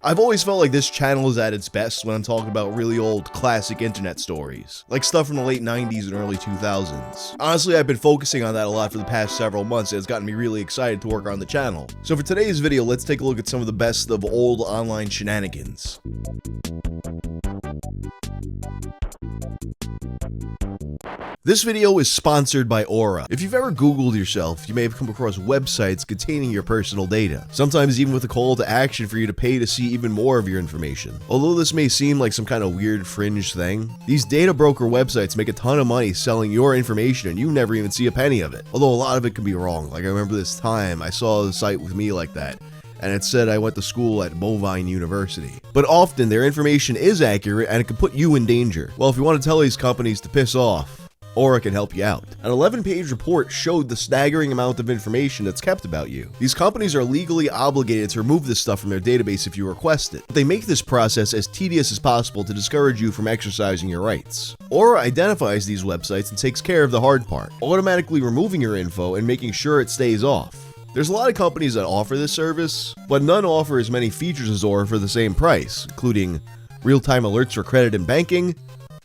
I've always felt like this channel is at its best when I'm talking about really old classic internet stories, like stuff from the late 90s and early 2000s. Honestly, I've been focusing on that a lot for the past several months and it's gotten me really excited to work on the channel. So for today's video, let's take a look at some of the best of old online shenanigans. This video is sponsored by Aura. If you've ever Googled yourself, you may have come across websites containing your personal data, sometimes even with a call to action for you to pay to see even more of your information. Although this may seem like some kind of weird fringe thing, these data broker websites make a ton of money selling your information and you never even see a penny of it. Although a lot of it can be wrong. Like I remember this time I saw a site with me like that, and it said I went to school at Bovine University. But often their information is accurate and it can put you in danger. Well, if you want to tell these companies to piss off, Aura can help you out. An 11-page report showed the staggering amount of information that's kept about you. These companies are legally obligated to remove this stuff from their database if you request it. But they make this process as tedious as possible to discourage you from exercising your rights. Aura identifies these websites and takes care of the hard part, automatically removing your info and making sure it stays off. There's a lot of companies that offer this service, but none offer as many features as Aura for the same price, including real-time alerts for credit and banking,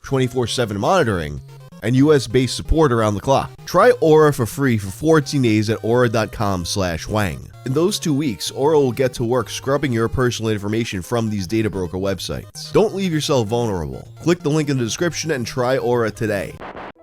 24/7 monitoring, and US-based support around the clock. Try Aura for free for 14 days at aura.com/wang. In those 2 weeks, Aura will get to work scrubbing your personal information from these data broker websites. Don't leave yourself vulnerable. Click the link in the description and try Aura today.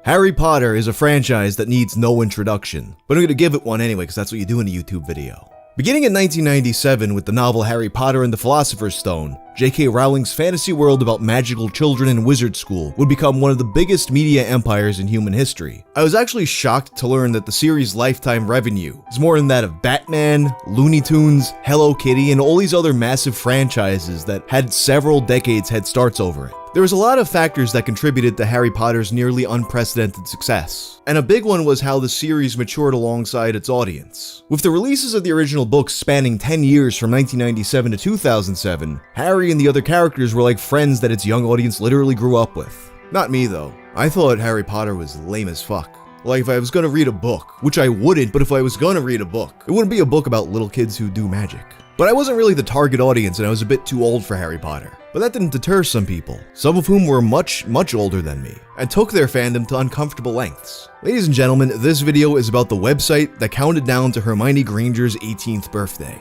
Harry Potter is a franchise that needs no introduction, but I'm going to give it one anyway because that's what you do in a YouTube video. Beginning in 1997 with the novel Harry Potter and the Philosopher's Stone, J.K. Rowling's fantasy world about magical children in wizard school would become one of the biggest media empires in human history. I was actually shocked to learn that the series' lifetime revenue is more than that of Batman, Looney Tunes, Hello Kitty, and all these other massive franchises that had several decades head starts over it. There was a lot of factors that contributed to Harry Potter's nearly unprecedented success, and a big one was how the series matured alongside its audience. With the releases of the original books spanning 10 years from 1997 to 2007, Harry and the other characters were like friends that its young audience literally grew up with. Not me though. I thought Harry Potter was lame as fuck. Like if I was gonna read a book, which I wouldn't, but if I was gonna read a book, it wouldn't be a book about little kids who do magic. But I wasn't really the target audience and I was a bit too old for Harry Potter. But that didn't deter some people, some of whom were much older than me, and took their fandom to uncomfortable lengths. Ladies and gentlemen, this video is about the website that counted down to Hermione Granger's 18th birthday.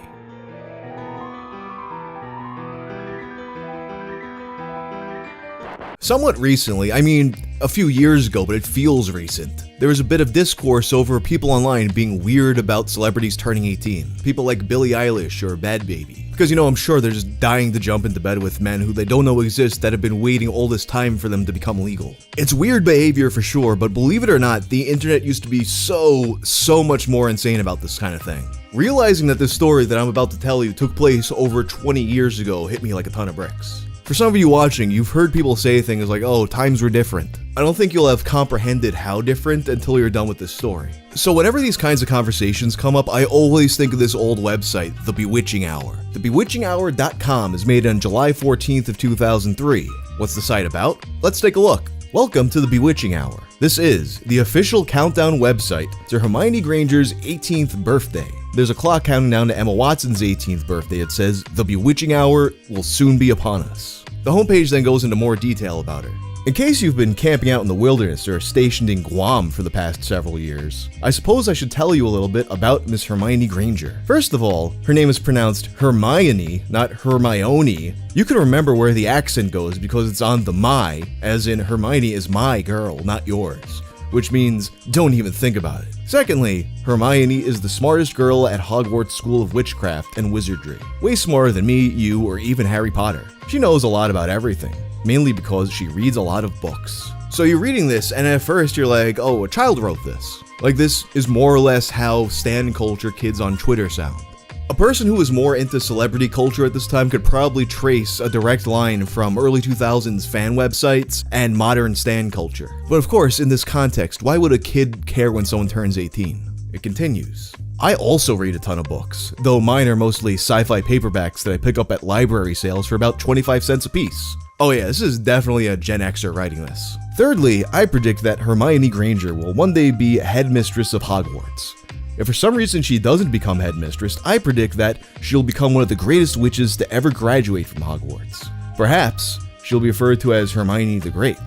Somewhat recently, I mean a few years ago, but it feels recent, there was a bit of discourse over people online being weird about celebrities turning 18. People like Billie Eilish or Bad Baby. Because I'm sure they're just dying to jump into bed with men who they don't know exist that have been waiting all this time for them to become legal. It's weird behavior for sure, but believe it or not, the internet used to be so much more insane about this kind of thing. Realizing that this story that I'm about to tell you took place over 20 years ago hit me like a ton of bricks. For some of you watching, you've heard people say things like, oh, times were different. I don't think you'll have comprehended how different until you're done with this story. So whenever these kinds of conversations come up, I always think of this old website, The Bewitching Hour. TheBewitchingHour.com is made on July 14th of 2003. What's the site about? Let's take a look. Welcome to The Bewitching Hour. This is the official countdown website to Hermione Granger's 18th birthday. There's a clock counting down to Emma Watson's 18th birthday. It says, The Bewitching Hour will soon be upon us. The homepage then goes into more detail about her. In case you've been camping out in the wilderness or stationed in Guam for the past several years, I suppose I should tell you a little bit about Miss Hermione Granger. First of all, her name is pronounced Hermione, not Hermione. You can remember where the accent goes because it's on the my, as in Hermione is my girl, not yours, which means don't even think about it. Secondly, Hermione is the smartest girl at Hogwarts School of Witchcraft and Wizardry. Way smarter than me, you, or even Harry Potter. She knows a lot about everything, mainly because she reads a lot of books. So you're reading this and at first you're like, oh, a child wrote this. Like this is more or less how stan culture kids on Twitter sound. A person who was more into celebrity culture at this time could probably trace a direct line from early 2000s fan websites and modern stan culture. But of course, in this context, why would a kid care when someone turns 18? It continues. I also read a ton of books, though mine are mostly sci-fi paperbacks that I pick up at library sales for about 25 cents a piece. Oh yeah, this is definitely a Gen Xer writing this. Thirdly, I predict that Hermione Granger will one day be headmistress of Hogwarts. If for some reason she doesn't become headmistress, I predict that she'll become one of the greatest witches to ever graduate from Hogwarts. Perhaps she'll be referred to as Hermione the Great,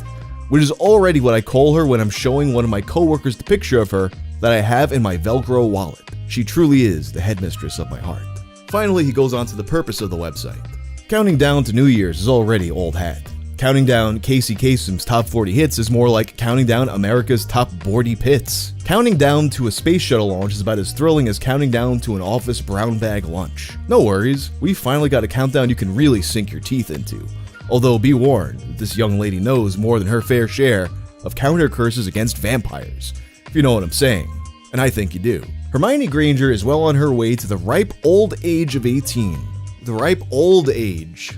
which is already what I call her when I'm showing one of my coworkers the picture of her that I have in my Velcro wallet. She truly is the headmistress of my heart. Finally, he goes on to the purpose of the website. Counting down to New Year's is already old hat. Counting down Casey Kasem's top 40 hits is more like counting down America's top 40 pits. Counting down to a space shuttle launch is about as thrilling as counting down to an office brown bag lunch. No worries, we finally got a countdown you can really sink your teeth into. Although be warned, this young lady knows more than her fair share of counter curses against vampires, if you know what I'm saying, and I think you do. Hermione Granger is well on her way to the ripe old age of 18. The ripe old age.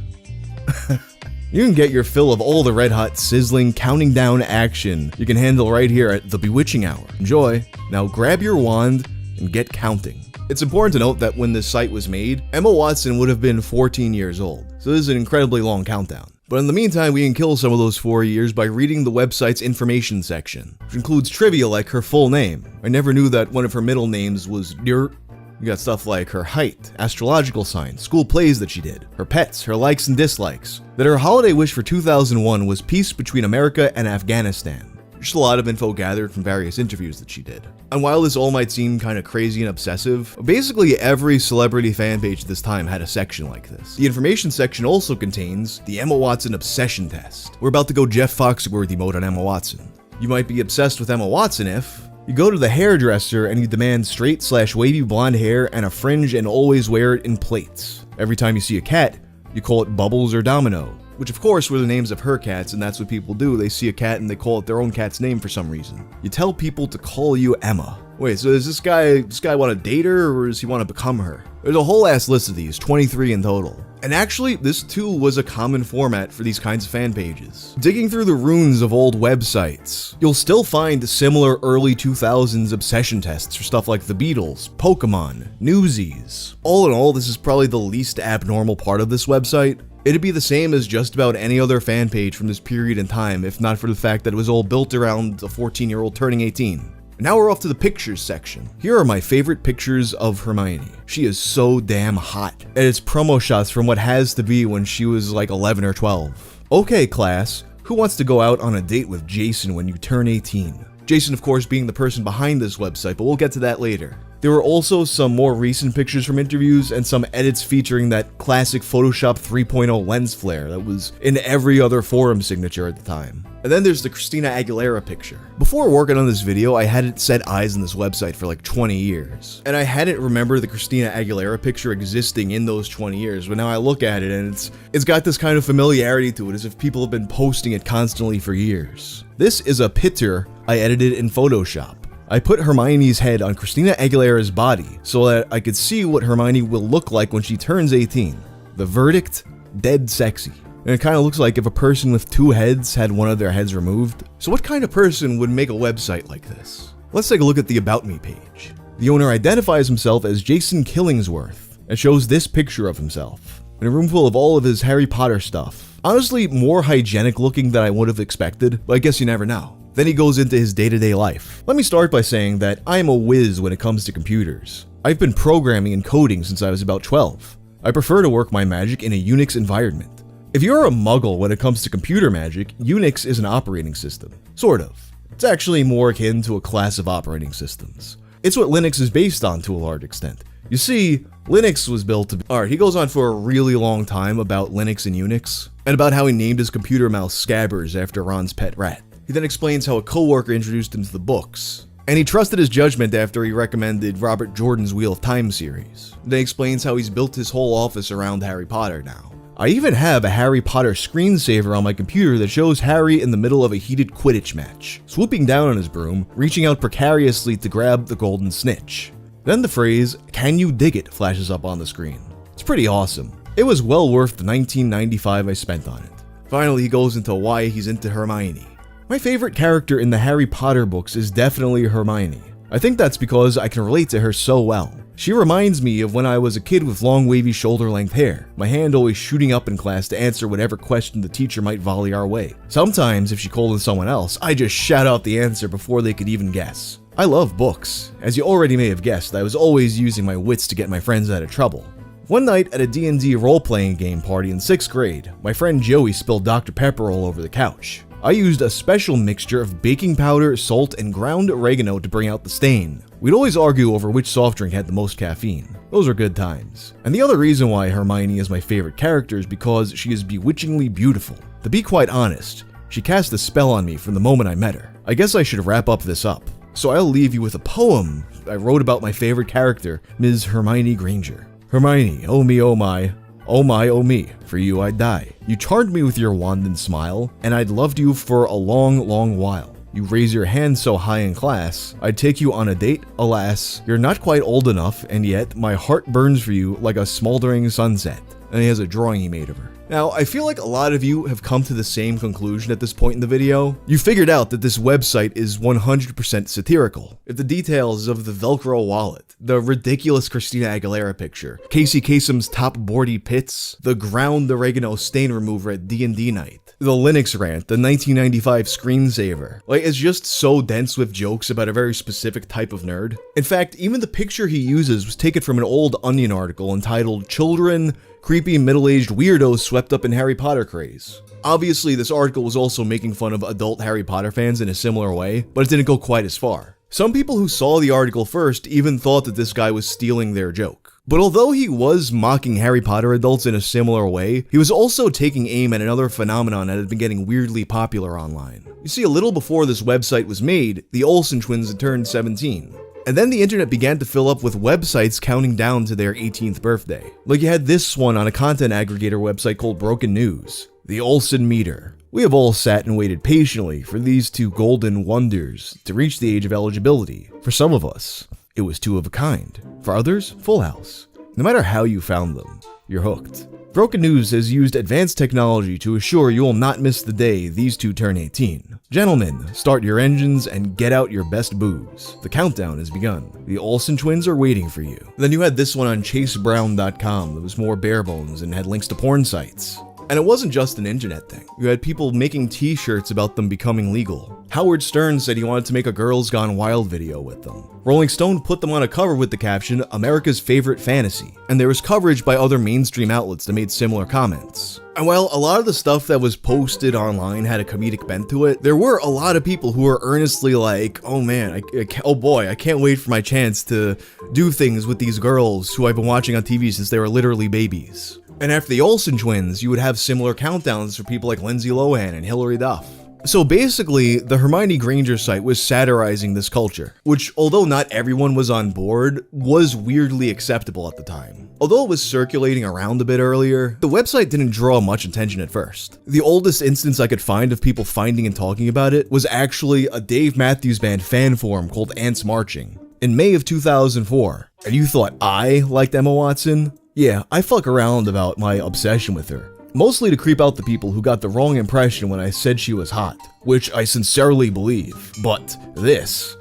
You can get your fill of all the red hot, sizzling, counting down action you can handle right here at the Bewitching Hour. Enjoy. Now grab your wand and get counting. It's important to note that when this site was made, Emma Watson would have been 14 years old, so this is an incredibly long countdown. But in the meantime, we can kill some of those 4 years by reading the website's information section, which includes trivia like her full name. I never knew that one of her middle names was Dirt. You got stuff like her height, astrological sign, school plays that she did, her pets, her likes and dislikes, that her holiday wish for 2001 was peace between America and Afghanistan. Just a lot of info gathered from various interviews that she did. And while this all might seem kind of crazy and obsessive, basically every celebrity fan page at this time had a section like this. The information section also contains the Emma Watson obsession test. We're about to go Jeff Foxworthy mode on Emma Watson. You might be obsessed with Emma Watson if you go to the hairdresser and you demand straight/wavy blonde hair and a fringe and always wear it in plaits. Every time you see a cat, you call it Bubbles or Domino, which of course were the names of her cats, and that's what people do. They see a cat and they call it their own cat's name for some reason. You tell people to call you Emma. Wait, so does this guy want to date her, or does he want to become her? There's a whole ass list of these, 23 in total. And actually, this too was a common format for these kinds of fan pages. Digging through the ruins of old websites, you'll still find similar early 2000s obsession tests for stuff like the Beatles, Pokemon, Newsies. All in all, this is probably the least abnormal part of this website. It'd be the same as just about any other fan page from this period in time, if not for the fact that it was all built around a 14-year-old turning 18. Now we're off to the pictures section. Here are my favorite pictures of Hermione. She is so damn hot. And it's promo shots from what has to be when she was like 11 or 12. Okay, class, who wants to go out on a date with Jason when you turn 18? Jason, of course, being the person behind this website, but we'll get to that later. There were also some more recent pictures from interviews and some edits featuring that classic Photoshop 3.0 lens flare that was in every other forum signature at the time. And then there's the Christina Aguilera picture. Before working on this video, I hadn't set eyes on this website for like 20 years. And I hadn't remembered the Christina Aguilera picture existing in those 20 years, but now I look at it and it's got this kind of familiarity to it, as if people have been posting it constantly for years. This is a picture I edited in Photoshop. I put Hermione's head on Christina Aguilera's body so that I could see what Hermione will look like when she turns 18. The verdict? Dead sexy. And it kind of looks like if a person with two heads had one of their heads removed. So what kind of person would make a website like this? Let's take a look at the About Me page. The owner identifies himself as Jason Killingsworth and shows this picture of himself in a room full of all of his Harry Potter stuff. Honestly, more hygienic looking than I would have expected, but I guess you never know. Then he goes into his day-to-day life. Let me start by saying that I am a whiz when it comes to computers. I've been programming and coding since I was about 12. I prefer to work my magic in a Unix environment. If you're a muggle when it comes to computer magic, Unix is an operating system. Sort of. It's actually more akin to a class of operating systems. It's what Linux is based on to a large extent. You see, Linux was built to be... Alright, he goes on for a really long time about Linux and Unix, and about how he named his computer mouse Scabbers after Ron's pet rat. He then explains how a coworker introduced him to the books, and he trusted his judgment after he recommended Robert Jordan's Wheel of Time series. Then he explains how he's built his whole office around Harry Potter now. I even have a Harry Potter screensaver on my computer that shows Harry in the middle of a heated Quidditch match, swooping down on his broom, reaching out precariously to grab the golden snitch. Then the phrase, "Can you dig it?" flashes up on the screen. It's pretty awesome. It was well worth the $19.95 I spent on it. Finally, he goes into why he's into Hermione. My favorite character in the Harry Potter books is definitely Hermione. I think that's because I can relate to her so well. She reminds me of when I was a kid with long wavy shoulder-length hair, my hand always shooting up in class to answer whatever question the teacher might volley our way. Sometimes, if she called in someone else, I just shout out the answer before they could even guess. I love books. As you already may have guessed, I was always using my wits to get my friends out of trouble. One night at a D&D role-playing game party in 6th grade, my friend Joey spilled Dr. Pepper all over the couch. I used a special mixture of baking powder, salt, and ground oregano to bring out the stain. We'd always argue over which soft drink had the most caffeine. Those were good times. And the other reason why Hermione is my favorite character is because she is bewitchingly beautiful. To be quite honest, she cast a spell on me from the moment I met her. I guess I should wrap up this up. So I'll leave you with a poem I wrote about my favorite character, Ms. Hermione Granger. Hermione, oh me, oh my. Oh my, oh me, for you I'd die. You charmed me with your wand and smile, and I'd loved you for a long, long while. You raise your hand so high in class, I'd take you on a date, alas. You're not quite old enough, and yet my heart burns for you like a smoldering sunset. And he has a drawing he made of her. Now, I feel like a lot of you have come to the same conclusion at this point in the video. You figured out that this website is 100% satirical. If the details of the Velcro wallet, the ridiculous Christina Aguilera picture, Casey Kasem's top boardy pits, the ground oregano stain remover at D&D night, the Linux rant, the 1995 screensaver. Like, it's just so dense with jokes about a very specific type of nerd. In fact, even the picture he uses was taken from an old Onion article entitled "Children, Creepy Middle-Aged Weirdos Swept Up in Harry Potter Craze." Obviously, this article was also making fun of adult Harry Potter fans in a similar way, but it didn't go quite as far. Some people who saw the article first even thought that this guy was stealing their joke. But although he was mocking Harry Potter adults in a similar way, he was also taking aim at another phenomenon that had been getting weirdly popular online. You see, a little before this website was made, the Olsen twins had turned 17. And then the internet began to fill up with websites counting down to their 18th birthday. Like you had this one on a content aggregator website called Broken News, the Olsen Meter. We have all sat and waited patiently for these two golden wonders to reach the age of eligibility. For some of us, it was two of a kind. For others, Full House. No matter how you found them, you're hooked. Broken News has used advanced technology to assure you will not miss the day these two turn 18. Gentlemen, start your engines and get out your best booze. The countdown has begun. The Olsen twins are waiting for you. Then you had this one on chasebrown.com that was more bare bones and had links to porn sites. And it wasn't just an internet thing. You had people making t-shirts about them becoming legal. Howard Stern said he wanted to make a Girls Gone Wild video with them. Rolling Stone put them on a cover with the caption, "America's Favorite Fantasy." And there was coverage by other mainstream outlets that made similar comments. And while a lot of the stuff that was posted online had a comedic bent to it, there were a lot of people who were earnestly like, oh man, oh boy, I can't wait for my chance to do things with these girls who I've been watching on TV since they were literally babies. And after the Olsen twins, you would have similar countdowns for people like Lindsay Lohan and Hilary Duff. So basically, the Hermione Granger site was satirizing this culture, which, although not everyone was on board, was weirdly acceptable at the time. Although it was circulating around a bit earlier, the website didn't draw much attention at first. The oldest instance I could find of people finding and talking about it was actually a Dave Matthews Band fan forum called Ants Marching in May of 2004. And you thought I liked Emma Watson? Yeah, I fuck around about my obsession with her. Mostly to creep out the people who got the wrong impression when I said she was hot, which I sincerely believe. But this,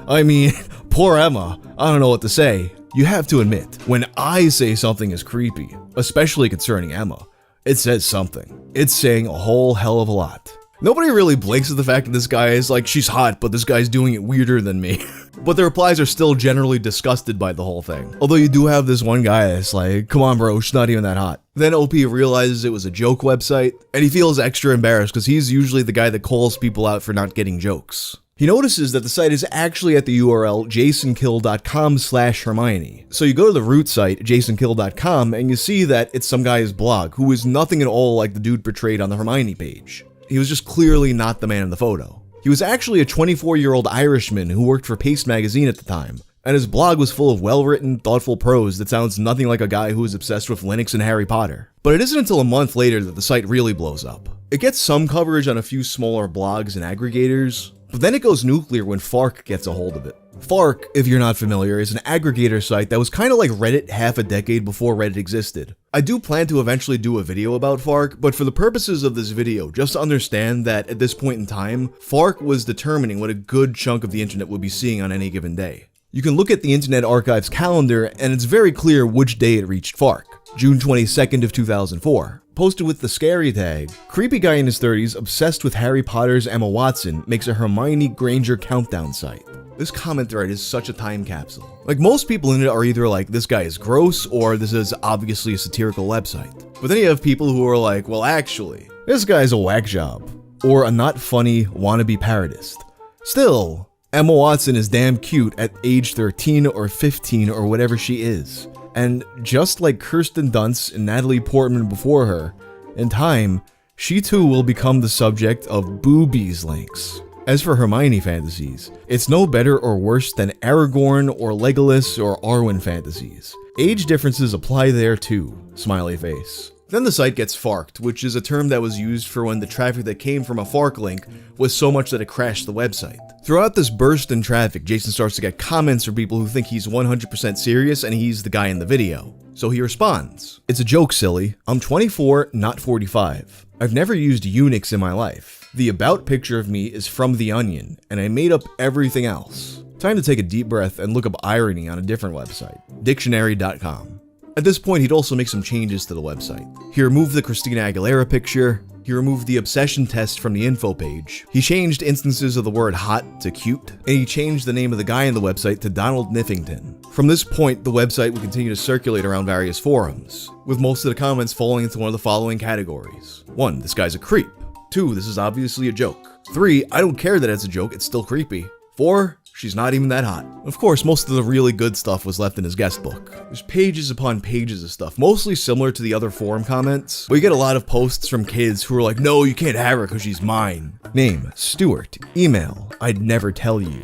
I mean, poor Emma, I don't know what to say. You have to admit, when I say something is creepy, especially concerning Emma, it says something. It's saying a whole hell of a lot. Nobody really blinks at the fact that this guy is like, she's hot, but this guy's doing it weirder than me. But the replies are still generally disgusted by the whole thing. Although you do have this one guy that's like, come on bro, she's not even that hot. Then OP realizes it was a joke website, and he feels extra embarrassed because he's usually the guy that calls people out for not getting jokes. He notices that the site is actually at the URL jasonkill.com/Hermione. So you go to the root site, jasonkill.com, and you see that it's some guy's blog who is nothing at all like the dude portrayed on the Hermione page. He was just clearly not the man in the photo. He was actually a 24-year-old Irishman who worked for Paste magazine at the time, and his blog was full of well-written, thoughtful prose that sounds nothing like a guy who is obsessed with Linux and Harry Potter. But it isn't until a month later that the site really blows up. It gets some coverage on a few smaller blogs and aggregators, but then it goes nuclear when Fark gets a hold of it. Fark, if you're not familiar, is an aggregator site that was kind of like Reddit half a decade before Reddit existed. I do plan to eventually do a video about Fark, but for the purposes of this video, just understand that at this point in time, Fark was determining what a good chunk of the internet would be seeing on any given day. You can look at the Internet Archive's calendar, and it's very clear which day it reached Fark, June 22nd of 2004. Posted with the scary tag, creepy guy in his 30s obsessed with Harry Potter's Emma Watson makes a Hermione Granger countdown site. This comment thread is such a time capsule. Like, most people in it are either like, this guy is gross, or this is obviously a satirical website. But then you have people who are like, well actually, this guy's a whack job, or a not funny wannabe parodist. Still, Emma Watson is damn cute at age 13 or 15 or whatever she is. And just like Kirsten Dunst and Natalie Portman before her, in time, she too will become the subject of boobies links. As for Hermione fantasies, it's no better or worse than Aragorn or Legolas or Arwen fantasies. Age differences apply there too, smiley face. Then the site gets farked, which is a term that was used for when the traffic that came from a fark link was so much that it crashed the website. Throughout this burst in traffic, Jason starts to get comments from people who think he's 100% serious and he's the guy in the video. So he responds, "It's a joke, silly. I'm 24, not 45. I've never used Unix in my life. The about picture of me is from The Onion, and I made up everything else. Time to take a deep breath and look up irony on a different website, dictionary.com. At this point, he'd also make some changes to the website. He removed the Christina Aguilera picture, he removed the obsession test from the info page, he changed instances of the word hot to cute, and he changed the name of the guy in the website to Donald Niffington. From this point, the website would continue to circulate around various forums, with most of the comments falling into one of the following categories. 1. This guy's a creep. 2. This is obviously a joke. 3. I don't care that it's a joke, it's still creepy. 4. She's not even that hot. Of course, most of the really good stuff was left in his guest book. There's pages upon pages of stuff, mostly similar to the other forum comments, but you get a lot of posts from kids who are like, no, you can't have her because she's mine. Name, Stuart. Email, I'd never tell you.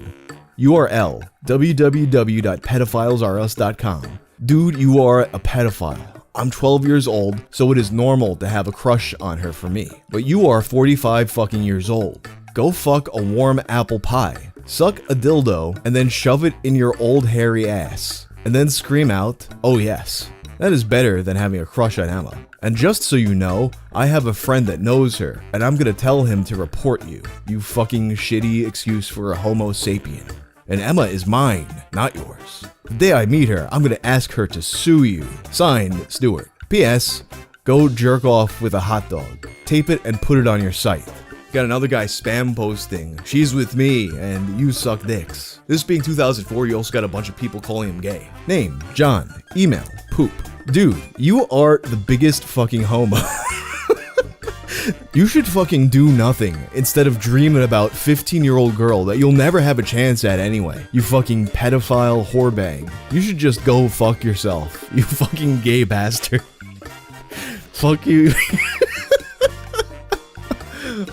URL, www.pedophilesrus.com. Dude, you are a pedophile. I'm 12 years old, so it is normal to have a crush on her for me. But you are 45 fucking years old. Go fuck a warm apple pie. Suck a dildo, and then shove it in your old hairy ass. And then scream out, oh yes. That is better than having a crush on Emma. And just so you know, I have a friend that knows her, and I'm gonna tell him to report you. You fucking shitty excuse for a homo sapien. And Emma is mine, not yours. The day I meet her, I'm gonna ask her to sue you. Signed, Stuart. P.S. Go jerk off with a hot dog. Tape it and put it on your site. Got another guy spam posting, she's with me, and you suck dicks. This being 2004, you also got a bunch of people calling him gay. Name, John. Email, poop. Dude, you are the biggest fucking homo. You should fucking do nothing instead of dreaming about 15-year-old girl that you'll never have a chance at anyway. You fucking pedophile whorebag. You should just go fuck yourself. You fucking gay bastard. Fuck you.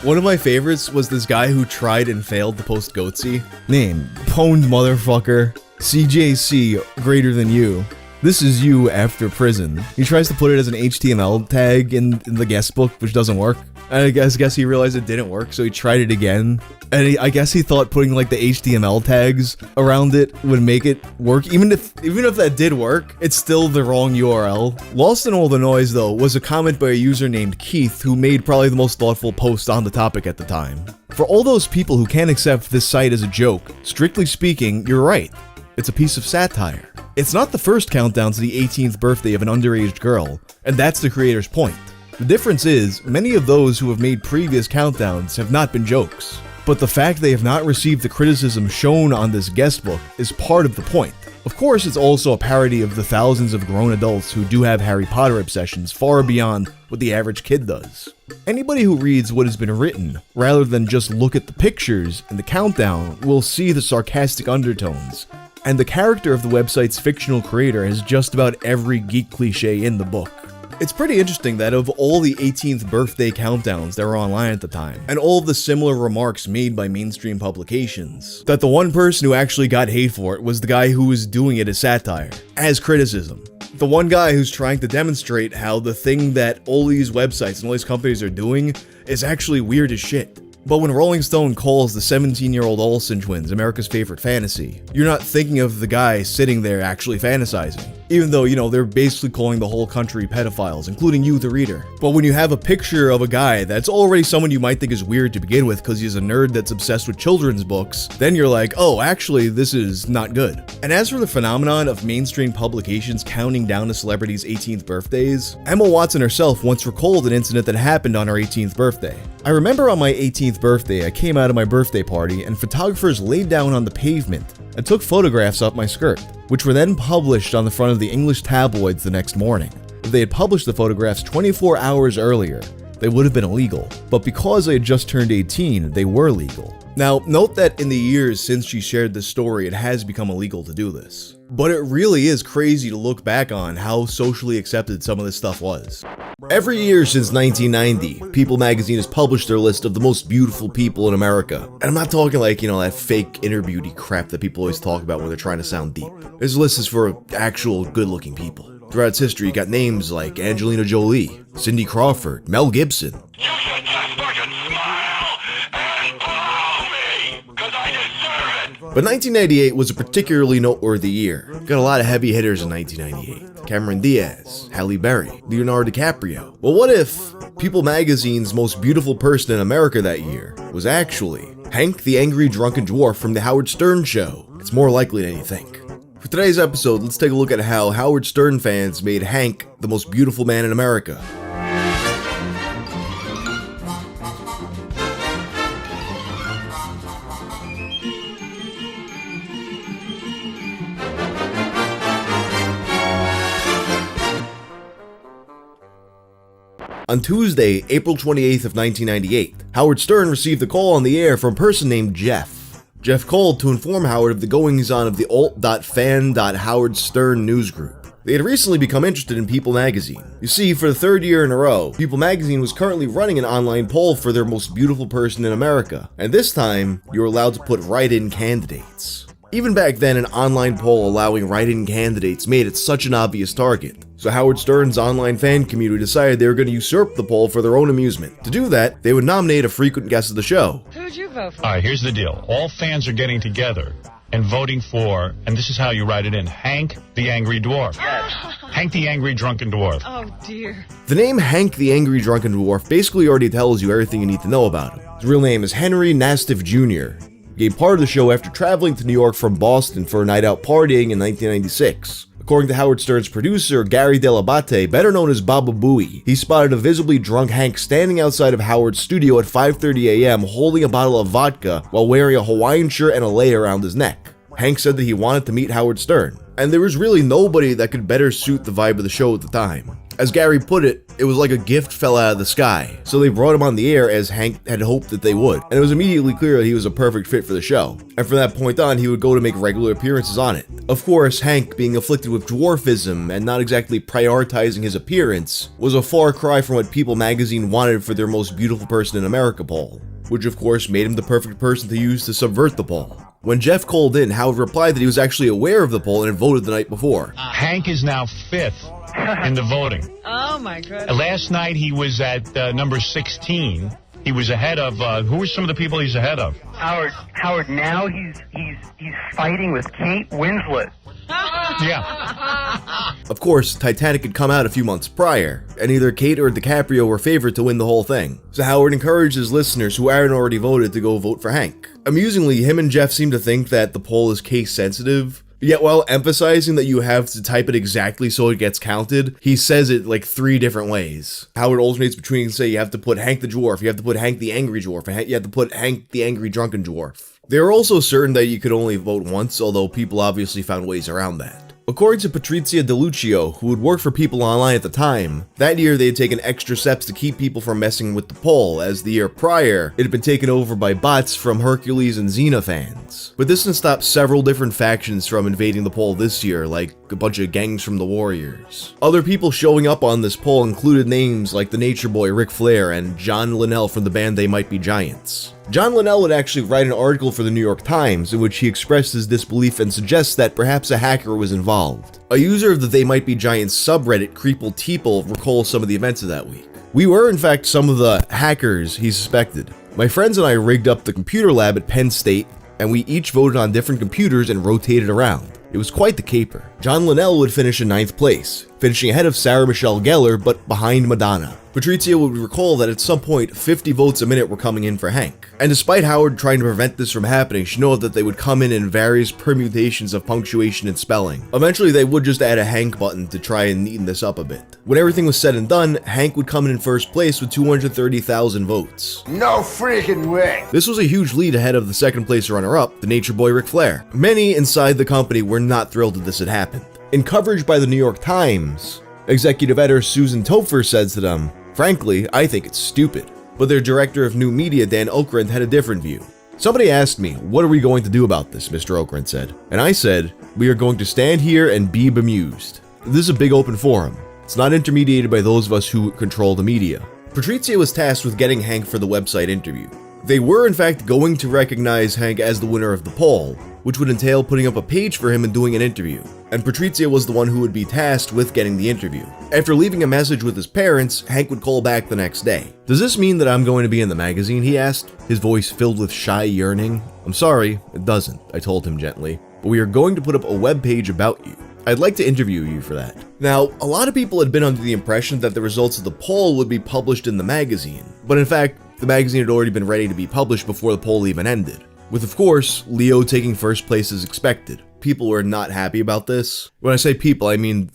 One of my favorites was this guy who tried and failed to post Goatsy. Name, pwned motherfucker. CJC greater than you. This is you after prison. He tries to put it as an HTML tag in the guest book, which doesn't work. And I guess he realized it didn't work, so he tried it again. And I guess he thought putting like the HTML tags around it would make it work. Even if that did work, it's still the wrong URL. Lost in all the noise, though, was a comment by a user named Keith, who made probably the most thoughtful post on the topic at the time. For all those people who can't accept this site as a joke, strictly speaking, you're right. It's a piece of satire. It's not the first countdown to the 18th birthday of an underage girl, and that's the creator's point. The difference is, many of those who have made previous countdowns have not been jokes. But the fact they have not received the criticism shown on this guest book is part of the point. Of course, it's also a parody of the thousands of grown adults who do have Harry Potter obsessions far beyond what the average kid does. Anybody who reads what has been written, rather than just look at the pictures and the countdown, will see the sarcastic undertones. And the character of the website's fictional creator has just about every geek cliche in the book. It's pretty interesting that of all the 18th birthday countdowns that were online at the time, and all of the similar remarks made by mainstream publications, that the one person who actually got hate for it was the guy who was doing it as satire, as criticism. The one guy who's trying to demonstrate how the thing that all these websites and all these companies are doing is actually weird as shit. But when Rolling Stone calls the 17-year-old Olsen twins America's favorite fantasy, you're not thinking of the guy sitting there actually fantasizing. Even though, they're basically calling the whole country pedophiles, including you, the reader. But when you have a picture of a guy that's already someone you might think is weird to begin with because he's a nerd that's obsessed with children's books, then you're like, oh, actually, this is not good. And as for the phenomenon of mainstream publications counting down a celebrity's 18th birthdays, Emma Watson herself once recalled an incident that happened on her 18th birthday. I remember on my 18th birthday, I came out of my birthday party and photographers laid down on the pavement and took photographs up my skirt, which were then published on the front of the English tabloids the next morning. If they had published the photographs 24 hours earlier, they would have been illegal, but because I had just turned 18, they were legal. Now, note that in the years since she shared this story, it has become illegal to do this. But it really is crazy to look back on how socially accepted some of this stuff was. Every year since 1990, People magazine has published their list of the most beautiful people in America. And I'm not talking like, that fake inner beauty crap that people always talk about when they're trying to sound deep. This list is for actual good-looking people. Throughout its history, you got names like Angelina Jolie, Cindy Crawford, Mel Gibson. You should just fucking smile and blow me, 'cause I deserve it. But 1998 was a particularly noteworthy year. Got a lot of heavy hitters in 1998. Cameron Diaz, Halle Berry, Leonardo DiCaprio. Well, what if People magazine's most beautiful person in America that year was actually Hank the Angry Drunken Dwarf from The Howard Stern Show? It's more likely than you think. For today's episode, let's take a look at how Howard Stern fans made Hank the most beautiful man in America. On Tuesday, April 28th of 1998, Howard Stern received a call on the air from a person named Jeff. Jeff called to inform Howard of the goings-on of the alt.fan.Howard Stern newsgroup. They had recently become interested in People magazine. You see, for the third year in a row, People magazine was currently running an online poll for their most beautiful person in America, and this time, you were allowed to put write-in candidates. Even back then, an online poll allowing write-in candidates made it such an obvious target. So Howard Stern's online fan community decided they were going to usurp the poll for their own amusement. To do that, they would nominate a frequent guest of the show. Who'd you vote for? All right, here's the deal. All fans are getting together and voting for, and this is how you write it in, Hank the Angry Dwarf. Hank the Angry Drunken Dwarf. Oh, dear. The name Hank the Angry Drunken Dwarf basically already tells you everything you need to know about him. His real name is Henry Nastiff Jr. He became part of the show after traveling to New York from Boston for a night out partying in 1996. According to Howard Stern's producer, Gary Delabate, better known as Baba Booey, he spotted a visibly drunk Hank standing outside of Howard's studio at 5:30 a.m. holding a bottle of vodka while wearing a Hawaiian shirt and a lei around his neck. Hank said that he wanted to meet Howard Stern, and there was really nobody that could better suit the vibe of the show at the time. As Gary put it, it was like a gift fell out of the sky, so they brought him on the air as Hank had hoped that they would, and it was immediately clear that he was a perfect fit for the show, and from that point on, he would go to make regular appearances on it. Of course, Hank, being afflicted with dwarfism and not exactly prioritizing his appearance, was a far cry from what People magazine wanted for their most beautiful person in America poll, which of course made him the perfect person to use to subvert the poll. When Jeff called in, Howard replied that he was actually aware of the poll and had voted the night before. Hank is now 5th in the voting. Oh, my goodness. Last night he was at number 16. He was ahead of, who are some of the people he's ahead of? Howard, now he's fighting with Kate Winslet. Yeah. Of course, Titanic had come out a few months prior, and either Kate or DiCaprio were favored to win the whole thing. So Howard encouraged his listeners who hadn't already voted to go vote for Hank. Amusingly, him and Jeff seem to think that the poll is case sensitive, yet while emphasizing that you have to type it exactly so it gets counted, he says it like 3 different ways. Howard alternates between, say, you have to put Hank the Dwarf, you have to put Hank the Angry Dwarf, and you have to put Hank the Angry Drunken Dwarf. They were also certain that you could only vote once, although people obviously found ways around that. According to Patrizia DeLucio, who had worked for People Online at the time, that year they had taken extra steps to keep people from messing with the poll, as the year prior, it had been taken over by bots from Hercules and Xena fans. But this didn't stop several different factions from invading the poll this year, like a bunch of gangs from the Warriors. Other people showing up on this poll included names like the Nature Boy Ric Flair and John Linnell from the band They Might Be Giants. John Linnell would actually write an article for the New York Times in which he expressed his disbelief and suggests that perhaps a hacker was involved. A user of the They Might Be Giants subreddit, Creeple Teeple, recalls some of the events of that week. We were in fact some of the hackers he suspected. My friends and I rigged up the computer lab at Penn State, and we each voted on different computers and rotated around. It was quite the caper. John Linnell would finish in 9th place, finishing ahead of Sarah Michelle Gellar but behind Madonna. Patrizia would recall that at some point 50 votes a minute were coming in for Hank. And despite Howard trying to prevent this from happening, she noted that they would come in various permutations of punctuation and spelling. Eventually they would just add a Hank button to try and neaten this up a bit. When everything was said and done, Hank would come in first place with 230,000 votes. No freaking way! This was a huge lead ahead of the second place runner-up, the Nature Boy Ric Flair. Many inside the company were not thrilled that this had happened. In coverage by the New York Times, executive editor Susan Topfer said to them, "Frankly, I think it's stupid." But their director of new media, Dan Okrent, had a different view. "Somebody asked me, what are we going to do about this?" Mr. Okrent said. And I said, "We are going to stand here and be bemused." This is a big open forum. It's not intermediated by those of us who control the media. Patrizia was tasked with getting Hank for the website interview. They were in fact going to recognize Hank as the winner of the poll, which would entail putting up a page for him and doing an interview. And Patrizia was the one who would be tasked with getting the interview. After leaving a message with his parents, Hank would call back the next day. "Does this mean that I'm going to be in the magazine?" he asked, his voice filled with shy yearning. "I'm sorry, it doesn't," I told him gently, "but we are going to put up a web page about you. I'd like to interview you for that." Now, a lot of people had been under the impression that the results of the poll would be published in the magazine, but in fact, the magazine had already been ready to be published before the poll even ended. With, of course, Leo taking first place as expected. People were not happy about this. When I say people, I mean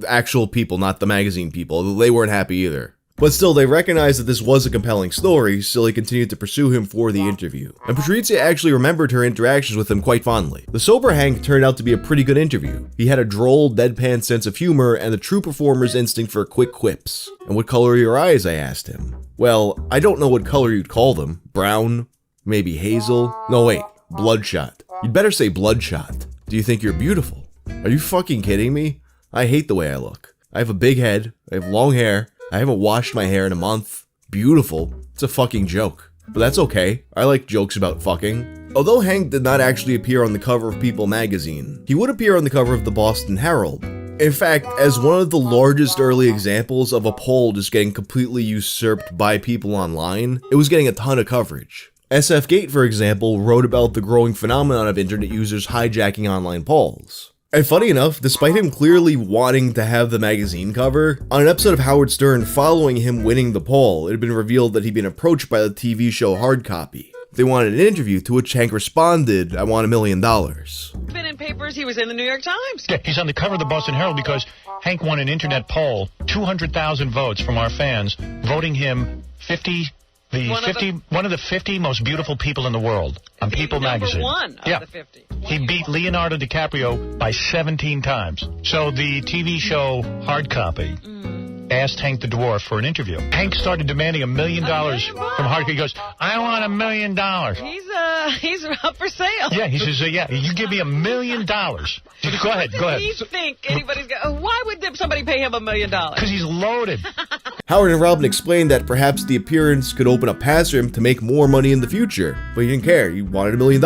actual people, not the magazine people. They weren't happy either. But still, they recognized that this was a compelling story, so they continued to pursue him for the interview. And Patrizia actually remembered her interactions with him quite fondly. The sober Hank turned out to be a pretty good interview. He had a droll, deadpan sense of humor and the true performer's instinct for quick quips. "And what color are your eyes?" I asked him. "Well, I don't know what color you'd call them. Brown? Maybe hazel? No wait, bloodshot. You'd better say bloodshot. Do you think you're beautiful?" Are you fucking kidding me? I hate the way I look. I have a big head, I have long hair, I haven't washed my hair in a month. Beautiful? It's a fucking joke. But that's okay, I like jokes about fucking. Although Hank did not actually appear on the cover of People magazine, he would appear on the cover of the Boston Herald. In fact, as one of the largest early examples of a poll just getting completely usurped by people online, it was getting a ton of coverage. SF Gate, for example, wrote about the growing phenomenon of internet users hijacking online polls. And funny enough, despite him clearly wanting to have the magazine cover, on an episode of Howard Stern following him winning the poll, it had been revealed that he'd been approached by the TV show Hard Copy. They wanted an interview, to which Hank responded, "I want $1 million." Been in papers, he was in the New York Times. Yeah, he's on the cover of the Boston Herald because Hank won an internet poll, 200,000 votes from our fans, voting him one of the 50 most beautiful people in the world on People magazine. Number 1 of the 50. He beat Leonardo DiCaprio by 17 times. So the TV show Hard Copy asked Hank the Dwarf for an interview. Hank started demanding $1 million from Hard Copy. He goes, "I want $1 million. He's up for sale. Yeah, he says, "Yeah, you give me $1 million. Go ahead. Do you think anybody's going? Why would somebody pay him $1 million? Because he's loaded. Howard and Robin explained that perhaps the appearance could open up paths for him to make more money in the future, but he didn't care. He wanted $1 million.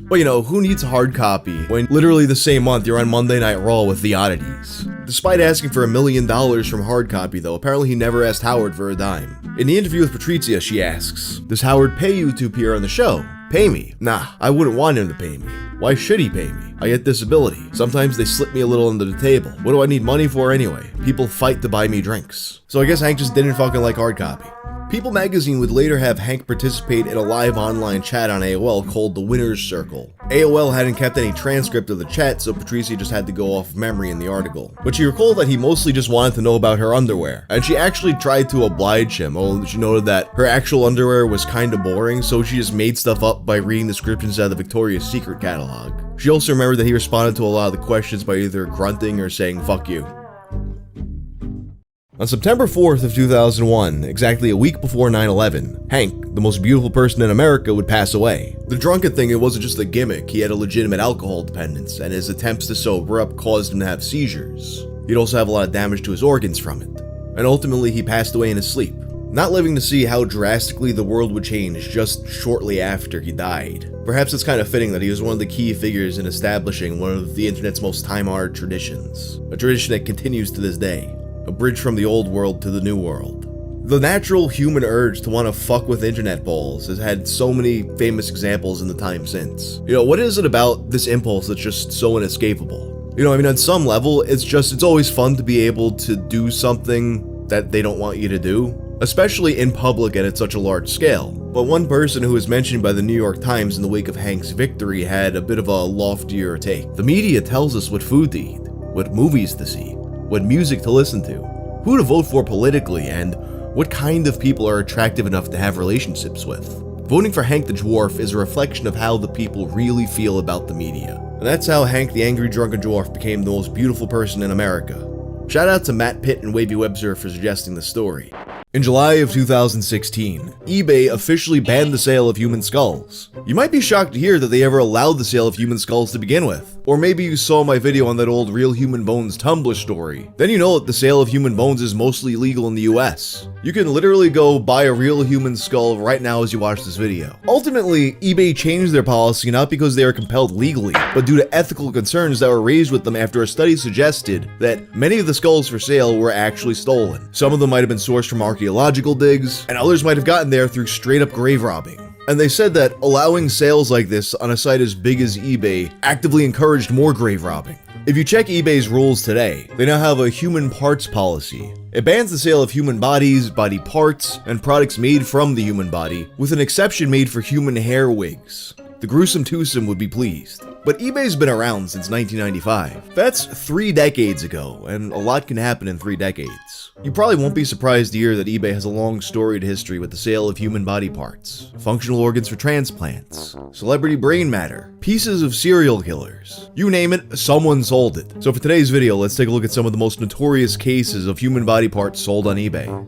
But you know, who needs Hard Copy when literally the same month you're on Monday Night Raw with The Oddities? Despite asking for $1 million from Hard Copy though, apparently he never asked Howard for a dime. In the interview with Patrizia, she asks, "Does Howard pay you to appear on the show?" "Pay me? Nah, I wouldn't want him to pay me. Why should he pay me? I get disability. Sometimes they slip me a little under the table. What do I need money for anyway? People fight to buy me drinks." So I guess Hank just didn't fucking like Hard Copy. People magazine would later have Hank participate in a live online chat on AOL called the Winner's Circle. AOL hadn't kept any transcript of the chat, so Patrizia just had to go off of memory in the article. But she recalled that he mostly just wanted to know about her underwear, and she actually tried to oblige him, although she noted that her actual underwear was kinda boring, so she just made stuff up by reading descriptions out of the Victoria's Secret catalog. She also remembered that he responded to a lot of the questions by either grunting or saying "fuck you." On September 4th of 2001, exactly a week before 9/11, Hank, the most beautiful person in America, would pass away. The drunken thing, it wasn't just a gimmick. He had a legitimate alcohol dependence, and his attempts to sober up caused him to have seizures. He'd also have a lot of damage to his organs from it. And ultimately, he passed away in his sleep, not living to see how drastically the world would change just shortly after he died. Perhaps it's kind of fitting that he was one of the key figures in establishing one of the internet's most time-honored traditions, a tradition that continues to this day. A bridge from the old world to the new world. The natural human urge to want to fuck with internet polls has had so many famous examples in the time since. You know, what is it about this impulse that's just so inescapable? You know, I mean, on some level, it's always fun to be able to do something that they don't want you to do, especially in public and at such a large scale. But one person who was mentioned by the New York Times in the wake of Hank's victory had a bit of a loftier take. The media tells us what food to eat, what movies to see, what music to listen to, who to vote for politically, and what kind of people are attractive enough to have relationships with. Voting for Hank the Dwarf is a reflection of how the people really feel about the media. And that's how Hank the Angry Drunken Dwarf became the most beautiful person in America. Shout out to Matt Pitt and Wavy Webster for suggesting the story. In July of 2016, eBay officially banned the sale of human skulls. You might be shocked to hear that they ever allowed the sale of human skulls to begin with. Or maybe you saw my video on that old Real Human Bones Tumblr story. Then you know that the sale of human bones is mostly illegal in the US. You can literally go buy a real human skull right now as you watch this video. Ultimately, eBay changed their policy not because they are compelled legally, but due to ethical concerns that were raised with them after a study suggested that many of the skulls for sale were actually stolen. Some of them might have been sourced from archaeological digs, and others might have gotten there through straight up grave robbing. And they said that allowing sales like this on a site as big as eBay actively encouraged more grave robbing. If you check eBay's rules today, they now have a human parts policy. It bans the sale of human bodies, body parts, and products made from the human body, with an exception made for human hair wigs. The gruesome twosome would be pleased. But eBay's been around since 1995. That's 3 decades ago, and a lot can happen in 3 decades. You probably won't be surprised to hear that eBay has a long storied history with the sale of human body parts, functional organs for transplants, celebrity brain matter, pieces of serial killers. You name it, someone sold it. So for today's video, let's take a look at some of the most notorious cases of human body parts sold on eBay.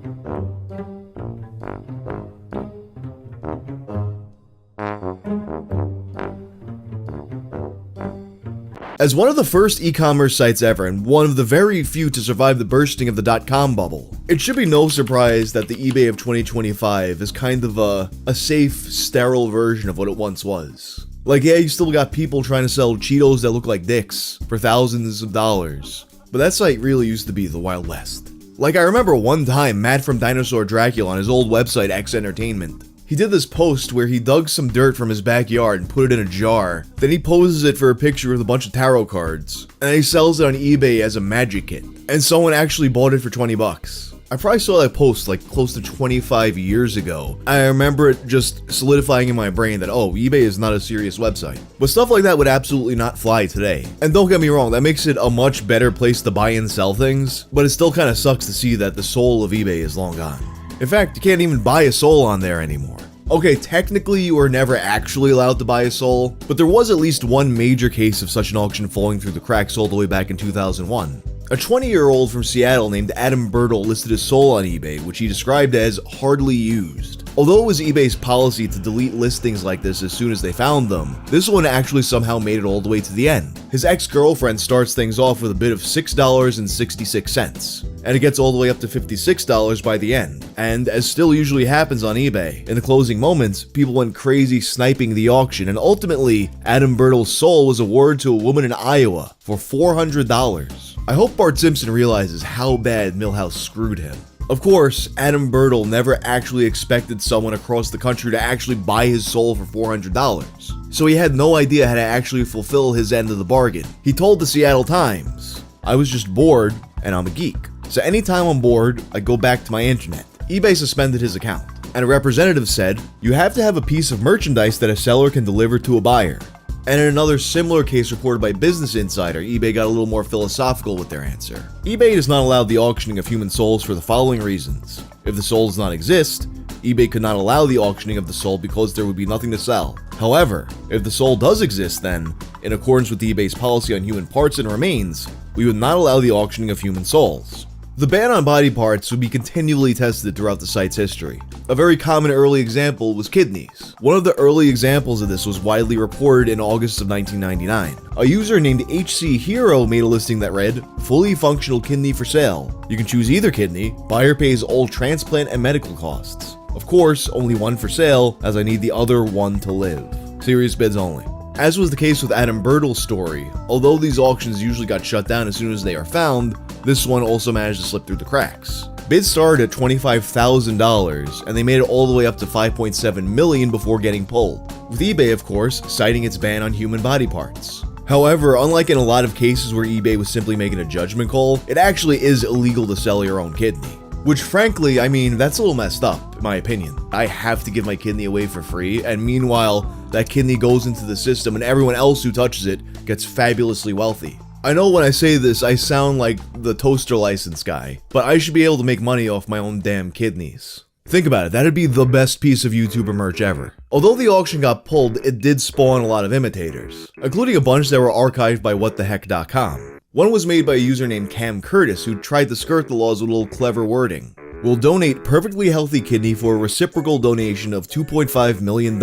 As one of the first e-commerce sites ever, and one of the very few to survive the bursting of the dot-com bubble, it should be no surprise that the eBay of 2025 is kind of a safe, sterile version of what it once was. Like, yeah, you still got people trying to sell Cheetos that look like dicks for thousands of dollars, but that site really used to be the Wild West. Like, I remember one time Matt from Dinosaur Dracula on his old website X Entertainment, he did this post where he dug some dirt from his backyard and put it in a jar. Then he poses it for a picture with a bunch of tarot cards. And he sells it on eBay as a magic kit. And someone actually bought it for 20 bucks. I probably saw that post like close to 25 years ago. I remember it just solidifying in my brain that, oh, eBay is not a serious website. But stuff like that would absolutely not fly today. And don't get me wrong, that makes it a much better place to buy and sell things. But it still kind of sucks to see that the soul of eBay is long gone. In fact, you can't even buy a soul on there anymore. Okay, technically you were never actually allowed to buy a soul, but there was at least one major case of such an auction falling through the cracks all the way back in 2001. A 20-year-old from Seattle named Adam Bertle listed his soul on eBay, which he described as hardly used. Although it was eBay's policy to delete listings like this as soon as they found them, this one actually somehow made it all the way to the end. His ex-girlfriend starts things off with a bid of $6.66, and it gets all the way up to $56 by the end. And as still usually happens on eBay, in the closing moments, people went crazy sniping the auction, and ultimately, Adam Bertle's soul was awarded to a woman in Iowa for $400. I hope Bart Simpson realizes how bad Milhouse screwed him. Of course, Adam Bertle never actually expected someone across the country to actually buy his soul for $400, so he had no idea how to actually fulfill his end of the bargain. He told the Seattle Times, "I was just bored, and I'm a geek. So anytime I'm bored, I go back to my internet." eBay suspended his account, and a representative said, "You have to have a piece of merchandise that a seller can deliver to a buyer." And in another similar case reported by Business Insider, eBay got a little more philosophical with their answer. eBay does not allow the auctioning of human souls for the following reasons. If the soul does not exist, eBay could not allow the auctioning of the soul because there would be nothing to sell. However, if the soul does exist, then, in accordance with eBay's policy on human parts and remains, we would not allow the auctioning of human souls. The ban on body parts would be continually tested throughout the site's history. A very common early example was kidneys. One of the early examples of this was widely reported in August of 1999. A user named HC Hero made a listing that read, "Fully functional kidney for sale. You can choose either kidney. Buyer pays all transplant and medical costs. Of course, only one for sale, as I need the other one to live. Serious bids only." As was the case with Adam Bertle's story, although these auctions usually got shut down as soon as they are found, this one also managed to slip through the cracks. Bids started at $25,000, and they made it all the way up to $5.7 million before getting pulled, with eBay, of course, citing its ban on human body parts. However, unlike in a lot of cases where eBay was simply making a judgment call, it actually is illegal to sell your own kidney. Which frankly, I mean, that's a little messed up, in my opinion. I have to give my kidney away for free, and meanwhile, that kidney goes into the system and everyone else who touches it gets fabulously wealthy. I know when I say this, I sound like the toaster license guy, but I should be able to make money off my own damn kidneys. Think about it, that'd be the best piece of YouTuber merch ever. Although the auction got pulled, it did spawn a lot of imitators, including a bunch that were archived by whattheheck.com. One was made by a user named Cam Curtis who tried to skirt the laws with a little clever wording. We'll donate perfectly healthy kidney for a reciprocal donation of $2.5 million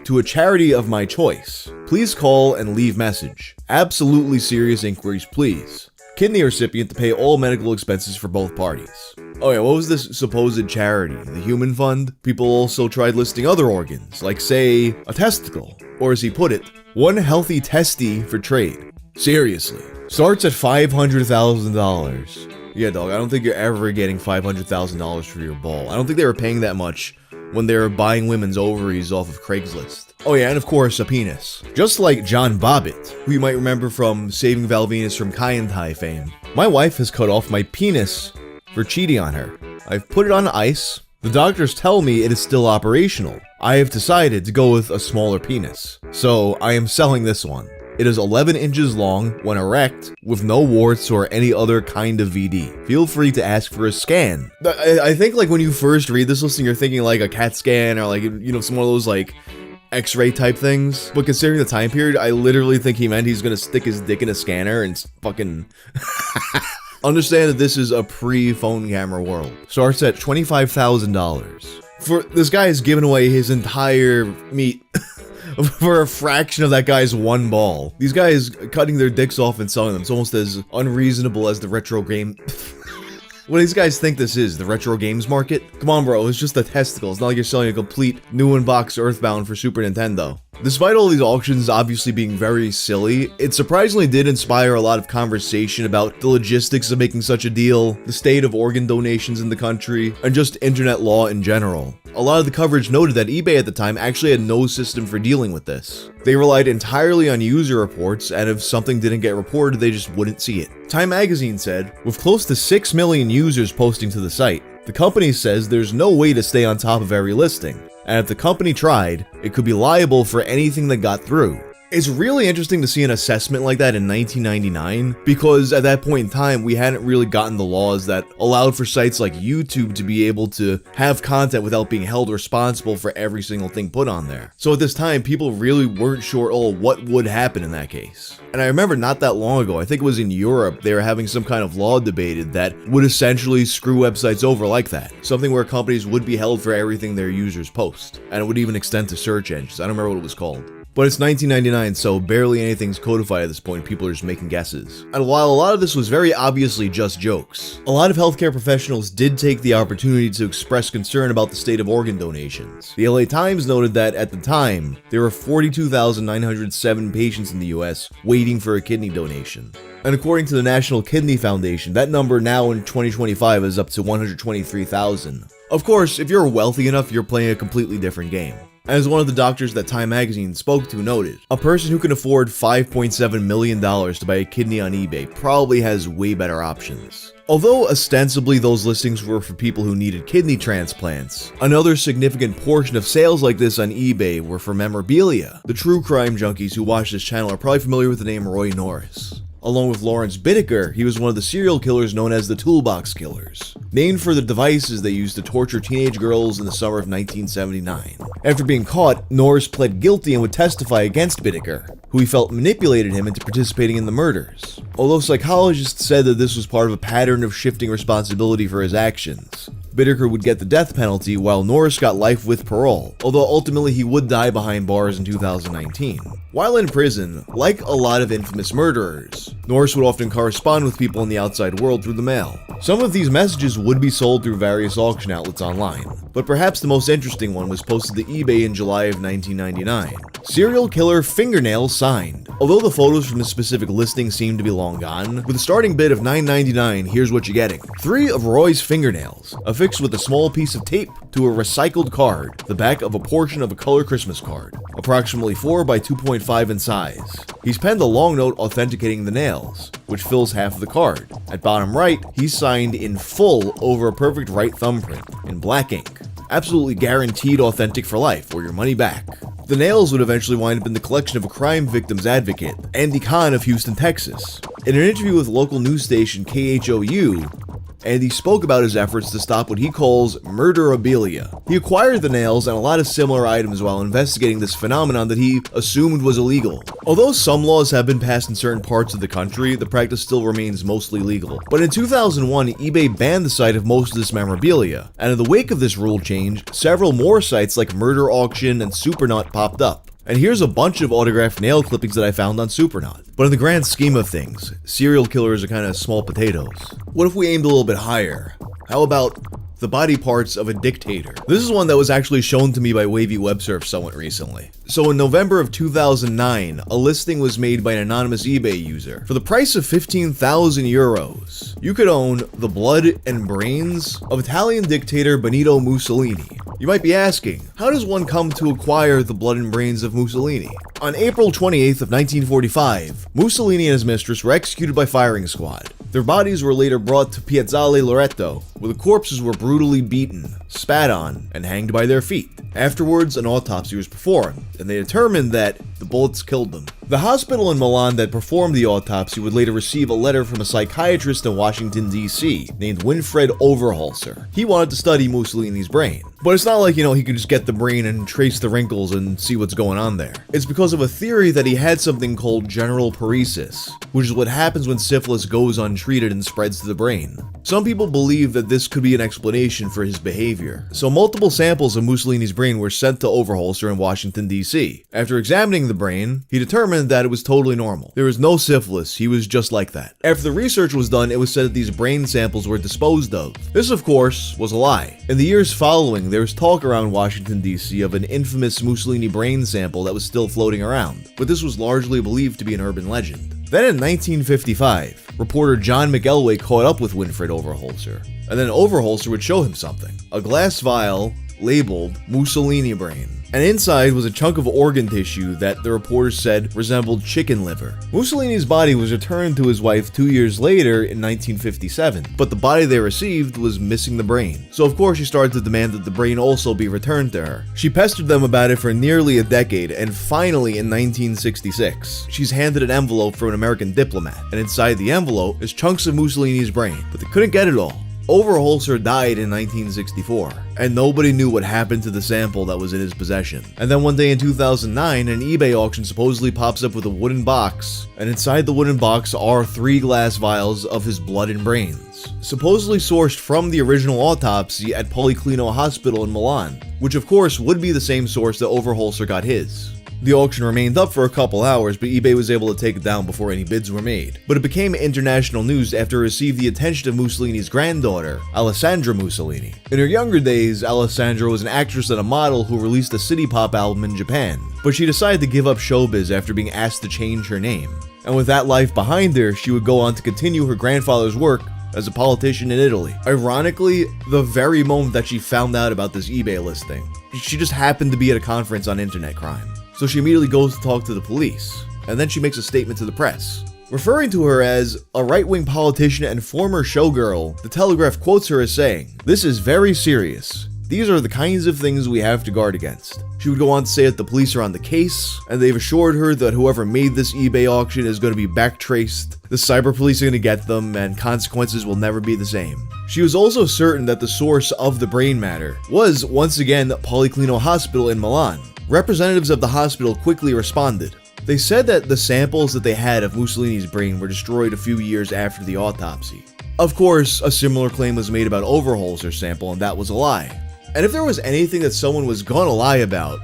to a charity of my choice. Please call and leave message. Absolutely serious inquiries, please. Kidney recipient to pay all medical expenses for both parties. Oh yeah, what was this supposed charity? The Human Fund? People also tried listing other organs, like say, a testicle. Or as he put it, one healthy testy for trade. Seriously. Starts at $500,000. Yeah, dog, I don't think you're ever getting $500,000 for your ball. I don't think they were paying that much when they were buying women's ovaries off of Craigslist. Oh yeah, and of course, a penis. Just like John Bobbitt, who you might remember from Saving Val Venus from Kaientai fame. My wife has cut off my penis for cheating on her. I've put it on ice. The doctors tell me it is still operational. I have decided to go with a smaller penis. So I am selling this one. It is 11 inches long when erect, with no warts or any other kind of VD. Feel free to ask for a scan. I think like when you first read this listing, you're thinking like a CAT scan or like, you know, some of those like X-ray type things. But considering the time period, I literally think he meant he's gonna stick his dick in a scanner and fucking... Understand that this is a pre-phone camera world. Starts at $25,000. For this guy is giving away his entire meat for a fraction of that guy's one ball. These guys cutting their dicks off and selling them. It's almost as unreasonable as the retro game. What do these guys think this is? The retro games market? Come on, bro. It's just a testicle. It's not like you're selling a complete new in-box Earthbound for Super Nintendo. Despite all these auctions obviously being very silly, it surprisingly did inspire a lot of conversation about the logistics of making such a deal, the state of organ donations in the country, and just internet law in general. A lot of the coverage noted that eBay at the time actually had no system for dealing with this. They relied entirely on user reports, and if something didn't get reported, they just wouldn't see it. Time magazine said, with close to 6 million users posting to the site, the company says there's no way to stay on top of every listing, and if the company tried, it could be liable for anything that got through. It's really interesting to see an assessment like that in 1999, because at that point in time, we hadn't really gotten the laws that allowed for sites like YouTube to be able to have content without being held responsible for every single thing put on there. So at this time, people really weren't sure, what would happen in that case. And I remember not that long ago, I think it was in Europe, they were having some kind of law debated that would essentially screw websites over like that. Something where companies would be held for everything their users post. And it would even extend to search engines. I don't remember what it was called. But it's 1999, so barely anything's codified at this point, people are just making guesses. And while a lot of this was very obviously just jokes, a lot of healthcare professionals did take the opportunity to express concern about the state of organ donations. The LA Times noted that at the time, there were 42,907 patients in the US waiting for a kidney donation. And according to the National Kidney Foundation, that number now in 2025 is up to 123,000. Of course, if you're wealthy enough, you're playing a completely different game. As one of the doctors that Time magazine spoke to noted, a person who can afford $5.7 million to buy a kidney on eBay probably has way better options. Although ostensibly those listings were for people who needed kidney transplants, another significant portion of sales like this on eBay were for memorabilia. The true crime junkies who watch this channel are probably familiar with the name Roy Norris. Along with Lawrence Bittaker, he was one of the serial killers known as the Toolbox Killers, named for the devices they used to torture teenage girls in the summer of 1979. After being caught, Norris pled guilty and would testify against Bittaker, who he felt manipulated him into participating in the murders. Although psychologists said that this was part of a pattern of shifting responsibility for his actions. Bittaker would get the death penalty while Norris got life with parole, although ultimately he would die behind bars in 2019. While in prison, like a lot of infamous murderers, Norris would often correspond with people in the outside world through the mail. Some of these messages would be sold through various auction outlets online, but perhaps the most interesting one was posted to eBay in July of 1999. Serial killer fingernail signed. Although the photos from this specific listing seem to be long gone, with a starting bid of $9.99, here's what you're getting. 3 of Roy's fingernails, affixed with a small piece of tape to a recycled card, the back of a portion of a color Christmas card, approximately 4 by 2.5 2.5 in size. He's penned a long note authenticating the nails, which fills half of the card. At bottom right, he's signed in full over a perfect right thumbprint in black ink. Absolutely guaranteed authentic for life, or your money back. The nails would eventually wind up in the collection of a crime victims advocate, Andy Kahn of Houston, Texas. In an interview with local news station KHOU, Andy spoke about his efforts to stop what he calls murderabilia. He acquired the nails and a lot of similar items while investigating this phenomenon that he assumed was illegal. Although some laws have been passed in certain parts of the country, the practice still remains mostly legal. But in 2001, eBay banned the sight of most of this memorabilia, and in the wake of this rule change, several more sites like Murder Auction and Supernaut popped up. And here's a bunch of autographed nail clippings that I found on Supernaut. But in the grand scheme of things, serial killers are kind of small potatoes. What if we aimed a little bit higher? How about the body parts of a dictator? This is one that was actually shown to me by Wavy Web Surf somewhat recently. So in November of 2009, a listing was made by an anonymous eBay user. For the price of 15,000 euros, you could own the blood and brains of Italian dictator Benito Mussolini. You might be asking, how does one come to acquire the blood and brains of Mussolini? On April 28th of 1945, Mussolini and his mistress were executed by firing squad. Their bodies were later brought to Piazzale Loreto, where the corpses were brutally beaten, spat on, and hanged by their feet. Afterwards, an autopsy was performed, and they determined that the bullets killed them. The hospital in Milan that performed the autopsy would later receive a letter from a psychiatrist in Washington, D.C., named Winfred Overholser. He wanted to study Mussolini's brain. But it's not like, he could just get the brain and trace the wrinkles and see what's going on there. It's because of a theory that he had something called general paresis, which is what happens when syphilis goes untreated and spreads to the brain. Some people believe that this could be an explanation for his behavior. So multiple samples of Mussolini's brain were sent to Overholser in Washington, D.C. After examining the brain, he determined that it was totally normal. There was no syphilis, he was just like that. After the research was done, it was said that these brain samples were disposed of. This, of course, was a lie. In the years following, there was talk around Washington, D.C. of an infamous Mussolini brain sample that was still floating around, but this was largely believed to be an urban legend. Then in 1955, reporter John McElway caught up with Winfred Overholser, and then Overholser would show him something. A glass vial labeled Mussolini brain. And inside was a chunk of organ tissue that the reporters said resembled chicken liver. Mussolini's body was returned to his wife 2 years later in 1957, but the body they received was missing the brain. So of course she started to demand that the brain also be returned to her. She pestered them about it for nearly a decade, and finally in 1966, she's handed an envelope from an American diplomat, and inside the envelope is chunks of Mussolini's brain, but they couldn't get it all. Overholser died in 1964, and nobody knew what happened to the sample that was in his possession. And then one day in 2009, an eBay auction supposedly pops up with a wooden box, and inside the wooden box are 3 glass vials of his blood and brains, supposedly sourced from the original autopsy at Policlinico Hospital in Milan, which of course would be the same source that Overholser got his. The auction remained up for a couple hours, but eBay was able to take it down before any bids were made. But it became international news after it received the attention of Mussolini's granddaughter, Alessandra Mussolini. In her younger days, Alessandra was an actress and a model who released a city pop album in Japan, but she decided to give up showbiz after being asked to change her name. And with that life behind her, she would go on to continue her grandfather's work as a politician in Italy. Ironically, the very moment that she found out about this eBay listing, she just happened to be at a conference on internet crime. So she immediately goes to talk to the police, and then she makes a statement to the press. Referring to her as a right-wing politician and former showgirl, the Telegraph quotes her as saying, "This is very serious. These are the kinds of things we have to guard against." She would go on to say that the police are on the case, and they've assured her that whoever made this eBay auction is going to be backtraced, the cyber police are going to get them, and consequences will never be the same. She was also certain that the source of the brain matter was, once again, Policlinico Hospital in Milan. Representatives of the hospital quickly responded. They said that the samples that they had of Mussolini's brain were destroyed a few years after the autopsy. Of course, a similar claim was made about Overholser's sample, and that was a lie. And if there was anything that someone was gonna lie about,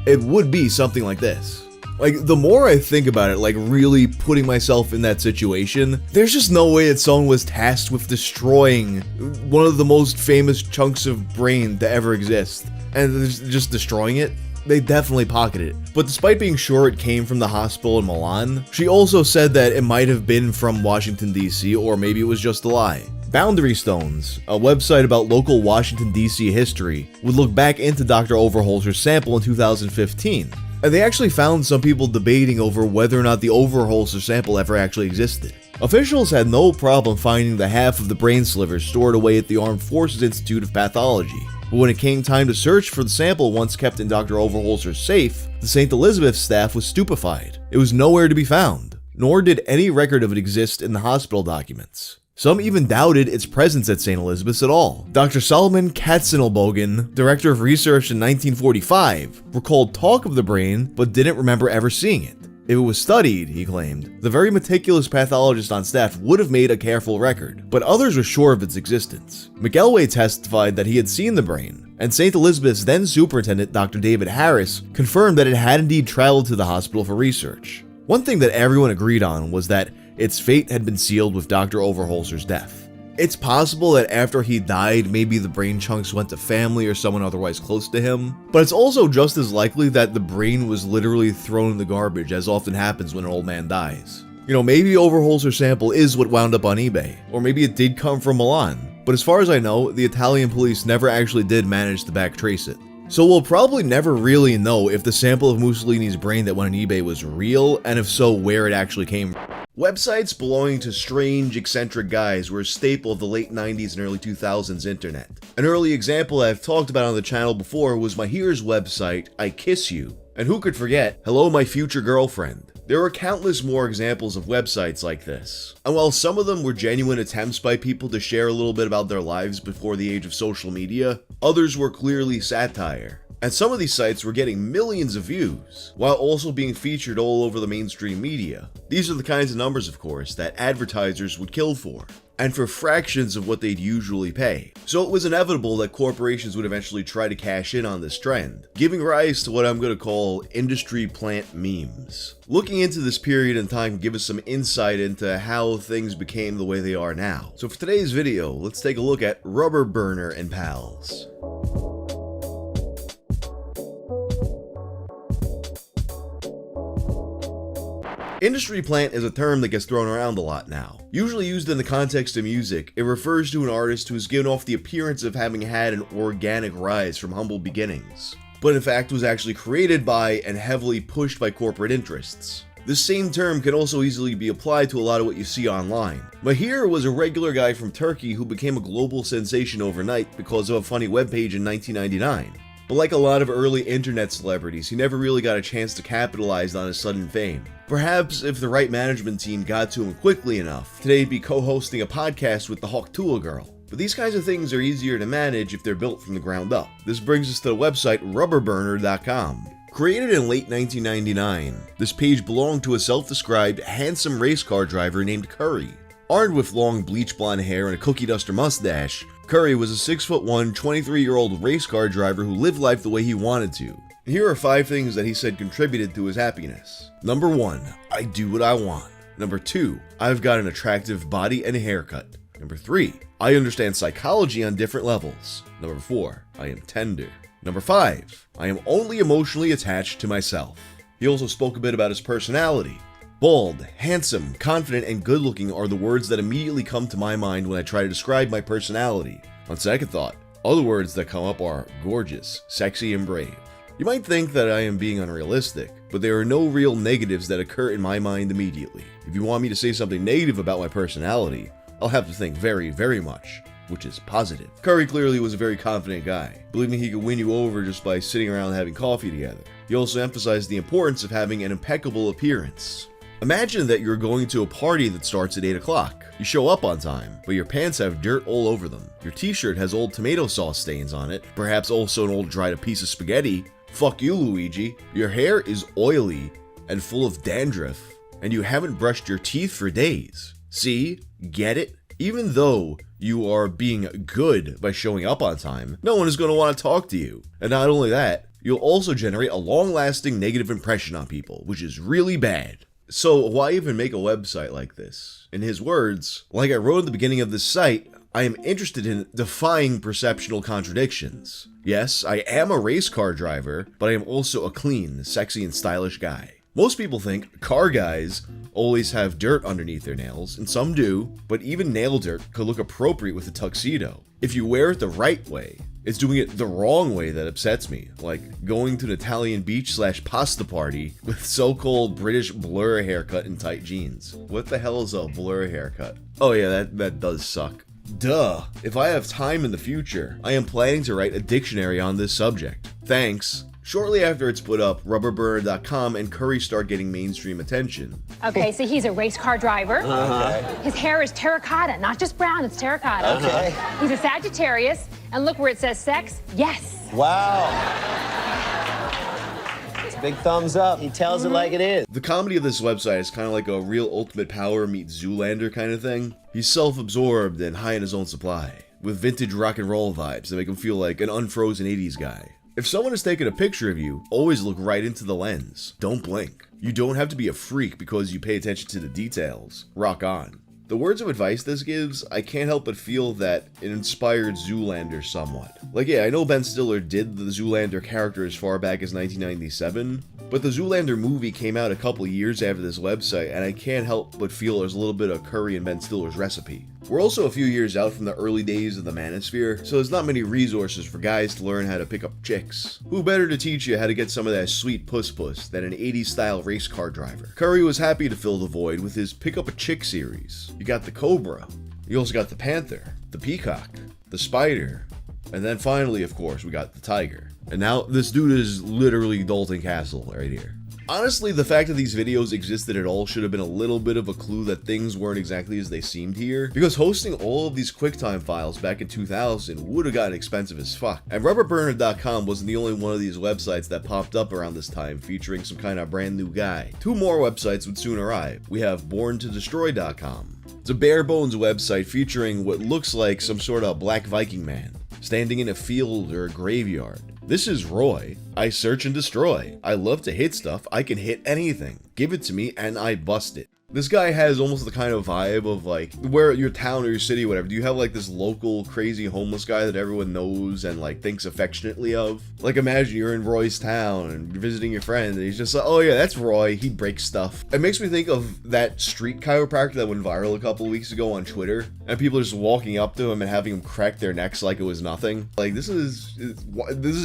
it would be something like this. Like, the more I think about it, like really putting myself in that situation, there's just no way that someone was tasked with destroying one of the most famous chunks of brain to ever exist, and just destroying it. They definitely pocketed it. But despite being sure it came from the hospital in Milan, she also said that it might have been from Washington, D.C., or maybe it was just a lie. Boundary Stones, a website about local Washington, D.C. history, would look back into Dr. Overholser's sample in 2015. And they actually found some people debating over whether or not the Overholser sample ever actually existed. Officials had no problem finding the half of the brain sliver stored away at the Armed Forces Institute of Pathology. But when it came time to search for the sample once kept in Dr. Overholser's safe, the St. Elizabeth staff was stupefied. It was nowhere to be found, nor did any record of it exist in the hospital documents. Some even doubted its presence at St. Elizabeth's at all. Dr. Solomon Katzenelbogen, director of research in 1945, recalled talk of the brain but didn't remember ever seeing it. If it was studied, he claimed, the very meticulous pathologist on staff would have made a careful record, but others were sure of its existence. McElway testified that he had seen the brain, and St. Elizabeth's then superintendent, Dr. David Harris, confirmed that it had indeed traveled to the hospital for research. One thing that everyone agreed on was that its fate had been sealed with Dr. Overholser's death. It's possible that after he died, maybe the brain chunks went to family or someone otherwise close to him, but it's also just as likely that the brain was literally thrown in the garbage, as often happens when an old man dies. Maybe Overholser's sample is what wound up on eBay, or maybe it did come from Milan, but as far as I know, the Italian police never actually did manage to backtrace it. So we'll probably never really know if the sample of Mussolini's brain that went on eBay was real, and if so, where it actually came from. Websites belonging to strange, eccentric guys were a staple of the late 90s and early 2000s internet. An early example I've talked about on the channel before was my Here's website, I Kiss You. And who could forget, Hello My Future Girlfriend. There are countless more examples of websites like this. And while some of them were genuine attempts by people to share a little bit about their lives before the age of social media, others were clearly satire. And some of these sites were getting millions of views, while also being featured all over the mainstream media. These are the kinds of numbers, of course, that advertisers would kill for, and for fractions of what they'd usually pay. So it was inevitable that corporations would eventually try to cash in on this trend, giving rise to what I'm going to call industry plant memes. Looking into this period in time can give us some insight into how things became the way they are now. So for today's video, let's take a look at Rubber Burner and Pals. Industry plant is a term that gets thrown around a lot now. Usually used in the context of music, it refers to an artist who has given off the appearance of having had an organic rise from humble beginnings, but in fact was actually created by and heavily pushed by corporate interests. This same term can also easily be applied to a lot of what you see online. Mahir was a regular guy from Turkey who became a global sensation overnight because of a funny webpage in 1999. But like a lot of early internet celebrities, he never really got a chance to capitalize on his sudden fame. Perhaps if the right management team got to him quickly enough, today he'd be co-hosting a podcast with the Hawk Tuah girl. But these kinds of things are easier to manage if they're built from the ground up. This brings us to the website rubberburner.com. Created in late 1999, this page belonged to a self-described handsome race car driver named Curry. Armed with long bleach blonde hair and a cookie duster mustache, Curry was a 6'1", 23-year-old race car driver who lived life the way he wanted to. Here are 5 things that he said contributed to his happiness. Number 1, I do what I want. Number 2, I've got an attractive body and haircut. Number 3, I understand psychology on different levels. Number 4, I am tender. Number 5, I am only emotionally attached to myself. He also spoke a bit about his personality. Bald, handsome, confident, and good-looking are the words that immediately come to my mind when I try to describe my personality. On second thought, other words that come up are gorgeous, sexy, and brave. You might think that I am being unrealistic, but there are no real negatives that occur in my mind immediately. If you want me to say something negative about my personality, I'll have to think very, very much, which is positive. Curry clearly was a very confident guy, believing he could win you over just by sitting around having coffee together. He also emphasized the importance of having an impeccable appearance. Imagine that you're going to a party that starts at 8 o'clock. You show up on time, but your pants have dirt all over them. Your t-shirt has old tomato sauce stains on it, perhaps also an old dried up piece of spaghetti. Fuck you, Luigi. Your hair is oily and full of dandruff, and you haven't brushed your teeth for days. See? Get it? Even though you are being good by showing up on time, no one is going to want to talk to you. And not only that, you'll also generate a long-lasting negative impression on people, which is really bad. So why even make a website like this? In his words, like I wrote at the beginning of this site, I am interested in defying perceptual contradictions. Yes, I am a race car driver, but I am also a clean, sexy, and stylish guy. Most people think car guys always have dirt underneath their nails, and some do, but even nail dirt could look appropriate with a tuxedo. if you wear it the right way. It's doing it the wrong way that upsets me, like going to an Italian beach / pasta party with so-called British blur haircut and tight jeans. What the hell is a blur haircut? Oh yeah, that does suck. Duh. If I have time in the future, I am planning to write a dictionary on this subject. Thanks. Shortly after it's put up, rubberburner.com and Curry start getting mainstream attention. Okay, so he's a race car driver. His hair is terracotta, not just brown, it's terracotta. Okay. He's a Sagittarius, and look where it says sex. Yes. Wow. It's a big thumbs up. He tells it like it is. The comedy of this website is kind of like a real Ultimate Power meets Zoolander kind of thing. He's self-absorbed and high in his own supply, with vintage rock and roll vibes that make him feel like an unfrozen 80s guy. If someone is taking a picture of you, always look right into the lens. Don't blink. You don't have to be a freak because you pay attention to the details. Rock on. The words of advice this gives, I can't help but feel that it inspired Zoolander somewhat. Like, yeah, I know Ben Stiller did the Zoolander character as far back as 1997, but the Zoolander movie came out a couple years after this website, and I can't help but feel there's a little bit of Curry and Ben Stiller's recipe. We're also a few years out from the early days of the manosphere, so there's not many resources for guys to learn how to pick up chicks. Who better to teach you how to get some of that sweet puss than an 80s style race car driver? Curry was happy to fill the void with his Pick Up a Chick series. You got the Cobra, you also got the Panther, the Peacock, the Spider, and then finally, of course, we got the Tiger. And now this dude is literally Dalton Castle right here. Honestly, the fact that these videos existed at all should have been a little bit of a clue that things weren't exactly as they seemed here, because hosting all of these QuickTime files back in 2000 would have gotten expensive as fuck. And rubberburner.com wasn't the only one of these websites that popped up around this time featuring some kind of brand new guy. Two more websites would soon arrive. We have borntodestroy.com. It's a bare bones website featuring what looks like some sort of black Viking man standing in a field or a graveyard. This is Roy. I search and destroy. I love to hit stuff. I can hit anything. Give it to me and I bust it. This guy has almost the kind of vibe of like, where your town or your city, whatever, do you have like this local crazy homeless guy that everyone knows and like thinks affectionately of? Like imagine you're in Roy's town and you're visiting your friend and he's just like, oh yeah, that's Roy, he breaks stuff. It makes me think of that street chiropractor that went viral a couple of weeks ago on Twitter, and people are just walking up to him and having him crack their necks like it was nothing. Like this is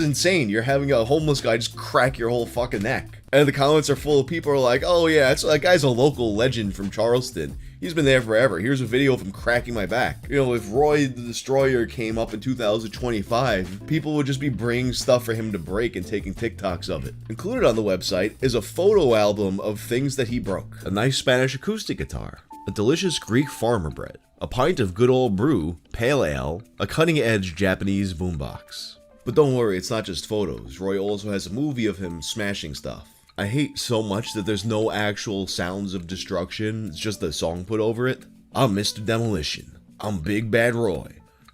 insane. You're having a homeless guy just crack your whole fucking neck. And the comments are full of people who are like, oh yeah, that guy's a local legend from Charleston. He's been there forever. Here's a video of him cracking my back. You know, if Roy the Destroyer came up in 2025, people would just be bringing stuff for him to break and taking TikToks of it. Included on the website is a photo album of things that he broke. A nice Spanish acoustic guitar, a delicious Greek farmer bread, a pint of good old brew, pale ale, a cutting-edge Japanese boombox. But don't worry, it's not just photos. Roy also has a movie of him smashing stuff. I hate so much that there's no actual sounds of destruction, it's just a song put over it. I'm Mr. Demolition. I'm Big Bad Roy.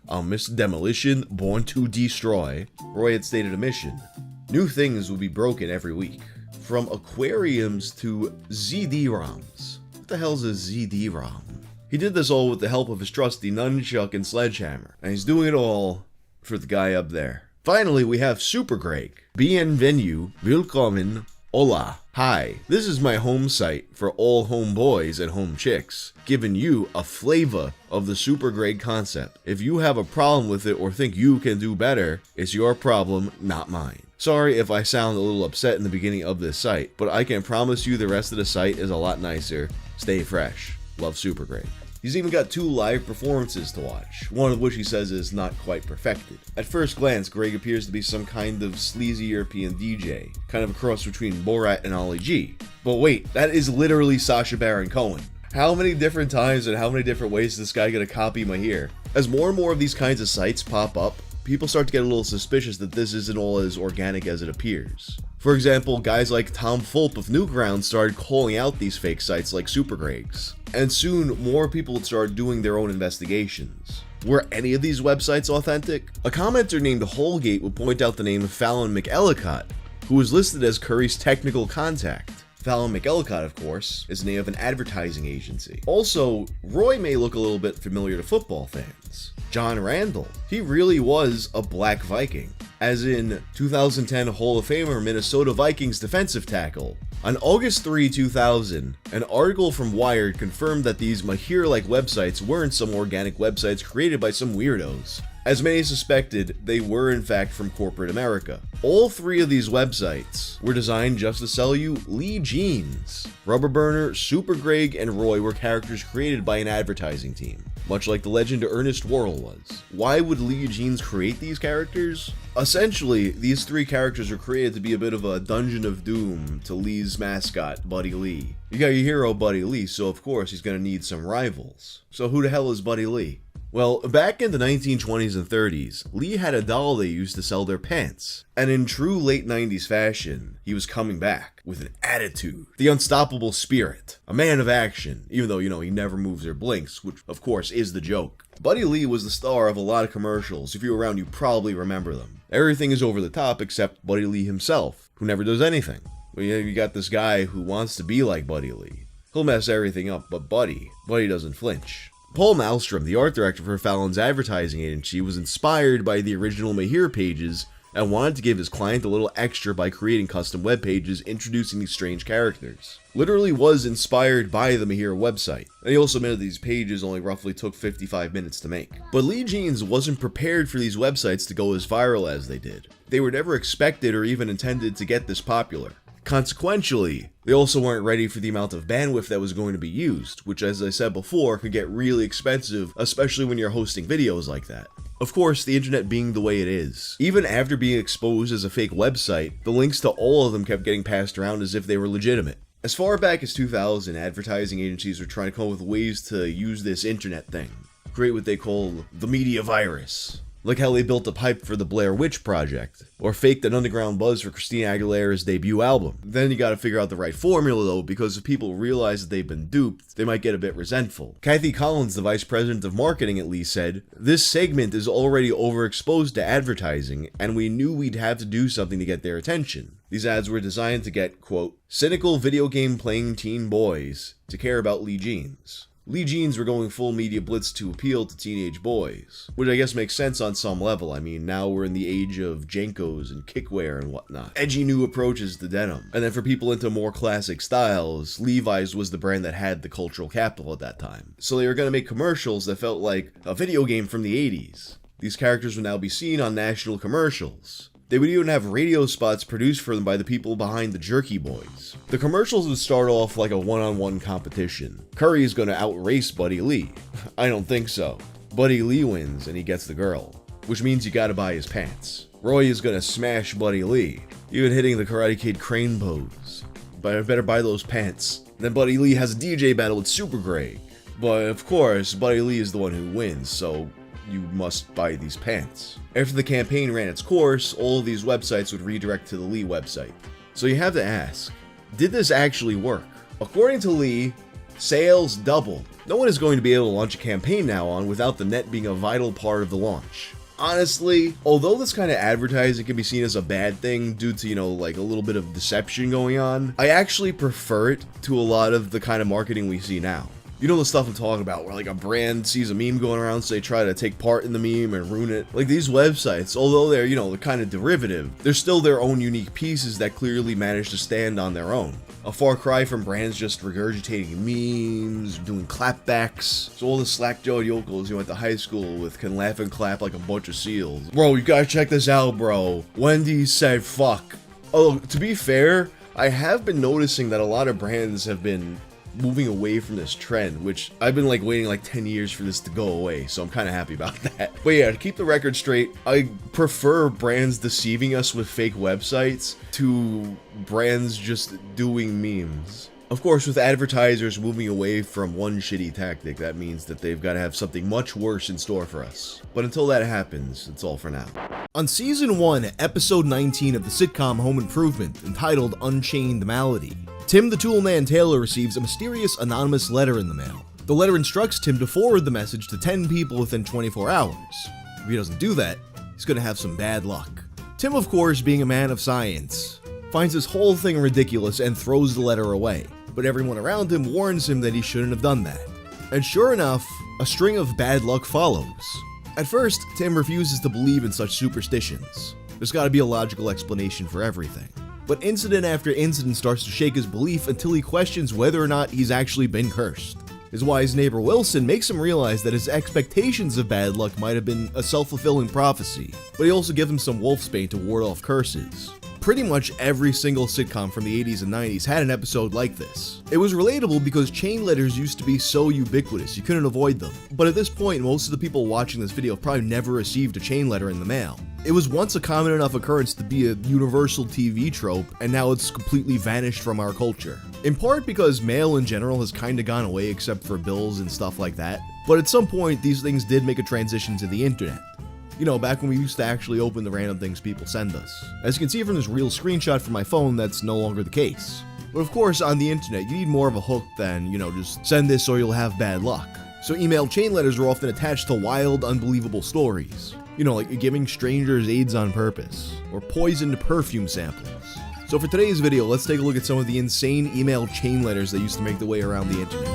I'm Mr. Demolition, born to destroy. Roy had stated a mission. New things will be broken every week. From aquariums to ZD-ROMs. What the hell's a ZD-ROM? He did this all with the help of his trusty nunchuck and sledgehammer, and he's doing it all for the guy up there. Finally, we have Super Greg. Bienvenue, willkommen, hola, hi. This is my home site for all homeboys and home chicks, giving you a flavor of the Super Greg concept. If you have a problem with it or think you can do better, it's your problem, not mine. Sorry if I sound a little upset in the beginning of this site, but I can promise you the rest of the site is a lot nicer. Stay fresh. Love Super Greg. He's even got 2 live performances to watch, one of which he says is not quite perfected. At first glance, Greg appears to be some kind of sleazy European DJ, kind of a cross between Borat and Ollie G. But wait, that is literally Sacha Baron Cohen. How many different times and how many different ways is this guy gonna copy my ear? As more and more of these kinds of sites pop up, people start to get a little suspicious that this isn't all as organic as it appears. For example, guys like Tom Fulp of Newgrounds started calling out these fake sites like Super Greg's. And soon, more people would start doing their own investigations. Were any of these websites authentic? A commenter named Holgate would point out the name of Fallon McEllicott, who was listed as Curry's technical contact. Fallon McEllicott, of course, is the name of an advertising agency. Also, Roy may look a little bit familiar to football fans. John Randall, he really was a black Viking, as in 2010 Hall of Famer Minnesota Vikings defensive tackle. On August 3, 2000, an article from Wired confirmed that these Mahir-like websites weren't some organic websites created by some weirdos. As many suspected, they were in fact from corporate America. All three of these websites were designed just to sell you Lee jeans. Rubber Burner, Super Greg, and Roy were characters created by an advertising team, much like the legend Ernest Worrell was. Why would Lee Jeans create these characters? Essentially, these three characters were created to be a bit of a Dungeon of Doom to Lee's mascot, Buddy Lee. You got your hero, Buddy Lee, so of course he's gonna need some rivals. So who the hell is Buddy Lee? Well, back in the 1920s and 30s, Lee had a doll they used to sell their pants. And in true late 90s fashion, he was coming back with an attitude. The unstoppable spirit. A man of action, even though, he never moves or blinks, which of course is the joke. Buddy Lee was the star of a lot of commercials. If you're around, you probably remember them. Everything is over the top except Buddy Lee himself, who never does anything. Well, you got this guy who wants to be like Buddy Lee. He'll mess everything up, but Buddy doesn't flinch. Paul Malmstrom, the art director for Fallon's advertising agency, was inspired by the original Mahir pages and wanted to give his client a little extra by creating custom web pages introducing these strange characters. Literally was inspired by the Mahir website, and he also admitted these pages only roughly took 55 minutes to make. But Lee Jeans wasn't prepared for these websites to go as viral as they did. They were never expected or even intended to get this popular. Consequentially, they also weren't ready for the amount of bandwidth that was going to be used, which, as I said before, could get really expensive, especially when you're hosting videos like that. Of course, the internet being the way it is, even after being exposed as a fake website, the links to all of them kept getting passed around as if they were legitimate. As far back as 2000, advertising agencies were trying to come up with ways to use this internet thing, create what they call the media virus. Like how they built a pipe for the Blair Witch Project, or faked an underground buzz for Christina Aguilera's debut album. Then you gotta figure out the right formula though, because if people realize that they've been duped, they might get a bit resentful. Kathy Collins, the vice president of marketing at Least, said, "This segment is already overexposed to advertising, and we knew we'd have to do something to get their attention. These ads were designed to get, quote, cynical video game playing teen boys to care about Lee Jeans." Lee Jeans were going full media blitz to appeal to teenage boys, which I guess makes sense on some level. I mean, now we're in the age of Jenkos and kickwear and whatnot. Edgy new approaches to denim. And then for people into more classic styles, Levi's was the brand that had the cultural capital at that time. So they were going to make commercials that felt like a video game from the 80s. These characters would now be seen on national commercials. They would even have radio spots produced for them by the people behind the Jerky Boys. The commercials would start off like a one-on-one competition. Curry is going to outrace Buddy Lee. I don't think so. Buddy Lee wins and he gets the girl, which means you gotta buy his pants. Roy is going to smash Buddy Lee, even hitting the Karate Kid crane pose. But I better buy those pants. Then Buddy Lee has a DJ battle with Super Greg. But of course, Buddy Lee is the one who wins, so you must buy these pants. After the campaign ran its course, all of these websites would redirect to the Lee website. So you have to ask, did this actually work? According to Lee, sales doubled. No one is going to be able to launch a campaign now on without the net being a vital part of the launch. Honestly, although this kind of advertising can be seen as a bad thing due to, like a little bit of deception going on, I actually prefer it to a lot of the kind of marketing we see now. You know the stuff I'm talking about, where like a brand sees a meme going around, so they try to take part in the meme and ruin it. Like these websites, although they're, they're kind of derivative, they're still their own unique pieces that clearly manage to stand on their own. A far cry from brands just regurgitating memes, doing clapbacks. So all the slack-jawed yokels you went to high school with can laugh and clap like a bunch of seals. Bro, you gotta check this out, bro. Wendy said fuck. Oh, to be fair, I have been noticing that a lot of brands have been moving away from this trend, which I've been waiting 10 years for this to go away, so I'm kind of happy about that. But yeah, to keep the record straight, I prefer brands deceiving us with fake websites to brands just doing memes. Of course, with advertisers moving away from one shitty tactic, that means that they've got to have something much worse in store for us. But until that happens, it's all for now. On Season 1, Episode 19 of the sitcom Home Improvement, entitled Unchained Malady, Tim the Toolman Taylor receives a mysterious anonymous letter in the mail. The letter instructs Tim to forward the message to 10 people within 24 hours. If he doesn't do that, he's gonna have some bad luck. Tim, of course, being a man of science, finds this whole thing ridiculous and throws the letter away. But everyone around him warns him that he shouldn't have done that. And sure enough, a string of bad luck follows. At first, Tim refuses to believe in such superstitions. There's gotta be a logical explanation for everything. But incident after incident starts to shake his belief until he questions whether or not he's actually been cursed. His wise neighbor Wilson makes him realize that his expectations of bad luck might have been a self-fulfilling prophecy, but he also gives him some wolfsbane to ward off curses. Pretty much every single sitcom from the 80s and 90s had an episode like this. It was relatable because chain letters used to be so ubiquitous, you couldn't avoid them. But at this point, most of the people watching this video probably never received a chain letter in the mail. It was once a common enough occurrence to be a universal TV trope, and now it's completely vanished from our culture. In part because mail in general has kinda gone away except for bills and stuff like that, but at some point these things did make a transition to the internet. You know, back when we used to actually open the random things people send us. As you can see from this real screenshot from my phone, that's no longer the case. But of course, on the internet, you need more of a hook than, just send this or you'll have bad luck. So email chain letters are often attached to wild, unbelievable stories. Like giving strangers AIDS on purpose, or poisoned perfume samples. So for today's video, let's take a look at some of the insane email chain letters that used to make their way around the internet.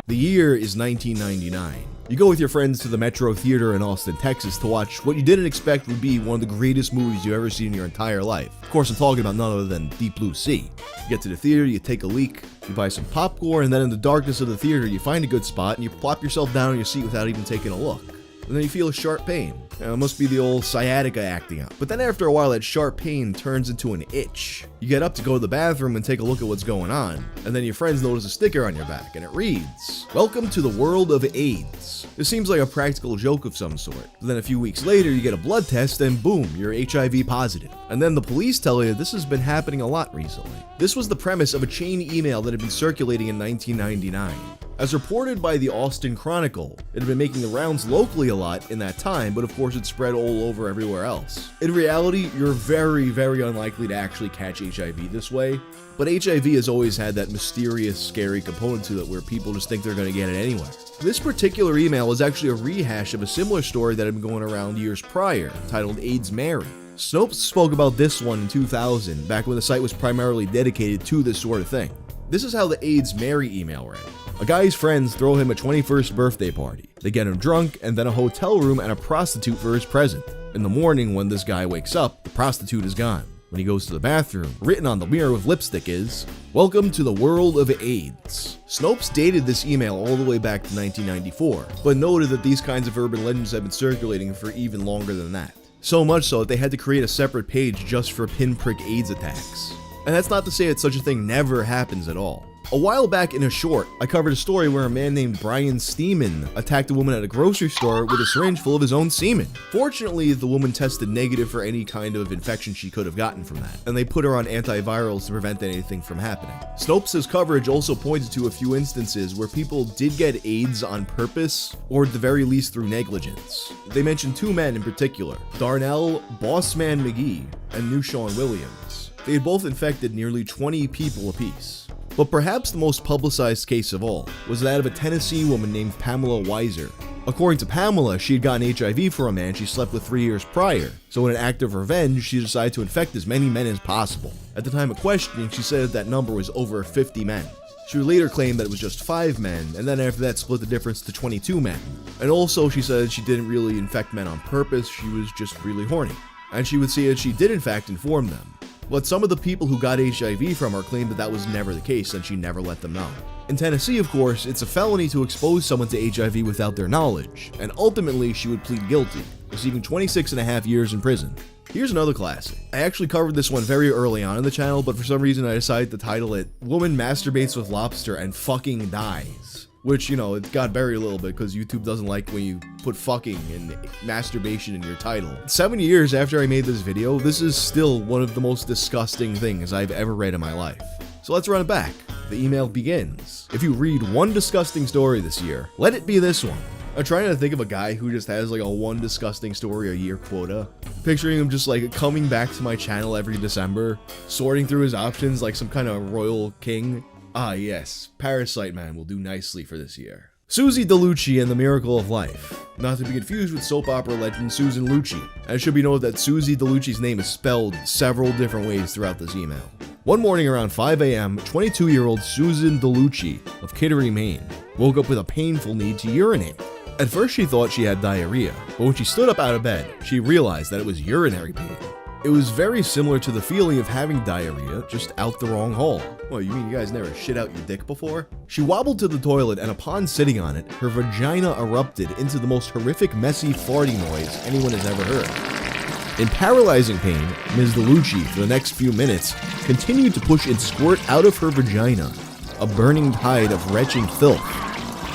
The year is 1999. You go with your friends to the Metro Theater in Austin, Texas to watch what you didn't expect would be one of the greatest movies you've ever seen in your entire life. Of course, I'm talking about none other than Deep Blue Sea. You get to the theater, you take a leak, you buy some popcorn, and then in the darkness of the theater, you find a good spot and you plop yourself down on your seat without even taking a look. And then you feel a sharp pain. It must be the old sciatica acting out. But then after a while, that sharp pain turns into an itch. You get up to go to the bathroom and take a look at what's going on, and then your friends notice a sticker on your back, and it reads, "Welcome to the world of AIDS." This seems like a practical joke of some sort. But then a few weeks later, you get a blood test, and boom, you're HIV positive. And then the police tell you this has been happening a lot recently. This was the premise of a chain email that had been circulating in 1999. As reported by the Austin Chronicle, it had been making the rounds locally a lot in that time, but of course it spread all over everywhere else. In reality, you're very, very unlikely to actually catch HIV this way, but HIV has always had that mysterious, scary component to it where people just think they're going to get it anyway. This particular email was actually a rehash of a similar story that had been going around years prior, titled AIDS Mary. Snopes spoke about this one in 2000, back when the site was primarily dedicated to this sort of thing. This is how the AIDS Mary email read. A guy's friends throw him a 21st birthday party. They get him drunk and then a hotel room and a prostitute for his present. In the morning, when this guy wakes up, the prostitute is gone. When he goes to the bathroom, written on the mirror with lipstick is, "Welcome to the world of AIDS." Snopes dated this email all the way back to 1994, but noted that these kinds of urban legends have been circulating for even longer than that. So much so that they had to create a separate page just for pinprick AIDS attacks. And that's not to say that such a thing never happens at all. A while back in a short, I covered a story where a man named Brian Steeman attacked a woman at a grocery store with a syringe full of his own semen. Fortunately, the woman tested negative for any kind of infection she could have gotten from that, and they put her on antivirals to prevent anything from happening. Snopes' coverage also pointed to a few instances where people did get AIDS on purpose, or at the very least through negligence. They mentioned two men in particular, Darnell Bossman McGee and Newshawn Williams. They had both infected nearly 20 people apiece. But perhaps the most publicized case of all was that of a Tennessee woman named Pamela Weiser. According to Pamela, she had gotten HIV from a man she slept with 3 years prior, so in an act of revenge, she decided to infect as many men as possible. At the time of questioning, she said that number was over 50 men. She would later claim that it was just 5 men, and then after that split the difference to 22 men. And also, she said she didn't really infect men on purpose, she was just really horny. And she would say that she did in fact inform them. But some of the people who got HIV from her claimed that that was never the case and she never let them know. In Tennessee, of course, it's a felony to expose someone to HIV without their knowledge, and ultimately she would plead guilty, receiving 26.5 years in prison. Here's another classic. I actually covered this one very early on in the channel, but for some reason I decided to title it, "Woman Masturbates with Lobster and Fucking Dies." Which, it got buried a little bit because YouTube doesn't like when you put fucking and masturbation in your title. 7 years after I made this video, this is still one of the most disgusting things I've ever read in my life. So let's run it back. The email begins. If you read one disgusting story this year, let it be this one. I'm trying to think of a guy who just has like a one disgusting story a year quota. Picturing him just like coming back to my channel every December, sorting through his options like some kind of royal king. Ah yes, Parasite Man will do nicely for this year. Susie DeLucci and the Miracle of Life. Not to be confused with soap opera legend Susan Lucci. And it should be noted that Susie DeLucci's name is spelled several different ways throughout this email. One morning around 5 a.m., 22-year-old Susan DeLucci of Kittery, Maine, woke up with a painful need to urinate. At first she thought she had diarrhea, but when she stood up out of bed, she realized that it was urinary pain. It was very similar to the feeling of having diarrhea, just out the wrong hole. Well, you mean you guys never shit out your dick before? She wobbled to the toilet, and upon sitting on it, her vagina erupted into the most horrific messy farting noise anyone has ever heard. In paralyzing pain, Ms. DeLucci, for the next few minutes, continued to push and squirt out of her vagina a burning tide of retching filth,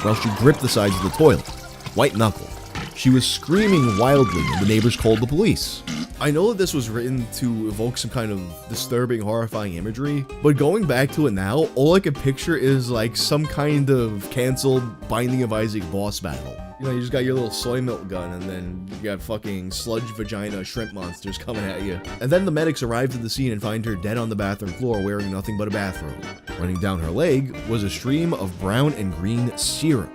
while she gripped the sides of the toilet, white knuckle. She was screaming wildly, and the neighbors called the police. I know that this was written to evoke some kind of disturbing, horrifying imagery, but going back to it now, all I can picture is like some kind of canceled Binding of Isaac boss battle. You know, you just got your little soy milk gun, and then you got fucking sludge vagina shrimp monsters coming at you. And then the medics arrived at the scene and find her dead on the bathroom floor wearing nothing but a bathrobe. Running down her leg was a stream of brown and green syrup.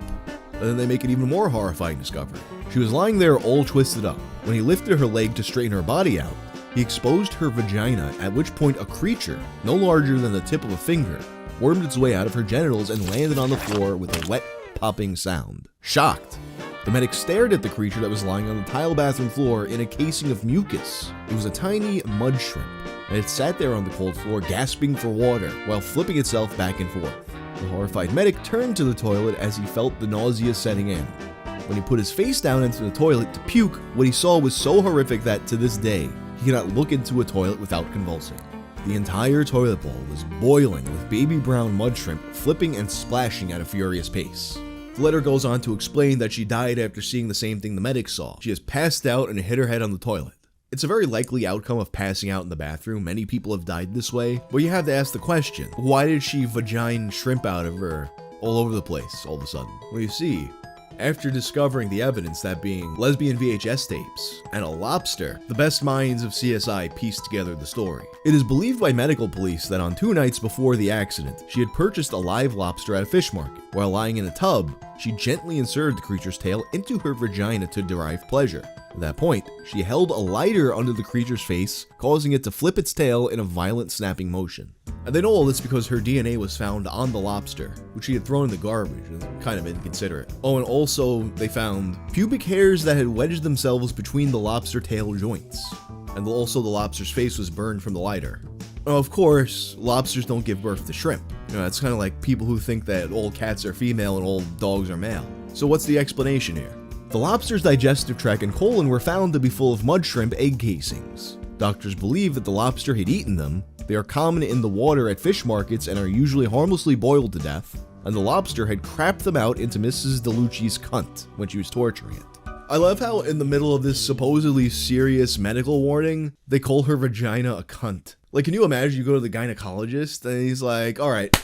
And then they make an even more horrifying discovery. She was lying there all twisted up. When he lifted her leg to straighten her body out, he exposed her vagina, at which point a creature, no larger than the tip of a finger, wormed its way out of her genitals and landed on the floor with a wet, popping sound. Shocked, the medic stared at the creature that was lying on the tile bathroom floor in a casing of mucus. It was a tiny mud shrimp, and it sat there on the cold floor gasping for water while flipping itself back and forth. The horrified medic turned to the toilet as he felt the nausea setting in. When he put his face down into the toilet to puke, what he saw was so horrific that to this day, he cannot look into a toilet without convulsing. The entire toilet bowl was boiling with baby brown mud shrimp flipping and splashing at a furious pace. The letter goes on to explain that she died after seeing the same thing the medics saw. She has passed out and hit her head on the toilet. It's a very likely outcome of passing out in the bathroom. Many people have died this way, but you have to ask the question, why did she vagina shrimp out of her all over the place all of a sudden? Well, you see, after discovering the evidence, that being lesbian VHS tapes and a lobster, the best minds of CSI pieced together the story. It is believed by medical police that on 2 nights before the accident, she had purchased a live lobster at a fish market. While lying in a tub, she gently inserted the creature's tail into her vagina to derive pleasure. At that point, she held a lighter under the creature's face, causing it to flip its tail in a violent snapping motion. And they know all this because her DNA was found on the lobster, which she had thrown in the garbage, and kind of inconsiderate. Oh, and also they found pubic hairs that had wedged themselves between the lobster tail joints. And also the lobster's face was burned from the lighter. Now, of course, lobsters don't give birth to shrimp. You know, it's kind of like people who think that all cats are female and all dogs are male. So what's the explanation here? The lobster's digestive tract and colon were found to be full of mud shrimp egg casings. Doctors believe that the lobster had eaten them. They are common in the water at fish markets and are usually harmlessly boiled to death. And the lobster had crapped them out into Mrs. DeLucci's cunt when she was torturing it. I love how in the middle of this supposedly serious medical warning, they call her vagina a cunt. Like, can you imagine you go to the gynecologist and he's like, all right,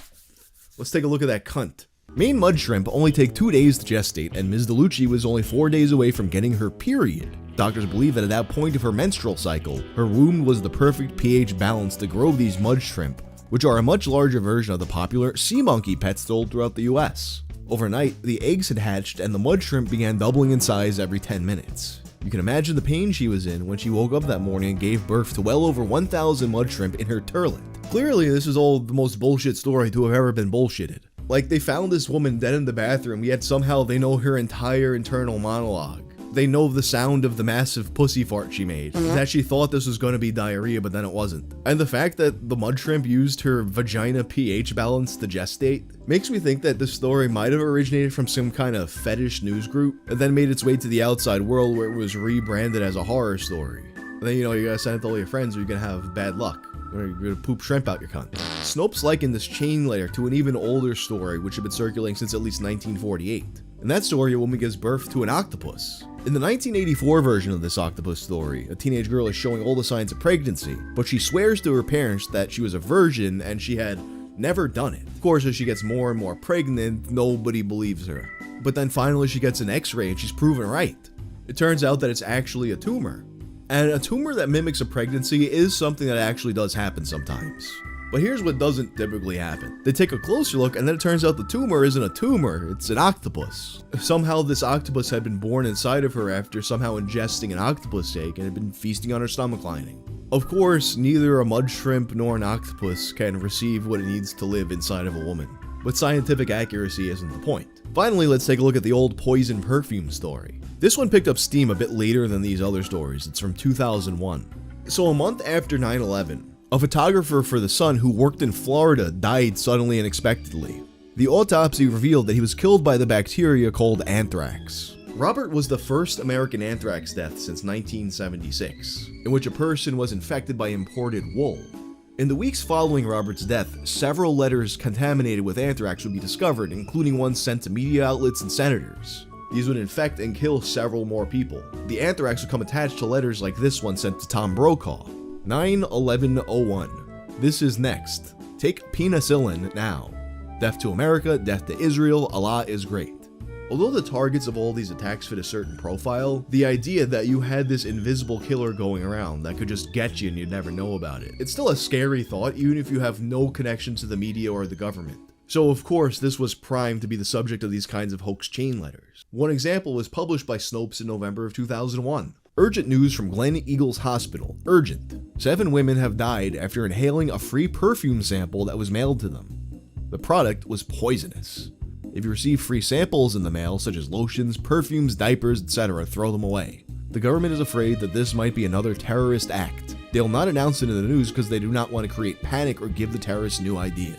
let's take a look at that cunt. Maine mud shrimp only take 2 days to gestate, and Ms. DeLucci was only 4 days away from getting her period. Doctors believe that at that point of her menstrual cycle, her womb was the perfect pH balance to grow these mud shrimp, which are a much larger version of the popular sea monkey pets sold throughout the US. Overnight, the eggs had hatched and the mud shrimp began doubling in size every 10 minutes. You can imagine the pain she was in when she woke up that morning and gave birth to well over 1,000 mud shrimp in her turlet. Clearly, this is all the most bullshit story to have ever been bullshitted. Like, they found this woman dead in the bathroom, yet somehow they know her entire internal monologue. They know the sound of the massive pussy fart she made. That she thought this was going to be diarrhea, but then it wasn't. And the fact that the mud shrimp used her vagina pH balance to gestate makes me think that this story might have originated from some kind of fetish news group, and then made its way to the outside world where it was rebranded as a horror story. And then, you know, you gotta send it to all your friends or you're gonna have bad luck. Or you're gonna poop shrimp out your cunt. Snopes likened this chain layer to an even older story which had been circulating since at least 1948. In that story, a woman gives birth to an octopus. In the 1984 version of this octopus story, a teenage girl is showing all the signs of pregnancy, but she swears to her parents that she was a virgin and she had never done it. Of course, as she gets more and more pregnant, nobody believes her. But then finally she gets an x-ray and she's proven right. It turns out that it's actually a tumor. And a tumor that mimics a pregnancy is something that actually does happen sometimes. But here's what doesn't typically happen. They take a closer look and then it turns out the tumor isn't a tumor, it's an octopus. Somehow this octopus had been born inside of her after somehow ingesting an octopus egg and had been feasting on her stomach lining. Of course, neither a mud shrimp nor an octopus can receive what it needs to live inside of a woman. But scientific accuracy isn't the point. Finally, let's take a look at the old poison perfume story. This one picked up steam a bit later than these other stories. It's from 2001. So a month after 9/11, a photographer for The Sun who worked in Florida died suddenly and unexpectedly. The autopsy revealed that he was killed by the bacteria called anthrax. Robert was the first American anthrax death since 1976, in which a person was infected by imported wool. In the weeks following Robert's death, several letters contaminated with anthrax would be discovered, including ones sent to media outlets and senators. These would infect and kill several more people. The anthrax would come attached to letters like this one sent to Tom Brokaw. 9/11/01. This is next. Take penicillin now. Death to America, death to Israel, Allah is great. Although the targets of all these attacks fit a certain profile, the idea that you had this invisible killer going around that could just get you and you'd never know about it, it's still a scary thought even if you have no connection to the media or the government. So of course this was primed to be the subject of these kinds of hoax chain letters. One example was published by Snopes in November of 2001. Urgent news from Glen Eagles Hospital. Urgent. 7 women have died after inhaling a free perfume sample that was mailed to them. The product was poisonous. If you receive free samples in the mail, such as lotions, perfumes, diapers, etc., throw them away. The government is afraid that this might be another terrorist act. They'll not announce it in the news because they do not want to create panic or give the terrorists new ideas.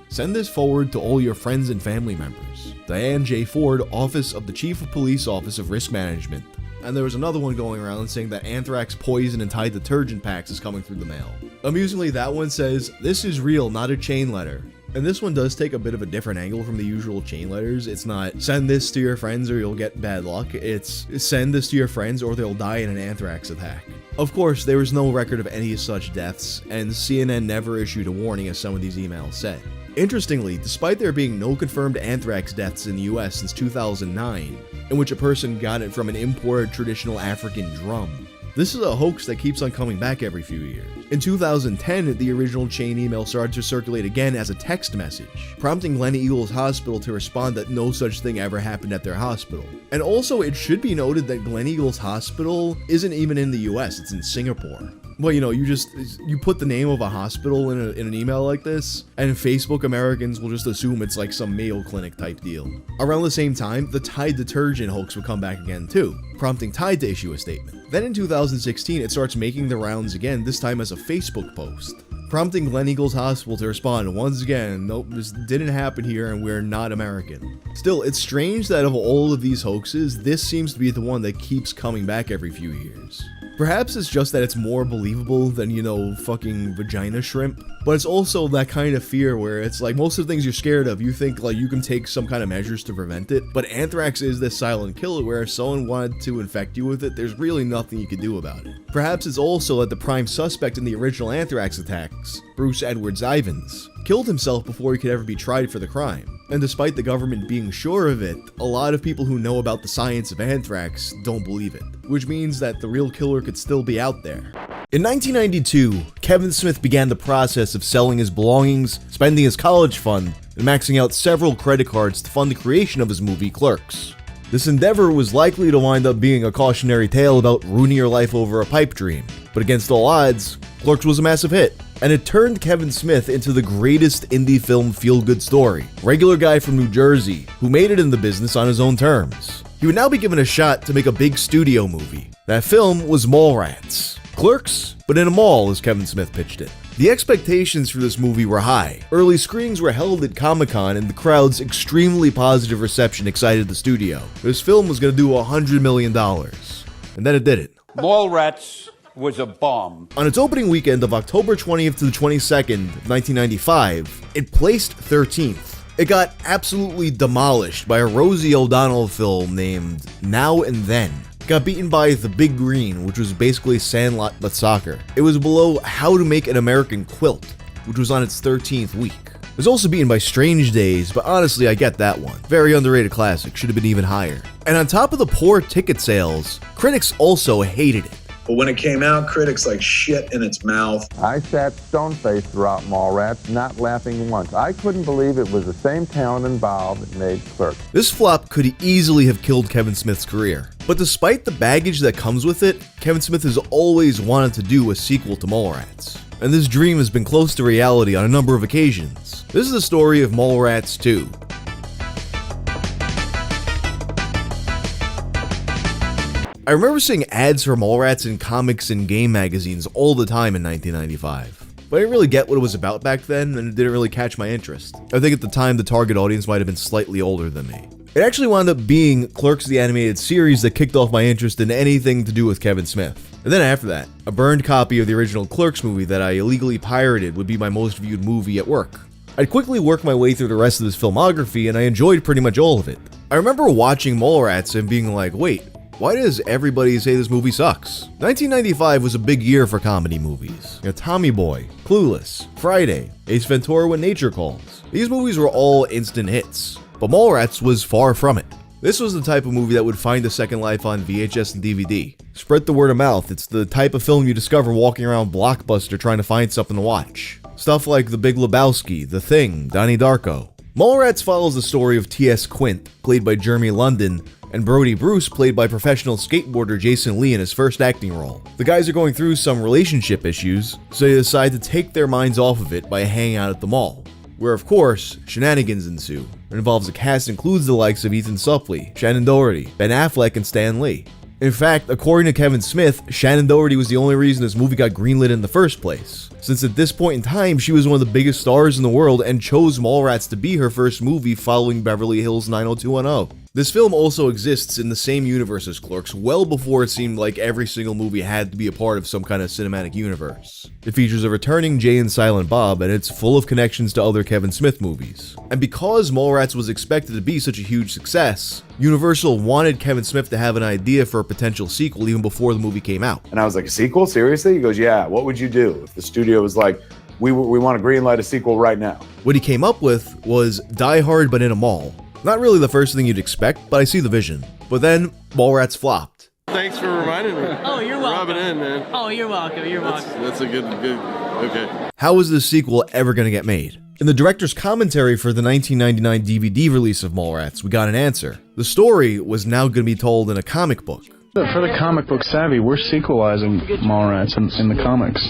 Send this forward to all your friends and family members. Diane J. Ford, Office of the Chief of Police Office of Risk Management. And there was another one going around saying that anthrax poison and Tide detergent packs is coming through the mail. Amusingly, that one says, "This is real, not a chain letter." And this one does take a bit of a different angle from the usual chain letters. It's not, send this to your friends or you'll get bad luck. It's, send this to your friends or they'll die in an anthrax attack. Of course, there was no record of any such deaths, and CNN never issued a warning as some of these emails said. Interestingly, despite there being no confirmed anthrax deaths in the US since 2009, in which a person got it from an imported traditional African drum, this is a hoax that keeps on coming back every few years. In 2010, the original chain email started to circulate again as a text message, prompting Glen Eagles Hospital to respond that no such thing ever happened at their hospital. And also, it should be noted that Glen Eagles Hospital isn't even in the US, it's in Singapore. Well, you know, you put the name of a hospital in an email like this, and Facebook Americans will just assume it's like some Mayo Clinic type deal. Around the same time, the Tide detergent hoax would come back again too, prompting Tide to issue a statement. Then in 2016, it starts making the rounds again, this time as a Facebook post, prompting Glen Eagles Hospital to respond once again, nope, this didn't happen here and we're not American. Still, it's strange that of all of these hoaxes, this seems to be the one that keeps coming back every few years. Perhaps it's just that it's more believable than, you know, fucking vagina shrimp, but it's also that kind of fear where it's like most of the things you're scared of, you think like you can take some kind of measures to prevent it, but anthrax is this silent killer where if someone wanted to infect you with it, there's really nothing you can do about it. Perhaps it's also that the prime suspect in the original anthrax attacks, Bruce Edwards Ivins, killed himself before he could ever be tried for the crime. And despite the government being sure of it, a lot of people who know about the science of anthrax don't believe it, which means that the real killer could still be out there. In 1992, Kevin Smith began the process of selling his belongings, spending his college fund, and maxing out several credit cards to fund the creation of his movie Clerks. This endeavor was likely to wind up being a cautionary tale about ruining your life over a pipe dream, but against all odds, Clerks was a massive hit, and it turned Kevin Smith into the greatest indie film feel-good story. Regular guy from New Jersey, who made it in the business on his own terms. He would now be given a shot to make a big studio movie. That film was Mallrats. Clerks, but in a mall as Kevin Smith pitched it. The expectations for this movie were high. Early screenings were held at Comic-Con and the crowd's extremely positive reception excited the studio. This film was going to do $100 million. And then it did it. Mallrats was a bomb. On its opening weekend of October 20th to the 22nd of 1995, it placed 13th. It got absolutely demolished by a Rosie O'Donnell film named Now and Then. It got beaten by The Big Green, which was basically Sandlot but soccer. It was below How to Make an American Quilt, which was on its 13th week. It was also beaten by Strange Days, but honestly I get that one. Very underrated classic, should have been even higher. And on top of the poor ticket sales, critics also hated it. But when it came out, critics like shit in its mouth. I sat stone-faced throughout Mallrats, not laughing once. I couldn't believe it was the same talent involved that made Clerks. This flop could easily have killed Kevin Smith's career. But despite the baggage that comes with it, Kevin Smith has always wanted to do a sequel to Mallrats. And this dream has been close to reality on a number of occasions. This is the story of Mallrats 2. I remember seeing ads for Mallrats in comics and game magazines all the time in 1995. But I didn't really get what it was about back then, and it didn't really catch my interest. I think at the time the target audience might have been slightly older than me. It actually wound up being Clerks the Animated Series that kicked off my interest in anything to do with Kevin Smith. And then after that, a burned copy of the original Clerks movie that I illegally pirated would be my most viewed movie at work. I'd quickly work my way through the rest of this filmography, and I enjoyed pretty much all of it. I remember watching Mallrats and being like, wait, why does everybody say this movie sucks? 1995 was a big year for comedy movies. You know, Tommy Boy, Clueless, Friday, Ace Ventura: When Nature Calls. These movies were all instant hits, but Mallrats was far from it. This was the type of movie that would find a second life on VHS and DVD. Spread the word of mouth. It's the type of film you discover walking around Blockbuster trying to find something to watch. Stuff like The Big Lebowski, The Thing, Donnie Darko. Mallrats follows the story of T.S. Quint, played by Jeremy London, and Brody Bruce, played by professional skateboarder Jason Lee in his first acting role. The guys are going through some relationship issues, so they decide to take their minds off of it by hanging out at the mall, where of course, shenanigans ensue. It involves a cast includes the likes of Ethan Suplee, Shannon Doherty, Ben Affleck, and Stan Lee. In fact, according to Kevin Smith, Shannon Doherty was the only reason this movie got greenlit in the first place, since at this point in time she was one of the biggest stars in the world and chose Mallrats to be her first movie following Beverly Hills 90210. This film also exists in the same universe as Clerks well before it seemed like every single movie had to be a part of some kind of cinematic universe. It features a returning Jay and Silent Bob, and it's full of connections to other Kevin Smith movies. And because Mallrats was expected to be such a huge success, Universal wanted Kevin Smith to have an idea for a potential sequel even before the movie came out. And I was like, a sequel? Seriously? He goes, yeah, what would you do if the studio was like, we want to greenlight a sequel right now? What he came up with was Die Hard but in a mall. Not really the first thing you'd expect, but I see the vision. But then, Mallrats flopped. Thanks for reminding me. Oh, you're welcome. Rubbing in, man. Oh, you're welcome. You're welcome. That's a good, okay. How was this sequel ever going to get made? In the director's commentary for the 1999 DVD release of Mallrats, we got an answer. The story was now going to be told in a comic book. For the comic book savvy, we're sequelizing Mallrats in the comics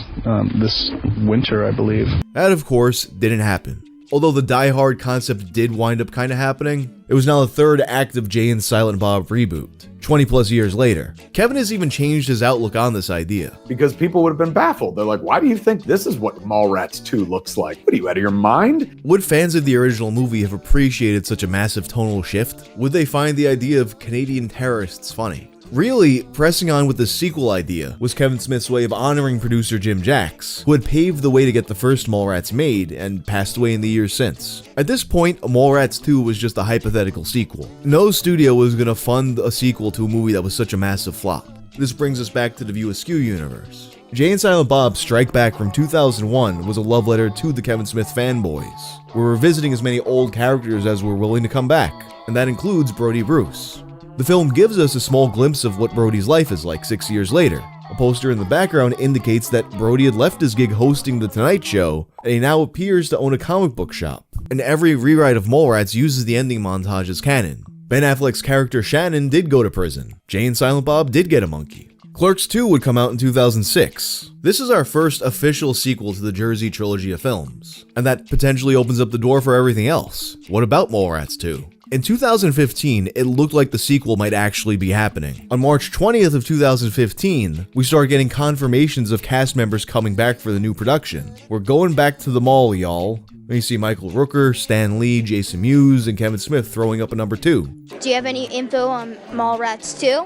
this winter, I believe. That, of course, didn't happen. Although the Die Hard concept did wind up kind of happening, it was now the third act of Jay and Silent Bob reboot, 20 plus years later. Kevin has even changed his outlook on this idea. Because people would have been baffled. They're like, why do you think this is what Mallrats 2 looks like? What are you, out of your mind? Would fans of the original movie have appreciated such a massive tonal shift? Would they find the idea of Canadian terrorists funny? Really, pressing on with the sequel idea was Kevin Smith's way of honoring producer Jim Jacks, who had paved the way to get the first Mallrats made and passed away in the years since. At this point, Mallrats 2 was just a hypothetical sequel. No studio was going to fund a sequel to a movie that was such a massive flop. This brings us back to the View Askew universe. Jay and Silent Bob's Strike Back from 2001 was a love letter to the Kevin Smith fanboys. We're revisiting as many old characters as were willing to come back, and that includes Brody Bruce. The film gives us a small glimpse of what Brody's life is like 6 years later. A poster in the background indicates that Brody had left his gig hosting The Tonight Show, and he now appears to own a comic book shop. And every rewrite of Mallrats uses the ending montage as canon. Ben Affleck's character Shannon did go to prison. Jay and Silent Bob did get a monkey. Clerks 2 would come out in 2006. This is our first official sequel to the Jersey trilogy of films, and that potentially opens up the door for everything else. What about Mallrats 2? In 2015, it looked like the sequel might actually be happening. On March 20th of 2015, we started getting confirmations of cast members coming back for the new production. We're going back to the mall, y'all. You see Michael Rooker, Stan Lee, Jason Mewes, and Kevin Smith throwing up a number 2. Do you have any info on Mallrats 2?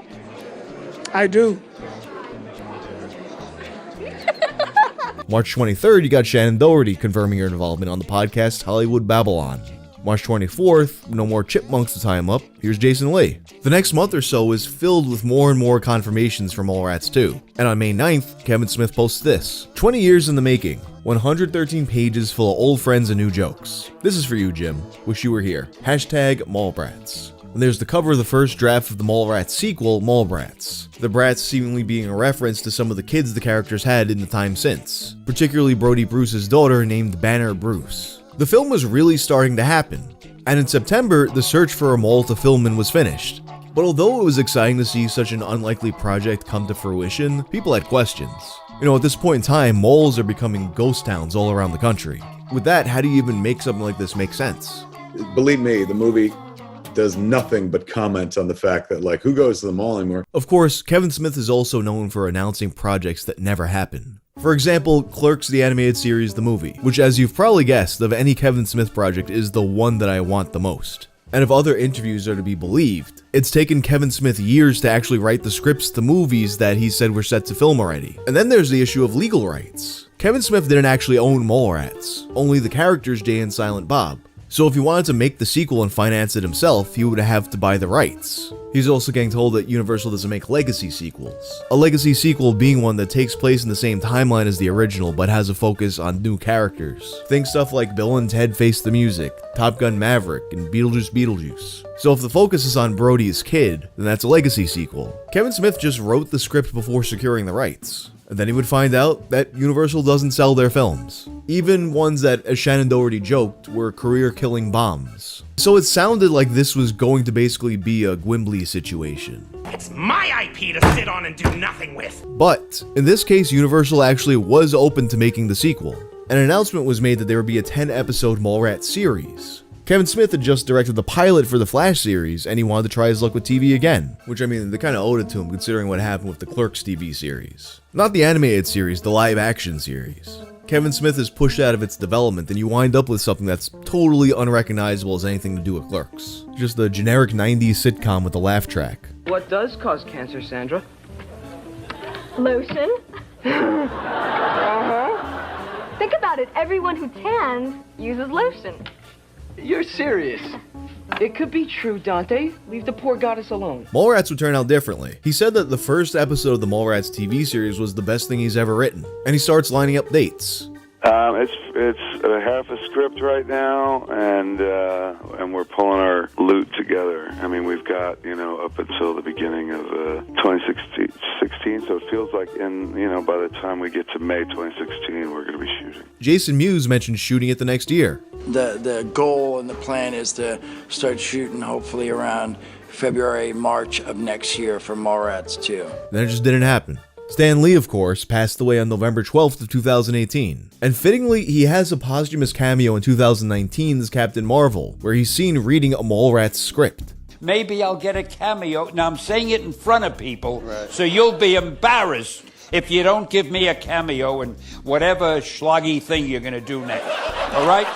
I do. March 23rd, you got Shannon Doherty confirming her involvement on the podcast Hollywood Babylon. March 24th, no more chipmunks to tie him up, here's Jason Lee. The next month or so is filled with more and more confirmations for Mallrats 2. And on May 9th, Kevin Smith posts this. 20 years in the making, 113 pages full of old friends and new jokes. This is for you, Jim. Wish you were here. Hashtag Mallbrats. And there's the cover of the first draft of the Mallrats sequel, Mallbrats. The brats seemingly being a reference to some of the kids the characters had in the time since, particularly Brody Bruce's daughter named Banner Bruce. The film was really starting to happen, and in September, the search for a mall to film in was finished. But although it was exciting to see such an unlikely project come to fruition, people had questions. You know, at this point in time, malls are becoming ghost towns all around the country. With that, how do you even make something like this make sense? Believe me, the movie does nothing but comment on the fact that, like, who goes to the mall anymore? Of course, Kevin Smith is also known for announcing projects that never happen. For example, Clerks the Animated Series, the movie, which, as you've probably guessed, of any Kevin Smith project is the one that I want the most. And if other interviews are to be believed, it's taken Kevin Smith years to actually write the scripts to movies that he said were set to film already. And then there's the issue of legal rights. Kevin Smith didn't actually own Mallrats, only the characters Jay and Silent Bob. So if he wanted to make the sequel and finance it himself, he would have to buy the rights. He's also getting told that Universal doesn't make legacy sequels. A legacy sequel being one that takes place in the same timeline as the original but has a focus on new characters. Think stuff like Bill and Ted Face the Music, Top Gun Maverick, and Beetlejuice. So if the focus is on Brody's kid, then that's a legacy sequel. Kevin Smith just wrote the script before securing the rights. And then he would find out that Universal doesn't sell their films. Even ones that, as Shannon Doherty joked, were career-killing bombs. So it sounded like this was going to basically be a Gimli situation. It's my IP to sit on and do nothing with. But in this case, Universal actually was open to making the sequel. An announcement was made that there would be a 10-episode Mallrats series. Kevin Smith had just directed the pilot for the Flash series, and he wanted to try his luck with TV again. Which, I mean, they kind of owed it to him considering what happened with the Clerks TV series. Not the animated series, the live-action series. Kevin Smith is pushed out of its development, and you wind up with something that's totally unrecognizable as anything to do with Clerks. Just a generic 90s sitcom with a laugh track. What does cause cancer, Sandra? Lotion. Think about it. Everyone who tans uses lotion. You're serious. It could be true, Dante. Leave the poor goddess alone. Mallrats would turn out differently. He said that the first episode of the Mallrats TV series was the best thing he's ever written, and he starts lining up dates. It's half a script right now, and we're pulling our loot together. I mean, we've got, up until the beginning of 2016, so it feels like by the time we get to May 2016, we're going to be shooting. Jason Mewes mentioned shooting it the next year. The goal and the plan is to start shooting hopefully around February, March of next year for Mallrats 2. Then it just didn't happen. Stan Lee, of course, passed away on November 12th of 2018. And fittingly, he has a posthumous cameo in 2019's Captain Marvel, where he's seen reading a Mallrats script. Maybe I'll get a cameo. Now, I'm saying it in front of people, so you'll be embarrassed if you don't give me a cameo in whatever schloggy thing you're going to do next. All right?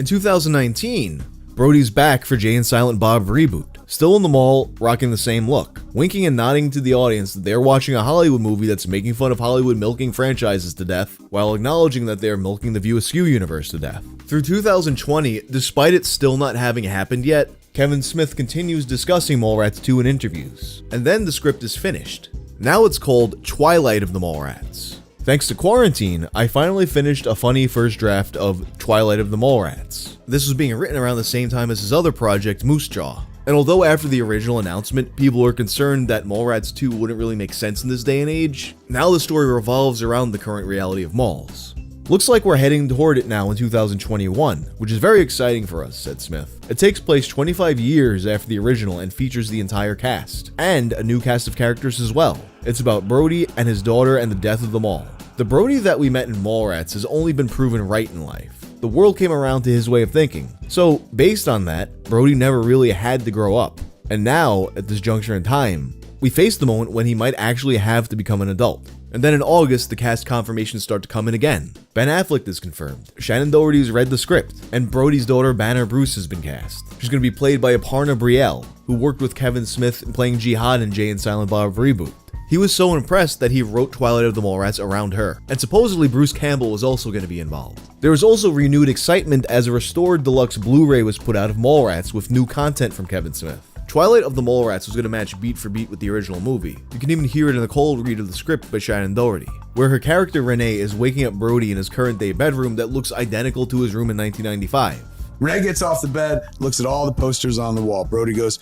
In 2019, Brody's back for Jay and Silent Bob reboot. Still in the mall, rocking the same look, winking and nodding to the audience that they're watching a Hollywood movie that's making fun of Hollywood milking franchises to death, while acknowledging that they're milking the View Askew universe to death. Through 2020, despite it still not having happened yet, Kevin Smith continues discussing Mallrats 2 in interviews, and then the script is finished. Now it's called Twilight of the Mallrats. Thanks to quarantine, I finally finished a funny first draft of Twilight of the Mallrats. This was being written around the same time as his other project, Moose Jaw. And although after the original announcement, people were concerned that Mallrats 2 wouldn't really make sense in this day and age, now the story revolves around the current reality of malls. Looks like we're heading toward it now in 2021, which is very exciting for us, said Smith. It takes place 25 years after the original and features the entire cast, and a new cast of characters as well. It's about Brody and his daughter and the death of them all. The Brody that we met in Mallrats has only been proven right in life. The world came around to his way of thinking. So, based on that, Brody never really had to grow up. And now, at this juncture in time, we face the moment when he might actually have to become an adult. And then in August, the cast confirmations start to come in again. Ben Affleck is confirmed, Shannon Doherty's read the script, and Brody's daughter Banner Bruce has been cast. She's going to be played by Aparna Brielle, who worked with Kevin Smith in playing Jihad in Jay and Silent Bob reboot. He was so impressed that he wrote Twilight of the Mallrats around her, and supposedly Bruce Campbell was also going to be involved. There was also renewed excitement as a restored deluxe Blu-ray was put out of Mallrats with new content from Kevin Smith. Twilight of the Mallrats was going to match beat for beat with the original movie. You can even hear it in the cold read of the script by Shannon Doherty, where her character Renee is waking up Brody in his current day bedroom that looks identical to his room in 1995. Renee gets off the bed, looks at all the posters on the wall. Brody goes,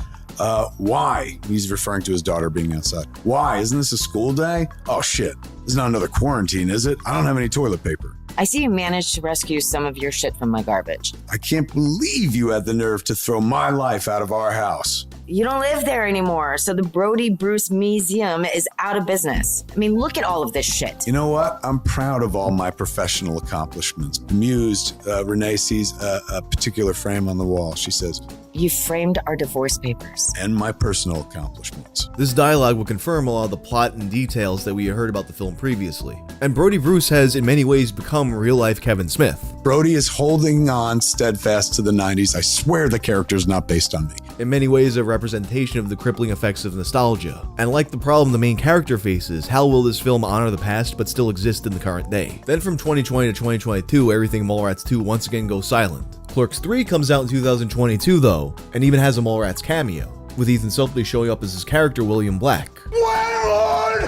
why? He's referring to his daughter being outside. Why? Isn't this a school day? Oh shit. This is not another quarantine, is it? I don't have any toilet paper. I see you managed to rescue some of your shit from my garbage. I can't believe you had the nerve to throw my life out of our house. You don't live there anymore, so the Brody Bruce Museum is out of business. I mean, look at all of this shit. You know what? I'm proud of all my professional accomplishments. Amused, Renee sees a particular frame on the wall. She says, You framed our divorce papers. And my personal accomplishments. This dialogue will confirm a lot of the plot and details that we had heard about the film previously. And Brody Bruce has in many ways become real-life Kevin Smith. Brody is holding on steadfast to the 90s. I swear the character is not based on me. In many ways a representation of the crippling effects of nostalgia. And like the problem the main character faces, how will this film honor the past but still exist in the current day? Then from 2020 to 2022, everything Mallrats 2 once again goes silent. Clerks 3 comes out in 2022 though, and even has a Mallrats cameo, with Ethan Suplee showing up as his character William Black. Landlord!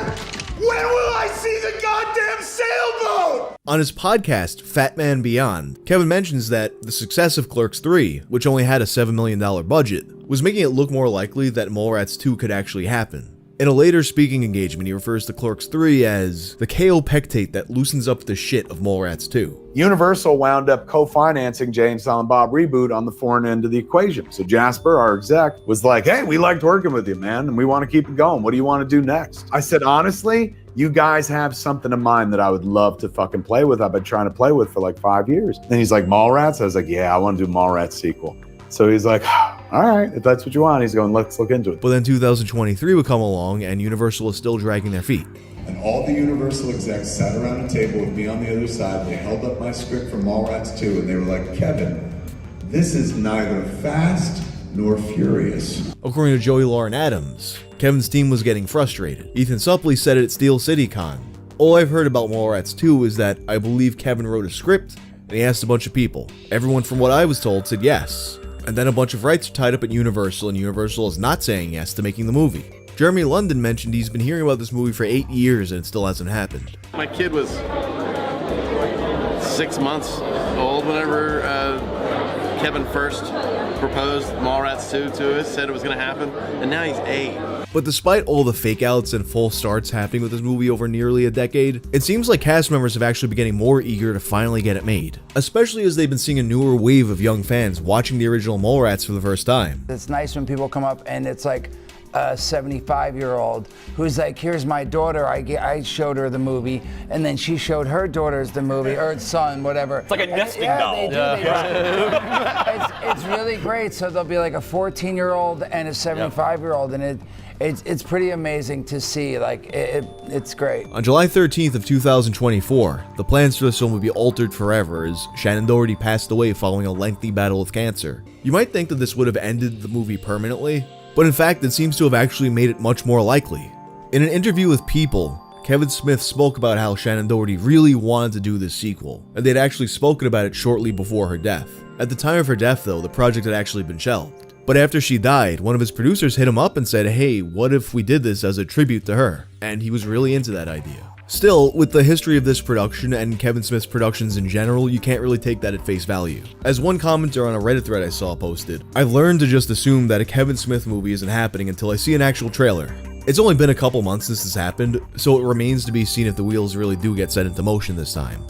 When will I see the goddamn sailboat? On his podcast, Fat Man Beyond, Kevin mentions that the success of Clerks 3, which only had a $7 million budget, was making it look more likely that Mallrats 2 could actually happen. In a later speaking engagement, he refers to Clerks 3 as the KO pectate that loosens up the shit of Mallrats 2. Universal wound up co-financing Jay and Silent Bob reboot on the foreign end of the equation. So Jasper, our exec, was like, hey, we liked working with you, man, and we want to keep it going. What do you want to do next? I said, honestly, you guys have something in mind that I would love to fucking play with. I've been trying to play with for like 5 years. And he's like, Mallrats? I was like, yeah, I want to do Mallrats sequel. So he's like, all right, if that's what you want. He's going, let's look into it. But then 2023 would come along and Universal is still dragging their feet. And all the Universal execs sat around a table with me on the other side. They held up my script for Mallrats 2 and they were like, Kevin, this is neither fast nor furious. According to Joey Lauren Adams, Kevin's team was getting frustrated. Ethan Suplee said it at Steel City Con. All I've heard about Mallrats 2 is that I believe Kevin wrote a script and he asked a bunch of people. Everyone from what I was told said yes. And then a bunch of rights are tied up at Universal, and Universal is not saying yes to making the movie. Jeremy London mentioned he's been hearing about this movie for 8 years and it still hasn't happened. My kid was 6 months old whenever Kevin first proposed Mallrats 2 to us, said it was going to happen, and now he's 8. But despite all the fake outs and false starts happening with this movie over nearly a decade, it seems like cast members have actually been getting more eager to finally get it made. Especially as they've been seeing a newer wave of young fans watching the original Mallrats for the first time. It's nice when people come up and it's like a 75-year-old who's like, here's my daughter, I showed her the movie, and then she showed her daughters the movie, or son, whatever. It's like a nesting doll. They do. It's really great. So there'll be like a 14-year-old and a 75-year-old, and it's pretty amazing to see. Like, it's great. On July 13th of 2024, the plans for this film would be altered forever as Shannen Doherty passed away following a lengthy battle with cancer. You might think that this would have ended the movie permanently, but in fact it seems to have actually made it much more likely. In an interview with People, Kevin Smith spoke about how Shannen Doherty really wanted to do this sequel, and they'd actually spoken about it shortly before her death. At the time of her death though, the project had actually been shelved. But after she died, one of his producers hit him up and said, hey, what if we did this as a tribute to her? And he was really into that idea. Still, with the history of this production and Kevin Smith's productions in general, you can't really take that at face value. As one commenter on a Reddit thread I saw posted, I've learned to just assume that a Kevin Smith movie isn't happening until I see an actual trailer. It's only been a couple months since this happened, so it remains to be seen if the wheels really do get set into motion this time.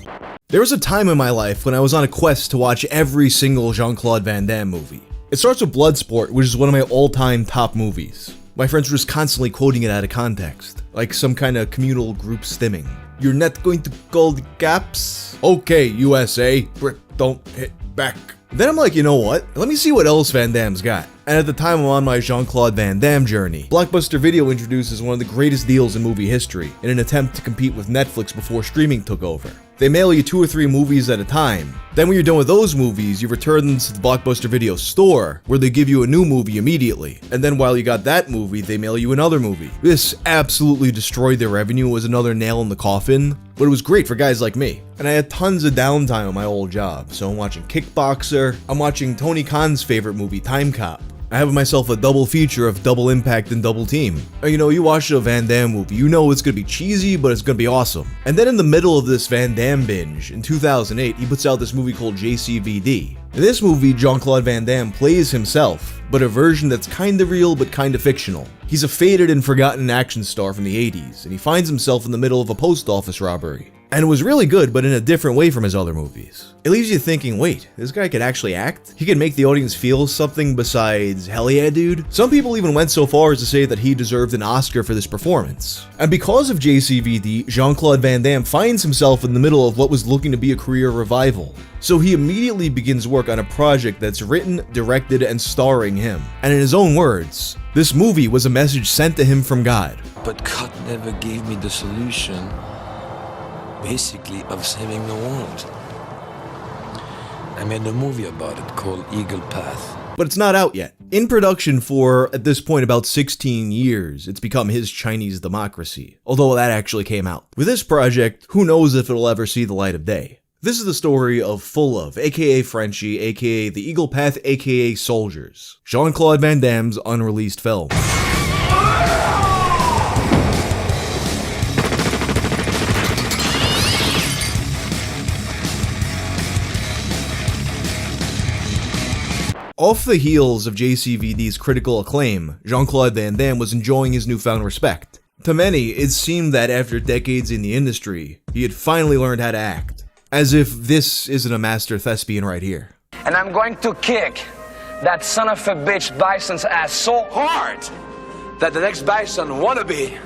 There was a time in my life when I was on a quest to watch every single Jean-Claude Van Damme movie. It starts with Bloodsport, which is one of my all-time top movies. My friends were just constantly quoting it out of context, like some kind of communal group stimming. You're not going to call the cops? Okay, USA, don't hit back. Then I'm like, you know what? Let me see what else Van Damme's got. And at the time I'm on my Jean-Claude Van Damme journey, Blockbuster Video introduces one of the greatest deals in movie history in an attempt to compete with Netflix before streaming took over. They mail you 2 or 3 movies at a time. Then when you're done with those movies, you return them to the Blockbuster Video store, where they give you a new movie immediately. And then while you got that movie, they mail you another movie. This absolutely destroyed their revenue, was another nail in the coffin, but it was great for guys like me. And I had tons of downtime on my old job, so I'm watching Kickboxer, I'm watching Tony Khan's favorite movie, Time Cop. I have myself a double feature of Double Impact and Double Team. You know, you watch a Van Damme movie, you know it's gonna be cheesy, but it's gonna be awesome. And then in the middle of this Van Damme binge, in 2008, he puts out this movie called JCVD. In this movie, Jean-Claude Van Damme plays himself, but a version that's kinda real but kinda fictional. He's a faded and forgotten action star from the 80s, and he finds himself in the middle of a post office robbery. And it was really good, but in a different way from his other movies. It leaves you thinking, wait, this guy could actually act? He could make the audience feel something besides hell yeah, dude? Some people even went so far as to say that he deserved an Oscar for this performance. And because of JCVD, Jean-Claude Van Damme finds himself in the middle of what was looking to be a career revival. So he immediately begins work on a project that's written, directed, and starring him. And in his own words, this movie was a message sent to him from God. But God never gave me the solution, basically, of saving the world. I made a movie about it called Eagle Path. But it's not out yet. In production for, at this point, about 16 years, it's become his Chinese Democracy, although that actually came out. With this project, who knows if it'll ever see the light of day. This is the story of Full Love, aka Frenchie, aka The Eagle Path, aka Soldiers, Jean-Claude Van Damme's unreleased film. Off the heels of JCVD's critical acclaim, Jean-Claude Van Damme was enjoying his newfound respect. To many, it seemed that after decades in the industry, he had finally learned how to act. As if this isn't a master thespian right here. And I'm going to kick that son of a bitch Bison's ass so hard that the next Bison wannabe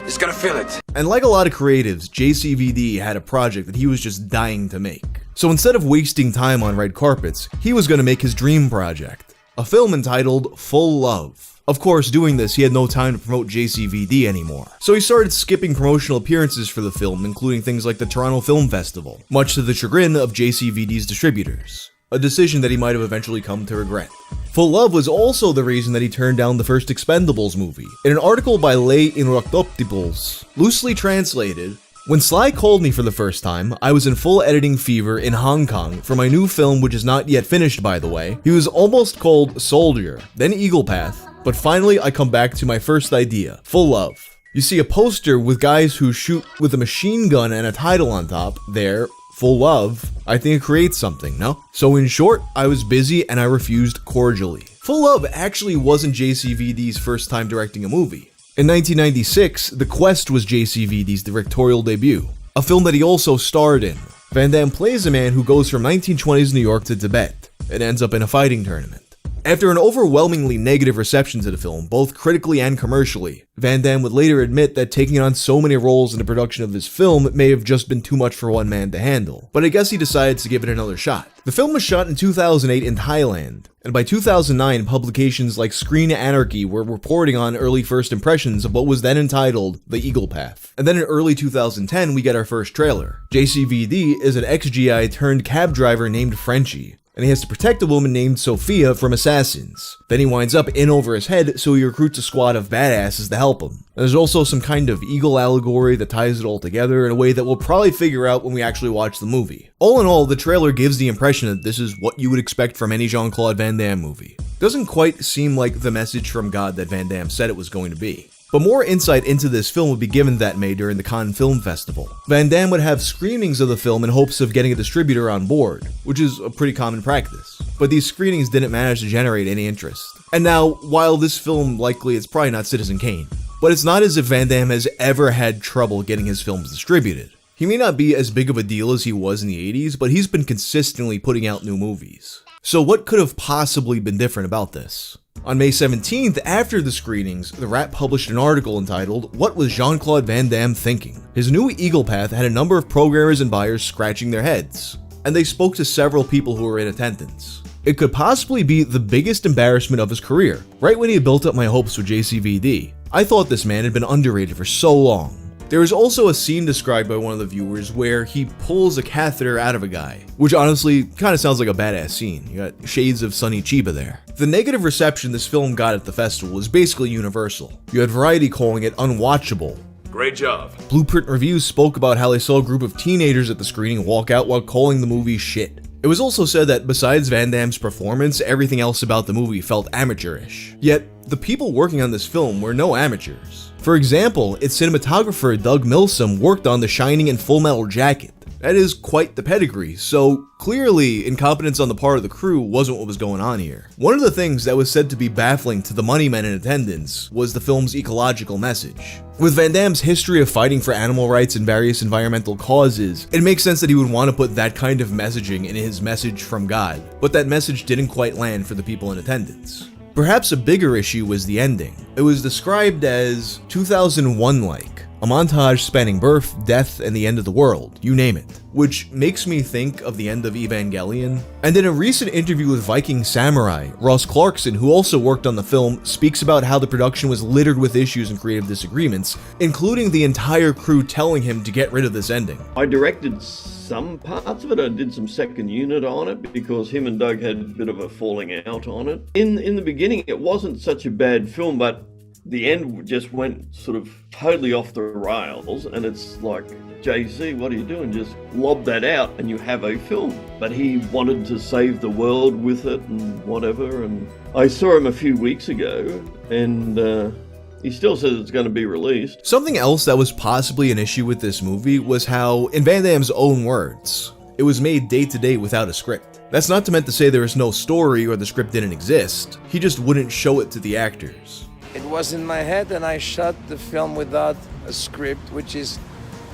is gonna feel it. And like a lot of creatives, JCVD had a project that he was just dying to make. So instead of wasting time on red carpets, he was going to make his dream project, a film entitled Full Love. Of course, doing this, he had no time to promote JCVD anymore. So he started skipping promotional appearances for the film, including things like the Toronto Film Festival, much to the chagrin of JCVD's distributors. A decision that he might have eventually come to regret. Full Love was also the reason that he turned down the first Expendables movie. In an article by Les Inrecuptibles, loosely translated, when Sly called me for the first time, I was in full editing fever in Hong Kong for my new film, which is not yet finished by the way. He was almost called Soldier, then Eagle Path, but finally I come back to my first idea, Full Love. You see a poster with guys who shoot with a machine gun and a title on top, there, Full Love. I think it creates something, no? So in short, I was busy and I refused cordially. Full Love actually wasn't JCVD's first time directing a movie. In 1996, The Quest was JCVD's directorial debut, a film that he also starred in. Van Damme plays a man who goes from 1920s New York to Tibet and ends up in a fighting tournament. After an overwhelmingly negative reception to the film, both critically and commercially, Van Damme would later admit that taking on so many roles in the production of this film may have just been too much for one man to handle, but I guess he decided to give it another shot. The film was shot in 2008 in Thailand, and by 2009, publications like Screen Anarchy were reporting on early first impressions of what was then entitled The Eagle Path. And then in early 2010, we get our first trailer. JCVD is an ex-GI turned cab driver named Frenchie, and he has to protect a woman named Sophia from assassins. Then he winds up in over his head, so he recruits a squad of badasses to help him. And there's also some kind of eagle allegory that ties it all together in a way that we'll probably figure out when we actually watch the movie. All in all, the trailer gives the impression that this is what you would expect from any Jean-Claude Van Damme movie. Doesn't quite seem like the message from God that Van Damme said it was going to be. But more insight into this film would be given that May during the Cannes Film Festival. Van Damme would have screenings of the film in hopes of getting a distributor on board, which is a pretty common practice. But these screenings didn't manage to generate any interest. And now, while this film likely is probably not Citizen Kane, but it's not as if Van Damme has ever had trouble getting his films distributed. He may not be as big of a deal as he was in the 80s, but he's been consistently putting out new movies. So what could have possibly been different about this? On May 17th, after the screenings, The Wrap published an article entitled, "What Was Jean-Claude Van Damme Thinking?" His new Eagle Path had a number of programmers and buyers scratching their heads, and they spoke to several people who were in attendance. It could possibly be the biggest embarrassment of his career, right when he had built up my hopes with JCVD. I thought this man had been underrated for so long. There is also a scene described by one of the viewers where he pulls a catheter out of a guy, which honestly kind of sounds like a badass scene. You got shades of Sonny Chiba there. The negative reception this film got at the festival was basically universal. You had Variety calling it unwatchable. Great job. Blueprint Reviews spoke about how they saw a group of teenagers at the screening walk out while calling the movie shit. It was also said that besides Van Damme's performance, everything else about the movie felt amateurish. Yet, the people working on this film were no amateurs. For example, its cinematographer Doug Milsom worked on The Shining and Full Metal Jacket. That is quite the pedigree, so clearly incompetence on the part of the crew wasn't what was going on here. One of the things that was said to be baffling to the money men in attendance was the film's ecological message. With Van Damme's history of fighting for animal rights and various environmental causes, it makes sense that he would want to put that kind of messaging in his message from God, but that message didn't quite land for the people in attendance. Perhaps a bigger issue was the ending. It was described as 2001-like, a montage spanning birth, death, and the end of the world, you name it, which makes me think of the end of Evangelion. And in a recent interview with Viking Samurai, Ross Clarkson, who also worked on the film, speaks about how the production was littered with issues and creative disagreements, including the entire crew telling him to get rid of this ending. I directed some parts of it. I did some second unit on it because him and Doug had a bit of a falling out on it. In the beginning, it wasn't such a bad film, but the end just went sort of totally off the rails, and it's like, JC, what are you doing? Just lob that out and you have a film. But he wanted to save the world with it and whatever, and I saw him a few weeks ago, and he still says it's going to be released. Something else that was possibly an issue with this movie was how, in Van Damme's own words, it was made day to day without a script. That's not meant to say there was no story or the script didn't exist, he just wouldn't show it to the actors. It was in my head and I shot the film without a script, which is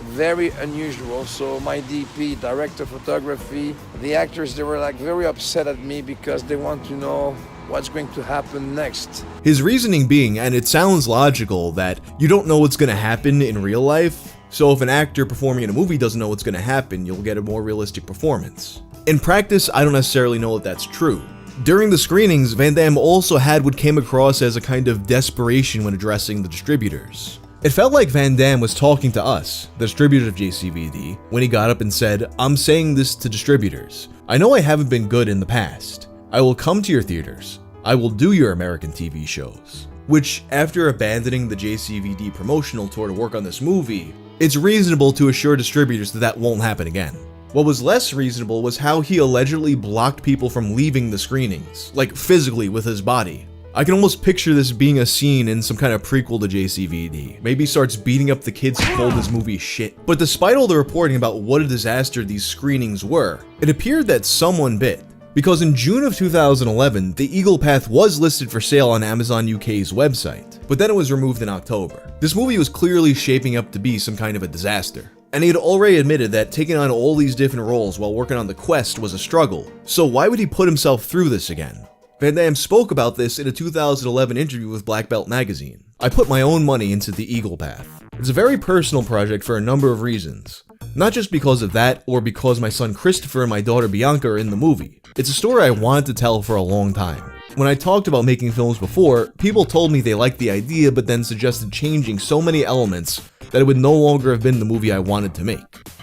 very unusual. So my DP, director of photography, the actors, they were like very upset at me because they want to know what's going to happen next. His reasoning being, and it sounds logical, that you don't know what's going to happen in real life, so if an actor performing in a movie doesn't know what's going to happen, you'll get a more realistic performance. In practice, I don't necessarily know if that's true. During the screenings, Van Damme also had what came across as a kind of desperation when addressing the distributors. It felt like Van Damme was talking to us, the distributors of JCVD, when he got up and said, "I'm saying this to distributors. I know I haven't been good in the past. I will come to your theaters. I will do your American TV shows." Which, after abandoning the JCVD promotional tour to work on this movie, it's reasonable to assure distributors that that won't happen again. What was less reasonable was how he allegedly blocked people from leaving the screenings, like physically with his body. I can almost picture this being a scene in some kind of prequel to JCVD. Maybe he starts beating up the kids who called his movie shit. But despite all the reporting about what a disaster these screenings were, it appeared that someone bit. Because in June of 2011, the Eagle Path was listed for sale on Amazon UK's website, but then it was removed in October. This movie was clearly shaping up to be some kind of a disaster. And he had already admitted that taking on all these different roles while working on The Quest was a struggle, so why would he put himself through this again? Van Damme spoke about this in a 2011 interview with Black Belt magazine. "I put my own money into The Eagle Path. It's a very personal project for a number of reasons. Not just because of that, or because my son Christopher and my daughter Bianca are in the movie. It's a story I wanted to tell for a long time. When I talked about making films before, people told me they liked the idea but then suggested changing so many elements that it would no longer have been the movie I wanted to make.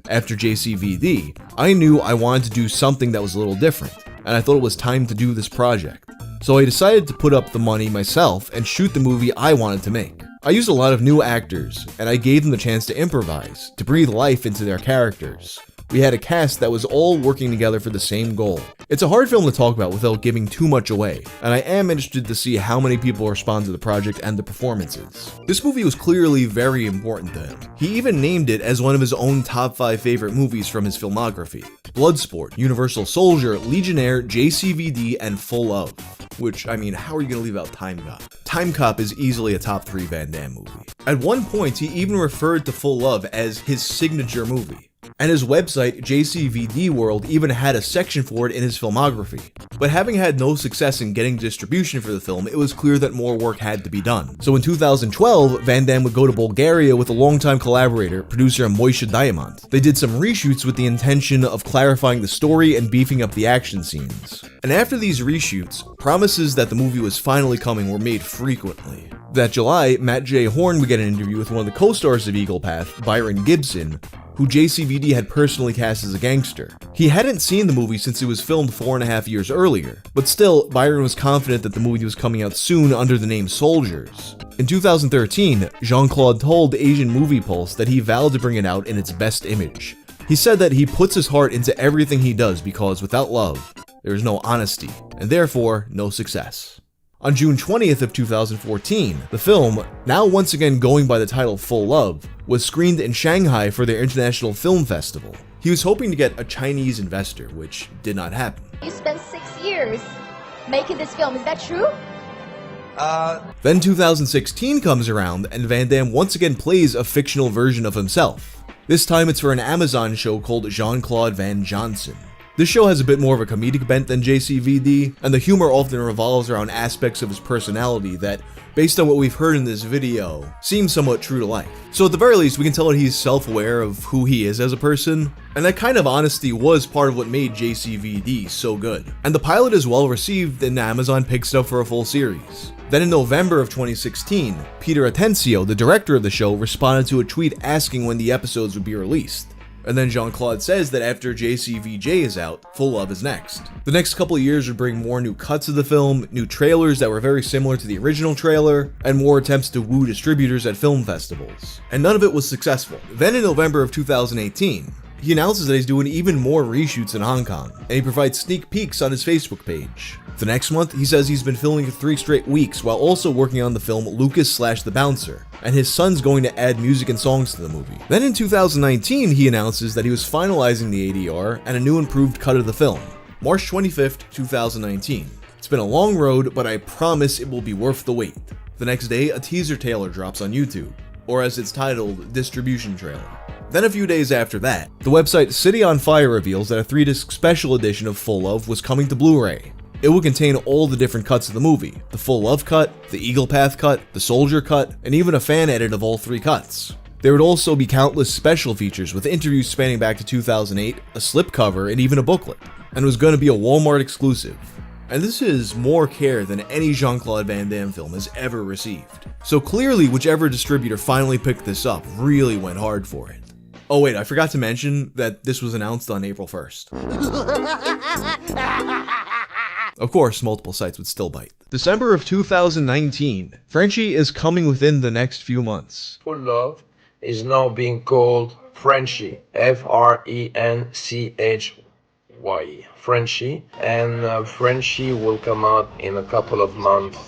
After JCVD, I knew I wanted to do something that was a little different, and I thought it was time to do this project. So I decided to put up the money myself and shoot the movie I wanted to make. I used a lot of new actors, and I gave them the chance to improvise, to breathe life into their characters. We had a cast that was all working together for the same goal. It's a hard film to talk about without giving too much away, and I am interested to see how many people respond to the project and the performances. This movie was clearly very important to him. He even named it as one of his own top 5 favorite movies from his filmography. Bloodsport, Universal Soldier, Legionnaire, JCVD, and Full Love. Which, I mean, how are you gonna leave out Time Cop? Time Cop is easily a top 3 Van Damme movie. At one point, he even referred to Full Love as his signature movie. And his website, JCVD World, even had a section for it in his filmography. But having had no success in getting distribution for the film, it was clear that more work had to be done. So in 2012, Van Damme would go to Bulgaria with a longtime collaborator, producer Moishe Diamant. They did some reshoots with the intention of clarifying the story and beefing up the action scenes. And after these reshoots, promises that the movie was finally coming were made frequently. That July, Matt J. Horn would get an interview with one of the co-stars of Eagle Path, Byron Gibson, who JCVD had personally cast as a gangster. He hadn't seen the movie since it was filmed 4.5 years earlier, but still, Byron was confident that the movie was coming out soon under the name Soldiers. In 2013, Jean-Claude told Asian Movie Pulse that he vowed to bring it out in its best image. He said that he puts his heart into everything he does because without love, there is no honesty, and therefore no success. On June 20th of 2014, the film, now once again going by the title Full Love, was screened in Shanghai for their International Film Festival. He was hoping to get a Chinese investor, which did not happen. You spent 6 years making this film, is that true? Then 2016 comes around, and Van Damme once again plays a fictional version of himself. This time it's for an Amazon show called Jean-Claude Van Johnson. This show has a bit more of a comedic bent than JCVD, and the humor often revolves around aspects of his personality that, based on what we've heard in this video, seems somewhat true to life. So at the very least, we can tell that he's self-aware of who he is as a person, and that kind of honesty was part of what made JCVD so good. And the pilot is well received, and Amazon picks it up for a full series. Then in November of 2016, Peter Atencio, the director of the show, responded to a tweet asking when the episodes would be released. And then Jean-Claude says that after JCVJ is out, Full Love is next. The next couple of years would bring more new cuts of the film, new trailers that were very similar to the original trailer, and more attempts to woo distributors at film festivals. And none of it was successful. Then in November of 2018, he announces that he's doing even more reshoots in Hong Kong, and he provides sneak peeks on his Facebook page. The next month, he says he's been filming for 3 straight weeks while also working on the film Lucas / The Bouncer, and his son's going to add music and songs to the movie. Then in 2019, he announces that he was finalizing the ADR and a new improved cut of the film. March 25th, 2019. It's been a long road, but I promise it will be worth the wait. The next day, a teaser trailer drops on YouTube, or as it's titled, Distribution Trailer. Then a few days after that, the website City on Fire reveals that a 3-disc special edition of Full Love was coming to Blu-ray. It would contain all the different cuts of the movie, the Full Love cut, the Eagle Path cut, the Soldier cut, and even a fan edit of all 3 cuts. There would also be countless special features with interviews spanning back to 2008, a slipcover, and even a booklet, and was going to be a Walmart exclusive. And this is more care than any Jean-Claude Van Damme film has ever received. So clearly, whichever distributor finally picked this up really went hard for it. Oh wait, I forgot to mention that this was announced on April 1st. Of course, multiple sites would still bite. December of 2019, Frenchie is coming within the next few months. Full Love is now being called Frenchie, F-R-E-N-C-H-Y, Frenchie, and Frenchie will come out in a couple of months.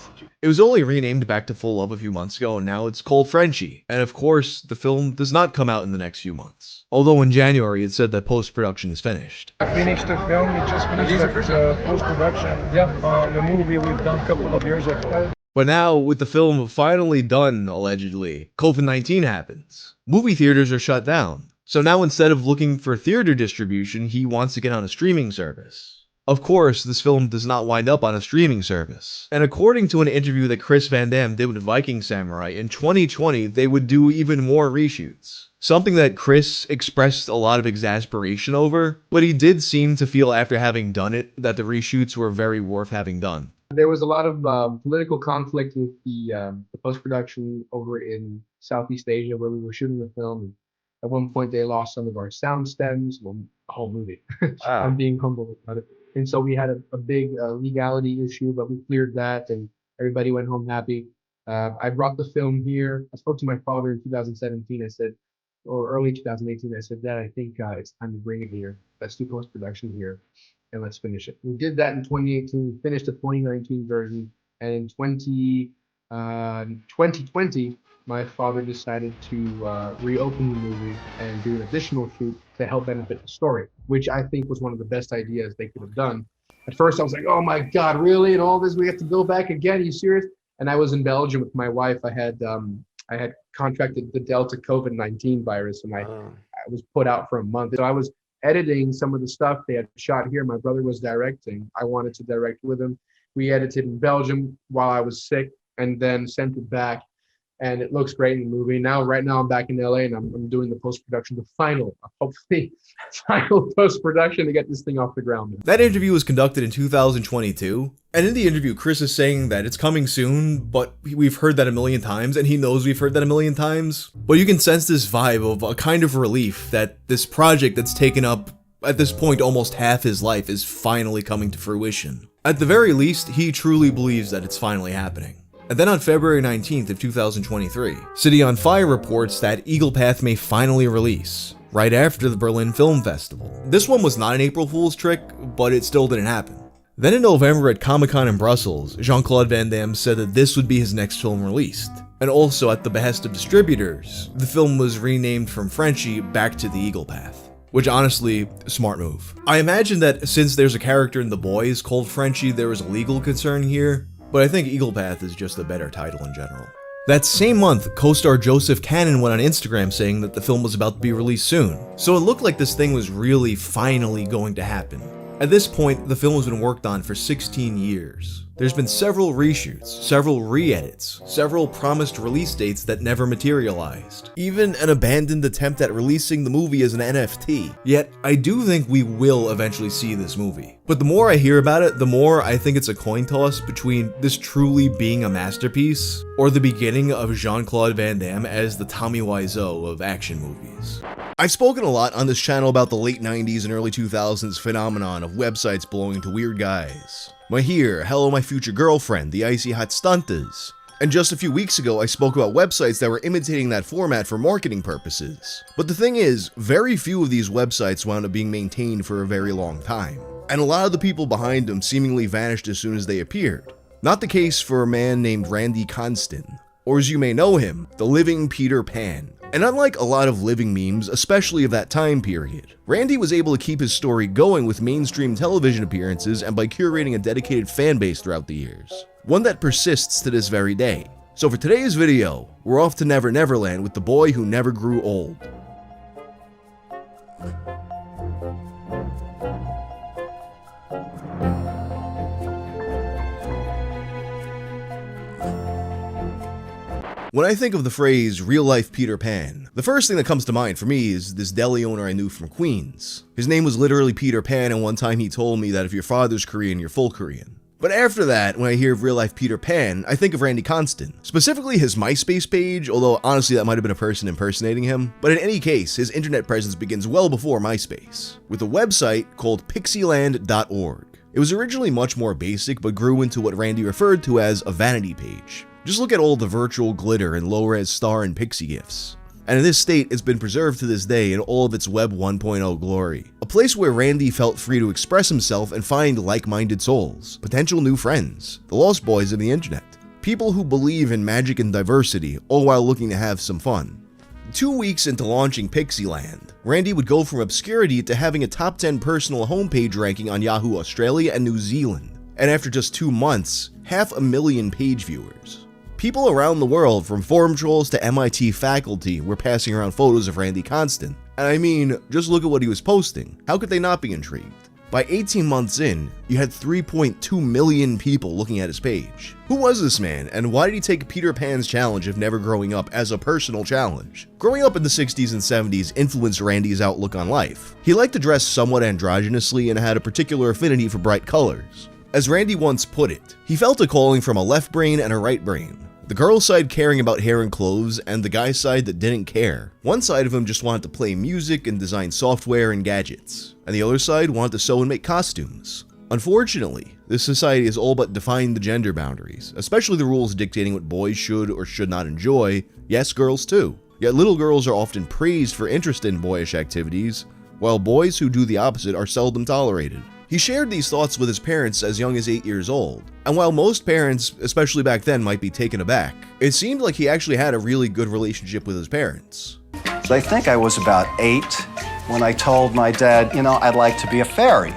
It was only renamed back to Full Love a few months ago, and now it's called Frenchie. And of course, the film does not come out in the next few months. Although in January it said that post-production is finished. I finished the film, we just finished the post-production. Yeah, the movie we've done a couple of years ago. But now, with the film finally done, allegedly, COVID-19 happens. Movie theaters are shut down. So now instead of looking for theater distribution, he wants to get on a streaming service. Of course, this film does not wind up on a streaming service. And according to an interview that Chris Van Damme did with Viking Samurai, in 2020 they would do even more reshoots. Something that Chris expressed a lot of exasperation over, but he did seem to feel after having done it that the reshoots were very worth having done. There was a lot of political conflict with the post-production over in Southeast Asia where we were shooting the film. At one point they lost some of our sound stems, well, the whole movie. Wow. I'm being humble about it. And so we had a big legality issue, but we cleared that and everybody went home happy. I brought the film here. I spoke to my father in 2017. I said, or early 2018, I said, Dad, I think it's time to bring it here. Let's do post-production here and let's finish it. We did that in 2018, finished the 2019 version. And in 2020, my father decided to reopen the movie and do an additional shoot to help benefit the story, which I think was one of the best ideas they could have done. At first I was like, oh my God, really? And all this, we have to go back again? Are you serious? And I was in Belgium with my wife. I had contracted the Delta COVID-19 virus and I was put out for a month. So I was editing some of the stuff they had shot here. My brother was directing. I wanted to direct with him. We edited in Belgium while I was sick and then sent it back. And it looks great in the movie. Right now I'm back in LA and I'm doing the post-production, hopefully final post-production to get this thing off the ground. That interview was conducted in 2022. And in the interview, Chris is saying that it's coming soon, but we've heard that a million times, and he knows we've heard that a million times. But you can sense this vibe of a kind of relief that this project that's taken up, at this point, almost half his life is finally coming to fruition. At the very least, he truly believes that it's finally happening. And then on February 19th of 2023, City on Fire reports that Eagle Path may finally release, right after the Berlin Film Festival. This one was not an April Fool's trick, but it still didn't happen. Then in November at Comic-Con in Brussels, Jean-Claude Van Damme said that this would be his next film released. And also at the behest of distributors, the film was renamed from Frenchie back to The Eagle Path. Which honestly, smart move. I imagine that since there's a character in The Boys called Frenchie, there was a legal concern here, but I think Eagle Path is just a better title in general. That same month, co-star Joseph Cannon went on Instagram saying that the film was about to be released soon, so it looked like this thing was really finally going to happen. At this point, the film has been worked on for 16 years. There's been several reshoots, several re-edits, several promised release dates that never materialized, even an abandoned attempt at releasing the movie as an NFT. Yet, I do think we will eventually see this movie. But the more I hear about it, the more I think it's a coin toss between this truly being a masterpiece or the beginning of Jean-Claude Van Damme as the Tommy Wiseau of action movies. I've spoken a lot on this channel about the late 90s and early 2000s phenomenon of websites belonging to weird guys. My here, hello my future girlfriend, the icy hot stuntas. And just a few weeks ago, I spoke about websites that were imitating that format for marketing purposes. But the thing is, very few of these websites wound up being maintained for a very long time. And a lot of the people behind them seemingly vanished as soon as they appeared. Not the case for a man named Randy Constant, or as you may know him, the Living Peter Pan. And unlike a lot of living memes, especially of that time period, Randy was able to keep his story going with mainstream television appearances and by curating a dedicated fan base throughout the years. One that persists to this very day. So for today's video, we're off to Never Neverland with the boy who never grew old. When I think of the phrase real-life Peter Pan, the first thing that comes to mind for me is this deli owner I knew from Queens. His name was literally Peter Pan, and one time he told me that if your father's Korean, you're full Korean. But after that, when I hear of real-life Peter Pan, I think of Randy Constant, specifically his MySpace page, although honestly that might have been a person impersonating him. But in any case, his internet presence begins well before MySpace, with a website called pixieland.org. It was originally much more basic, but grew into what Randy referred to as a vanity page. Just look at all the virtual glitter and low-res star and pixie gifs. And in this state, it's been preserved to this day in all of its Web 1.0 glory. A place where Randy felt free to express himself and find like-minded souls, potential new friends, the lost boys of the internet, people who believe in magic and diversity, all while looking to have some fun. 2 weeks into launching Pixieland, Randy would go from obscurity to having a top 10 personal homepage ranking on Yahoo Australia and New Zealand. And after just 2 months, 500,000 page viewers. People around the world, from forum trolls to MIT faculty, were passing around photos of Randy Constant. And I mean, just look at what he was posting. How could they not be intrigued? By 18 months in, you had 3.2 million people looking at his page. Who was this man, and why did he take Peter Pan's challenge of never growing up as a personal challenge? Growing up in the 60s and 70s influenced Randy's outlook on life. He liked to dress somewhat androgynously and had a particular affinity for bright colors. As Randy once put it, he felt a calling from a left brain and a right brain. The girl's side caring about hair and clothes, and the guy's side that didn't care. One side of him just wanted to play music and design software and gadgets, and the other side wanted to sew and make costumes. Unfortunately, this society has all but defined the gender boundaries, especially the rules dictating what boys should or should not enjoy, yes, girls too. Yet little girls are often praised for interest in boyish activities, while boys who do the opposite are seldom tolerated. He shared these thoughts with his parents as young as 8 years old, and while most parents, especially back then, might be taken aback, it seemed like he actually had a really good relationship with his parents. I think I was about 8 when I told my dad, I'd like to be a fairy.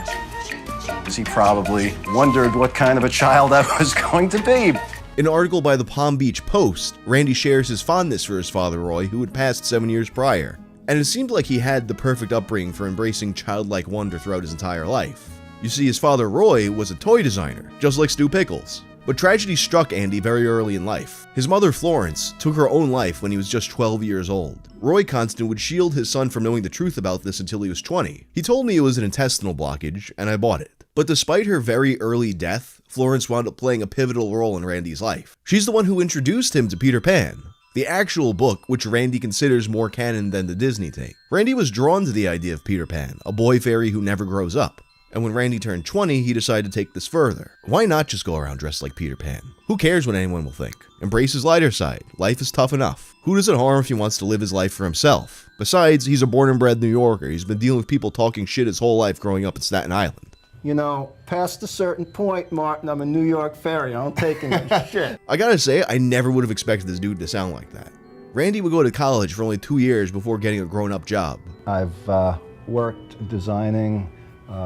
He probably wondered what kind of a child I was going to be. In an article by the Palm Beach Post, Randy shares his fondness for his father Roy, who had passed 7 years prior, and it seemed like he had the perfect upbringing for embracing childlike wonder throughout his entire life. You see, his father Roy was a toy designer, just like Stu Pickles. But tragedy struck Andy very early in life. His mother Florence took her own life when he was just 12 years old. Roy Constant would shield his son from knowing the truth about this until he was 20. He told me it was an intestinal blockage, and I bought it. But despite her very early death, Florence wound up playing a pivotal role in Randy's life. She's the one who introduced him to Peter Pan, the actual book which Randy considers more canon than the Disney take. Randy was drawn to the idea of Peter Pan, a boy fairy who never grows up. And when Randy turned 20, he decided to take this further. Why not just go around dressed like Peter Pan? Who cares what anyone will think? Embrace his lighter side. Life is tough enough. Who does it harm if he wants to live his life for himself? Besides, he's a born and bred New Yorker. He's been dealing with people talking shit his whole life growing up in Staten Island. Past a certain point, Martin, I'm a New York fairy. I don't take any shit. I gotta say, I never would have expected this dude to sound like that. Randy would go to college for only 2 years before getting a grown-up job. I've worked designing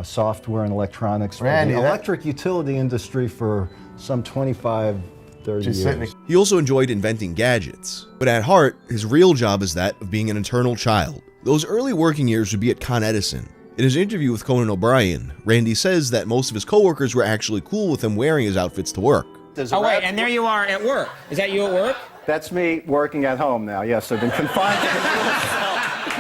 software and electronics Randy, for the that- electric utility industry for some 25, 30 years. He also enjoyed inventing gadgets, but at heart, his real job is that of being an eternal child. Those early working years would be at Con Edison. In his interview with Conan O'Brien, Randy says that most of his coworkers were actually cool with him wearing his outfits to work. Oh, wait, and there you are at work. Is that you at work? That's me working at home now. Yes, I've been confined to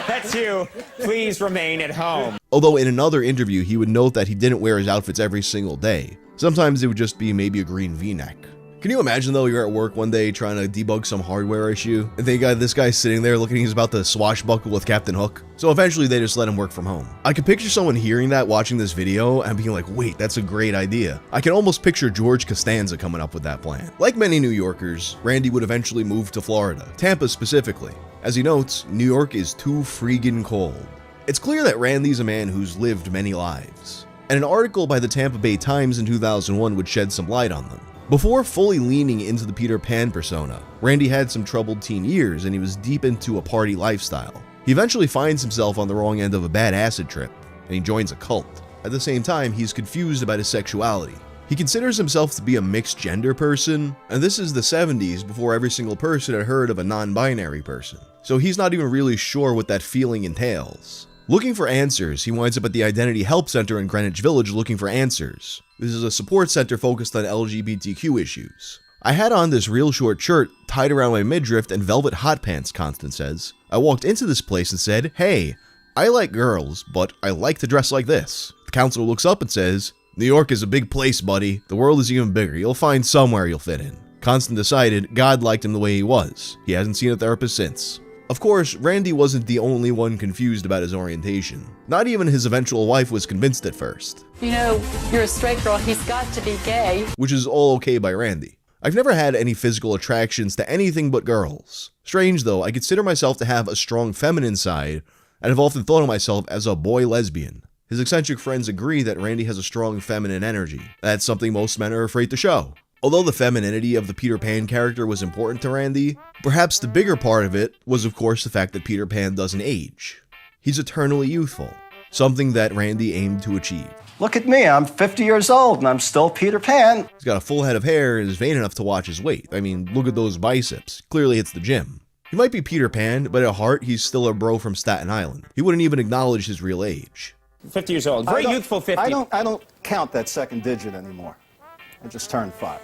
That's you. Please remain at home. Although in another interview, he would note that he didn't wear his outfits every single day. Sometimes it would just be maybe a green V-neck. Can you imagine though, you're at work one day trying to debug some hardware issue, and they got this guy sitting there looking he's about to swashbuckle with Captain Hook? So eventually they just let him work from home. I can picture someone hearing that, watching this video, and being like, wait, that's a great idea. I can almost picture George Costanza coming up with that plan. Like many New Yorkers, Randy would eventually move to Florida, Tampa specifically. As he notes, New York is too freaking cold. It's clear that Randy's a man who's lived many lives, and an article by the Tampa Bay Times in 2001 would shed some light on them. Before fully leaning into the Peter Pan persona, Randy had some troubled teen years and he was deep into a party lifestyle. He eventually finds himself on the wrong end of a bad acid trip, and he joins a cult. At the same time, he's confused about his sexuality. He considers himself to be a mixed gender person, and this is the 70s before every single person had heard of a non-binary person. So he's not even really sure what that feeling entails. Looking for answers, he winds up at the Identity Help Center in Greenwich Village looking for answers. This is a support center focused on LGBTQ issues. I had on this real short shirt tied around my midriff and velvet hot pants, Constance says. I walked into this place and said, hey, I like girls, but I like to dress like this. The counselor looks up and says, New York is a big place, buddy. The world is even bigger. You'll find somewhere you'll fit in. Constance decided God liked him the way he was. He hasn't seen a therapist since. Of course, Randy wasn't the only one confused about his orientation. Not even his eventual wife was convinced at first. You know, you're a straight girl, he's got to be gay. Which is all okay by Randy. I've never had any physical attractions to anything but girls. Strange though, I consider myself to have a strong feminine side, and have often thought of myself as a boy lesbian. His eccentric friends agree that Randy has a strong feminine energy. That's something most men are afraid to show. Although the femininity of the Peter Pan character was important to Randy, perhaps the bigger part of it was of course the fact that Peter Pan doesn't age. He's eternally youthful, something that Randy aimed to achieve. Look at me, I'm 50 years old and I'm still Peter Pan. He's got a full head of hair and is vain enough to watch his weight. I mean, look at those biceps. Clearly it's the gym. He might be Peter Pan, but at heart he's still a bro from Staten Island. He wouldn't even acknowledge his real age. 50 years old, very youthful 50. I don't count that second digit anymore. I just turned 5.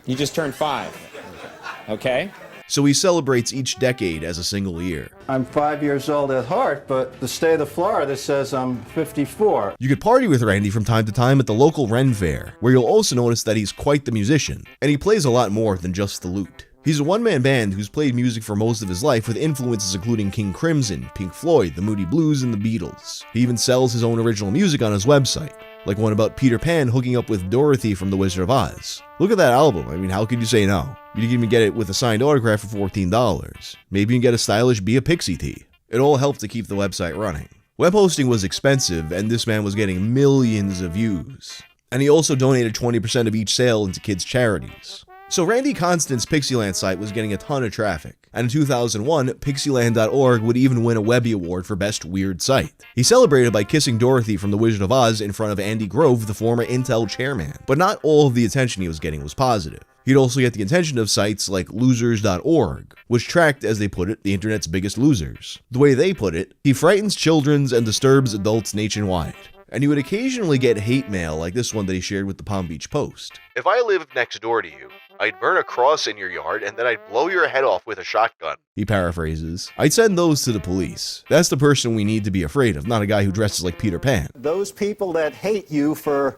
You just turned 5. Okay. So he celebrates each decade as a single year. I'm 5 years old at heart, but the state of Florida says I'm 54. You could party with Randy from time to time at the local Ren Fair, where you'll also notice that he's quite the musician, and he plays a lot more than just the lute. He's a one-man band who's played music for most of his life with influences including King Crimson, Pink Floyd, the Moody Blues, and the Beatles. He even sells his own original music on his website, like one about Peter Pan hooking up with Dorothy from The Wizard of Oz. Look at that album, I mean, how could you say no? You can even get it with a signed autograph for $14. Maybe you can get a stylish Be a Pixie tee. It all helped to keep the website running. Web hosting was expensive, and this man was getting millions of views. And he also donated 20% of each sale into kids' charities. So Randy Constant's Pixieland site was getting a ton of traffic, and in 2001, Pixieland.org would even win a Webby Award for Best Weird Site. He celebrated by kissing Dorothy from The Wizard of Oz in front of Andy Grove, the former Intel chairman, but not all of the attention he was getting was positive. He'd also get the attention of sites like Losers.org, which tracked, as they put it, the internet's biggest losers. The way they put it, he frightens children and disturbs adults nationwide. And he would occasionally get hate mail like this one that he shared with the Palm Beach Post. If I lived next door to you, I'd burn a cross in your yard and then I'd blow your head off with a shotgun. He paraphrases. I'd send those to the police. That's the person we need to be afraid of, not a guy who dresses like Peter Pan. Those people that hate you for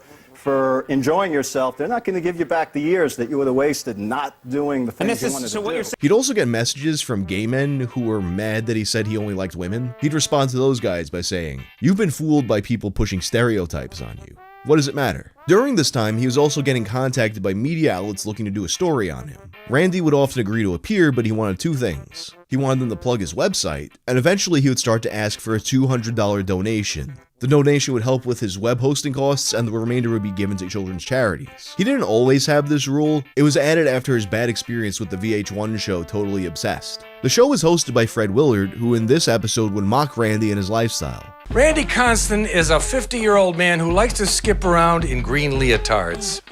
enjoying yourself, they're not going to give you back the years that you would have wasted not doing the things you wanted to do. He'd also get messages from gay men who were mad that he said he only liked women. He'd respond to those guys by saying, "You've been fooled by people pushing stereotypes on you. What does it matter?" During this time, he was also getting contacted by media outlets looking to do a story on him. Randy would often agree to appear, but he wanted two things. He wanted them to plug his website, and eventually he would start to ask for a $200 donation. The donation would help with his web hosting costs, and the remainder would be given to children's charities. He didn't always have this rule. It was added after his bad experience with the VH1 show Totally Obsessed. The show was hosted by Fred Willard, who in this episode would mock Randy and his lifestyle, Randy Constant is a 50-year-old man who likes to skip around in green leotards.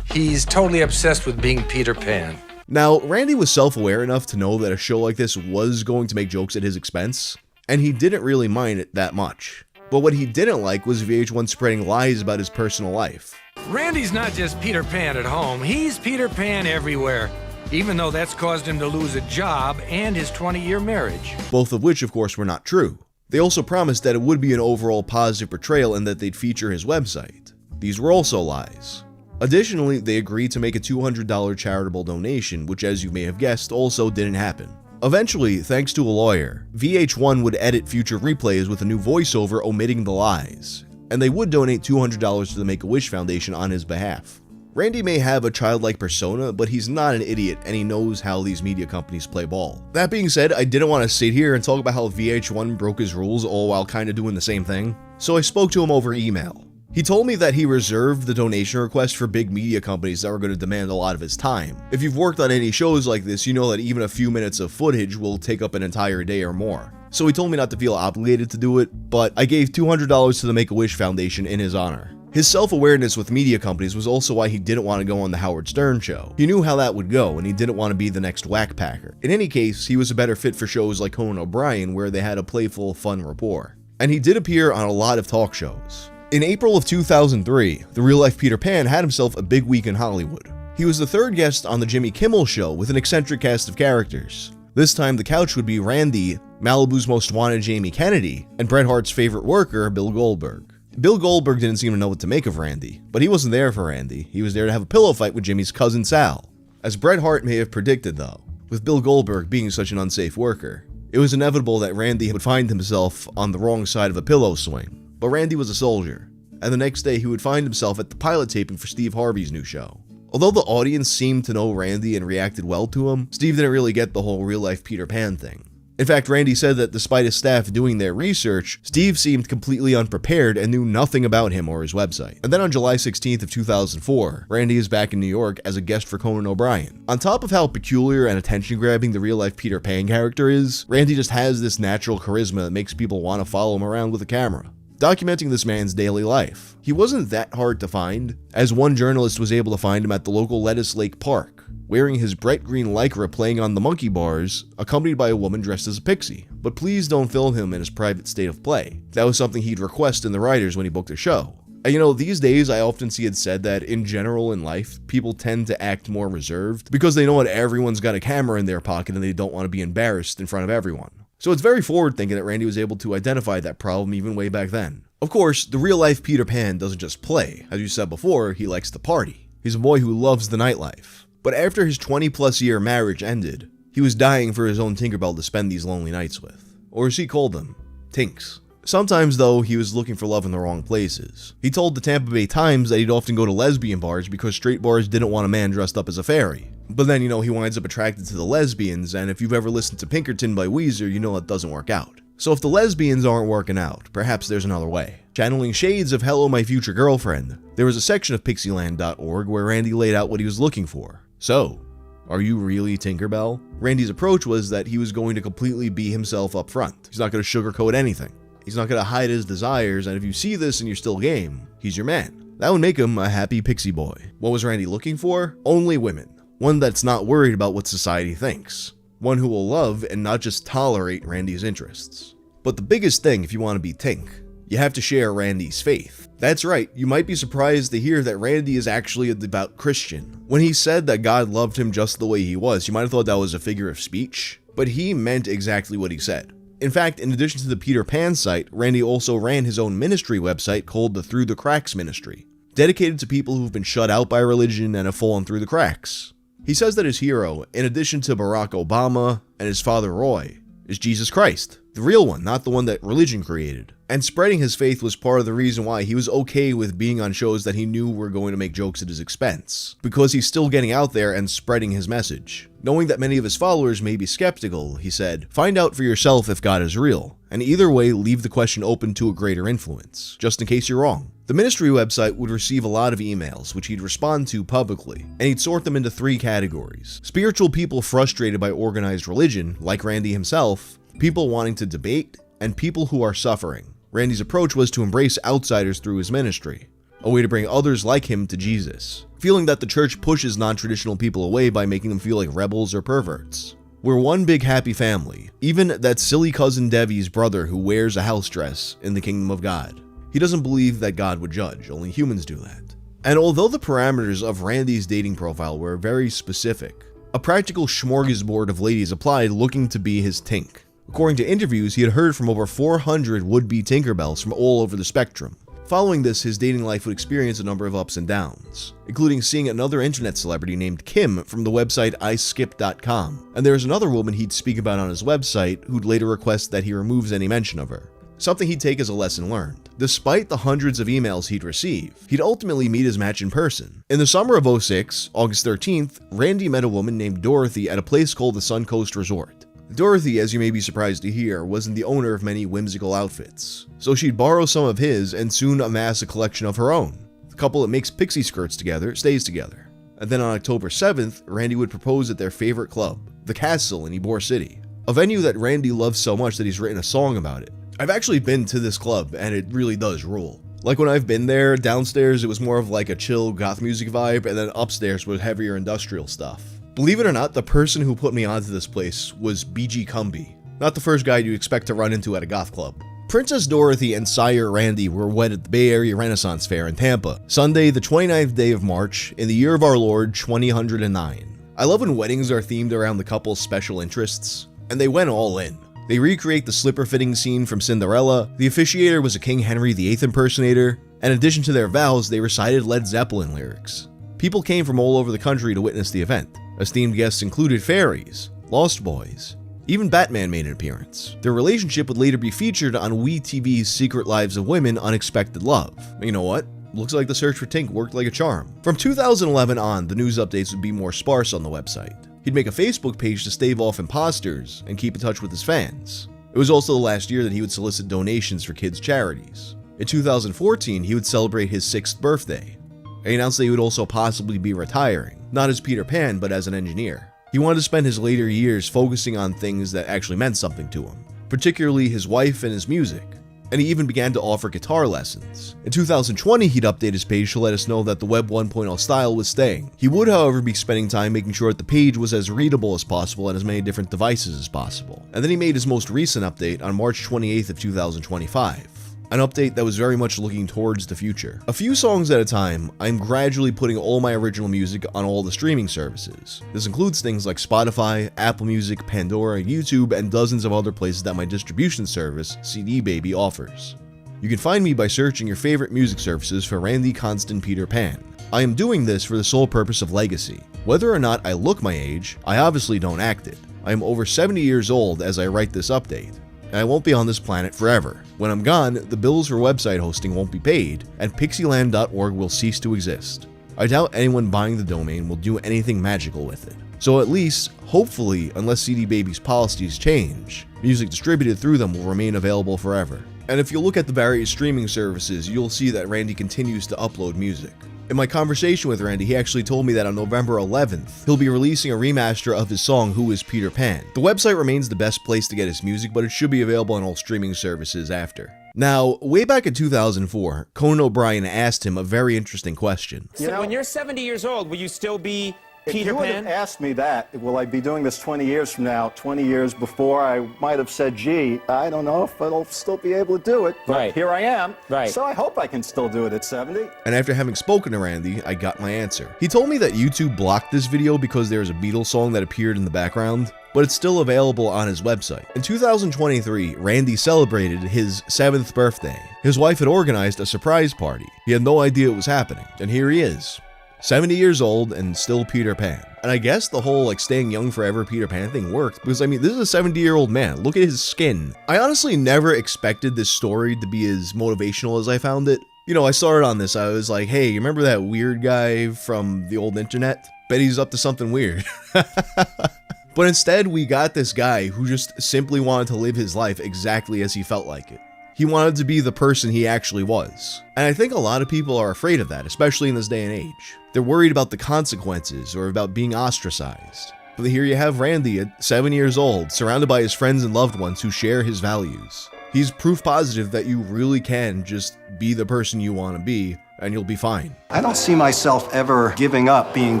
He's totally obsessed with being Peter Pan. Now, Randy was self-aware enough to know that a show like this was going to make jokes at his expense, and he didn't really mind it that much. But what he didn't like was VH1 spreading lies about his personal life. Randy's not just Peter Pan at home, he's Peter Pan everywhere, even though that's caused him to lose a job and his 20-year marriage. Both of which, of course, were not true. They also promised that it would be an overall positive portrayal and that they'd feature his website. These were also lies. Additionally, they agreed to make a $200 charitable donation, which, as you may have guessed, also didn't happen. Eventually, thanks to a lawyer, VH1 would edit future replays with a new voiceover omitting the lies, and they would donate $200 to the Make-A-Wish Foundation on his behalf. Randy may have a childlike persona, but he's not an idiot and he knows how these media companies play ball. That being said, I didn't want to sit here and talk about how VH1 broke his rules all while kind of doing the same thing, so I spoke to him over email. He told me that he reserved the donation request for big media companies that were going to demand a lot of his time. If you've worked on any shows like this, you know that even a few minutes of footage will take up an entire day or more. So he told me not to feel obligated to do it, but I gave $200 to the Make-A-Wish Foundation in his honor. His self-awareness with media companies was also why he didn't want to go on the Howard Stern show. He knew how that would go, and he didn't want to be the next whack-packer. In any case, he was a better fit for shows like Conan O'Brien, where they had a playful, fun rapport. And he did appear on a lot of talk shows. In April of 2003, the real-life Peter Pan had himself a big week in Hollywood. He was the third guest on the Jimmy Kimmel Show with an eccentric cast of characters. This time, the couch would be Randy, Malibu's Most Wanted Jamie Kennedy, and Bret Hart's favorite worker, Bill Goldberg. Bill Goldberg didn't seem to know what to make of Randy, but he wasn't there for Randy. He was there to have a pillow fight with Jimmy's cousin Sal. As Bret Hart may have predicted, though, with Bill Goldberg being such an unsafe worker, it was inevitable that Randy would find himself on the wrong side of a pillow swing. But Randy was a soldier, and the next day he would find himself at the pilot taping for Steve Harvey's new show. Although the audience seemed to know Randy and reacted well to him, Steve didn't really get the whole real-life Peter Pan thing. In fact, Randy said that despite his staff doing their research, Steve seemed completely unprepared and knew nothing about him or his website. And then on July 16th of 2004, Randy is back in New York as a guest for Conan O'Brien. On top of how peculiar and attention-grabbing the real-life Peter Pan character is, Randy just has this natural charisma that makes people want to follow him around with a camera, documenting this man's daily life. He wasn't that hard to find, as one journalist was able to find him at the local Lettuce Lake Park, wearing his bright green lycra playing on the monkey bars, accompanied by a woman dressed as a pixie. But please don't film him in his private state of play. That was something he'd request in the writers when he booked a show. And you know, these days I often see it said that in general in life, people tend to act more reserved because they know that everyone's got a camera in their pocket and they don't want to be embarrassed in front of everyone. So it's very forward thinking that Randy was able to identify that problem even way back then. Of course, the real life Peter Pan doesn't just play. As you said before, he likes to party. He's a boy who loves the nightlife. But after his 20-plus year marriage ended, he was dying for his own Tinkerbell to spend these lonely nights with. Or as he called them, Tinks. Sometimes, though, he was looking for love in the wrong places. He told the Tampa Bay Times that he'd often go to lesbian bars because straight bars didn't want a man dressed up as a fairy. But then, you know, he winds up attracted to the lesbians, and if you've ever listened to Pinkerton by Weezer, you know that doesn't work out. So if the lesbians aren't working out, perhaps there's another way. Channeling shades of Hello My Future Girlfriend, there was a section of Pixieland.org where Randy laid out what he was looking for. So, are you really Tinkerbell? Randy's approach was that he was going to completely be himself up front. He's not going to sugarcoat anything. He's not going to hide his desires, and if you see this and you're still game, he's your man. That would make him a happy pixie boy. What was Randy looking for? Only women. One that's not worried about what society thinks. One who will love and not just tolerate Randy's interests. But the biggest thing if you want to be Tink, you have to share Randy's faith. That's right, you might be surprised to hear that Randy is actually a devout Christian. When he said that God loved him just the way he was, you might have thought that was a figure of speech, but he meant exactly what he said. In fact, in addition to the Peter Pan site, Randy also ran his own ministry website called the Through the Cracks Ministry, dedicated to people who've been shut out by religion and have fallen through the cracks. He says that his hero, in addition to Barack Obama and his father Roy, is Jesus Christ, the real one, not the one that religion created. And spreading his faith was part of the reason why he was okay with being on shows that he knew were going to make jokes at his expense, because he's still getting out there and spreading his message. Knowing that many of his followers may be skeptical, he said, "Find out for yourself if God is real, and either way leave the question open to a greater influence, just in case you're wrong." The ministry website would receive a lot of emails, which he'd respond to publicly, and he'd sort them into 3 categories. Spiritual people frustrated by organized religion, like Randy himself, people wanting to debate, and people who are suffering. Randy's approach was to embrace outsiders through his ministry, a way to bring others like him to Jesus, feeling that the church pushes non-traditional people away by making them feel like rebels or perverts. We're one big happy family, even that silly cousin Debbie's brother who wears a house dress in the kingdom of God. He doesn't believe that God would judge, only humans do that. And although the parameters of Randy's dating profile were very specific, a practical smorgasbord of ladies applied looking to be his tink. According to interviews, he had heard from over 400 would-be Tinkerbells from all over the spectrum. Following this, his dating life would experience a number of ups and downs, including seeing another internet celebrity named Kim from the website iskip.com, and there was another woman he'd speak about on his website who'd later request that he removes any mention of her, something he'd take as a lesson learned. Despite the hundreds of emails he'd receive, he'd ultimately meet his match in person. In the summer of 2006, August 13th, Randy met a woman named Dorothy at a place called the Suncoast Resort. Dorothy, as you may be surprised to hear, wasn't the owner of many whimsical outfits, so she'd borrow some of his and soon amass a collection of her own. The couple that makes pixie skirts together stays together. And then on October 7th, Randy would propose at their favorite club, The Castle in Ybor City, a venue that Randy loves so much that he's written a song about it. I've actually been to this club and it really does rule. Like when I've been there, downstairs it was more of like a chill goth music vibe, and then upstairs was heavier industrial stuff. Believe it or not, the person who put me onto this place was BG Cumby, not the first guy you'd expect to run into at a goth club. Princess Dorothy and Sire Randy were wed at the Bay Area Renaissance Fair in Tampa, Sunday the 29th day of March, in the year of our Lord 2009. I love when weddings are themed around the couple's special interests, and they went all in. They recreate the slipper fitting scene from Cinderella, the officiator was a King Henry VIII impersonator, and in addition to their vows, they recited Led Zeppelin lyrics. People came from all over the country to witness the event. Esteemed guests included fairies, Lost Boys, even Batman made an appearance. Their relationship would later be featured on WeTV's Secret Lives of Women: Unexpected Love. You know what? Looks like the search for Tink worked like a charm. From 2011 on, the news updates would be more sparse on the website. He'd make a Facebook page to stave off imposters and keep in touch with his fans. It was also the last year that he would solicit donations for kids' charities. In 2014, he would celebrate his 6th birthday. He announced that he would also possibly be retiring, not as Peter Pan, but as an engineer. He wanted to spend his later years focusing on things that actually meant something to him, particularly his wife and his music, and he even began to offer guitar lessons. In 2020, he'd update his page to let us know that the Web 1.0 style was staying. He would, however, be spending time making sure that the page was as readable as possible on as many different devices as possible. And then he made his most recent update on March 28th of 2025. An update that was very much looking towards the future. A few songs at a time, I'm gradually putting all my original music on all the streaming services. This includes things like Spotify, Apple Music, Pandora, YouTube, and dozens of other places that my distribution service, CD Baby, offers. You can find me by searching your favorite music services for Randy Constant Peter Pan. I am doing this for the sole purpose of legacy. Whether or not I look my age, I obviously don't act it. I am over 70 years old as I write this update, and I won't be on this planet forever. When I'm gone, the bills for website hosting won't be paid, and pixieland.org will cease to exist. I doubt anyone buying the domain will do anything magical with it. So at least, hopefully, unless CD Baby's policies change, music distributed through them will remain available forever. And if you look at the various streaming services, you'll see that Randy continues to upload music. In my conversation with Randy, he actually told me that on November 11th, he'll be releasing a remaster of his song Who is Peter Pan. The website remains the best place to get his music, but it should be available on all streaming services after. Now, way back in 2004, Conan O'Brien asked him a very interesting question. So when you're 70 years old, will you still be Peter If you would Pan? have asked me that, will I be doing this 20 years from now, 20 years before, I might have said, gee, I don't know if I'll still be able to do it. But Right. here I am. Right. So I hope I can still do it at 70. And after having spoken to Randy, I got my answer. He told me that YouTube blocked this video because there was a Beatles song that appeared in the background, but it's still available on his website. In 2023, Randy celebrated his 7th birthday. His wife had organized a surprise party. He had no idea it was happening, and here he is. 70 years old and still Peter Pan. And I guess the whole staying young forever Peter Pan thing worked because this is a 70-year-old man. Look at his skin. I honestly never expected this story to be as motivational as I found it. I started on this, I was like, hey, you remember that weird guy from the old internet? Bet he's up to something weird. But instead, we got this guy who just simply wanted to live his life exactly as he felt like it. He wanted to be the person he actually was. And I think a lot of people are afraid of that, especially in this day and age. They're worried about the consequences or about being ostracized. But here you have Randy at 7 years old, surrounded by his friends and loved ones who share his values. He's proof positive that you really can just be the person you want to be, and you'll be fine. I don't see myself ever giving up being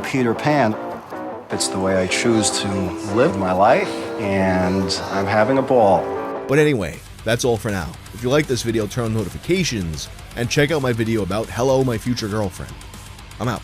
Peter Pan. It's the way I choose to live my life, and I'm having a ball. But anyway, that's all for now. If you like this video, turn on notifications, and check out my video about Hello, My Future Girlfriend. I'm out.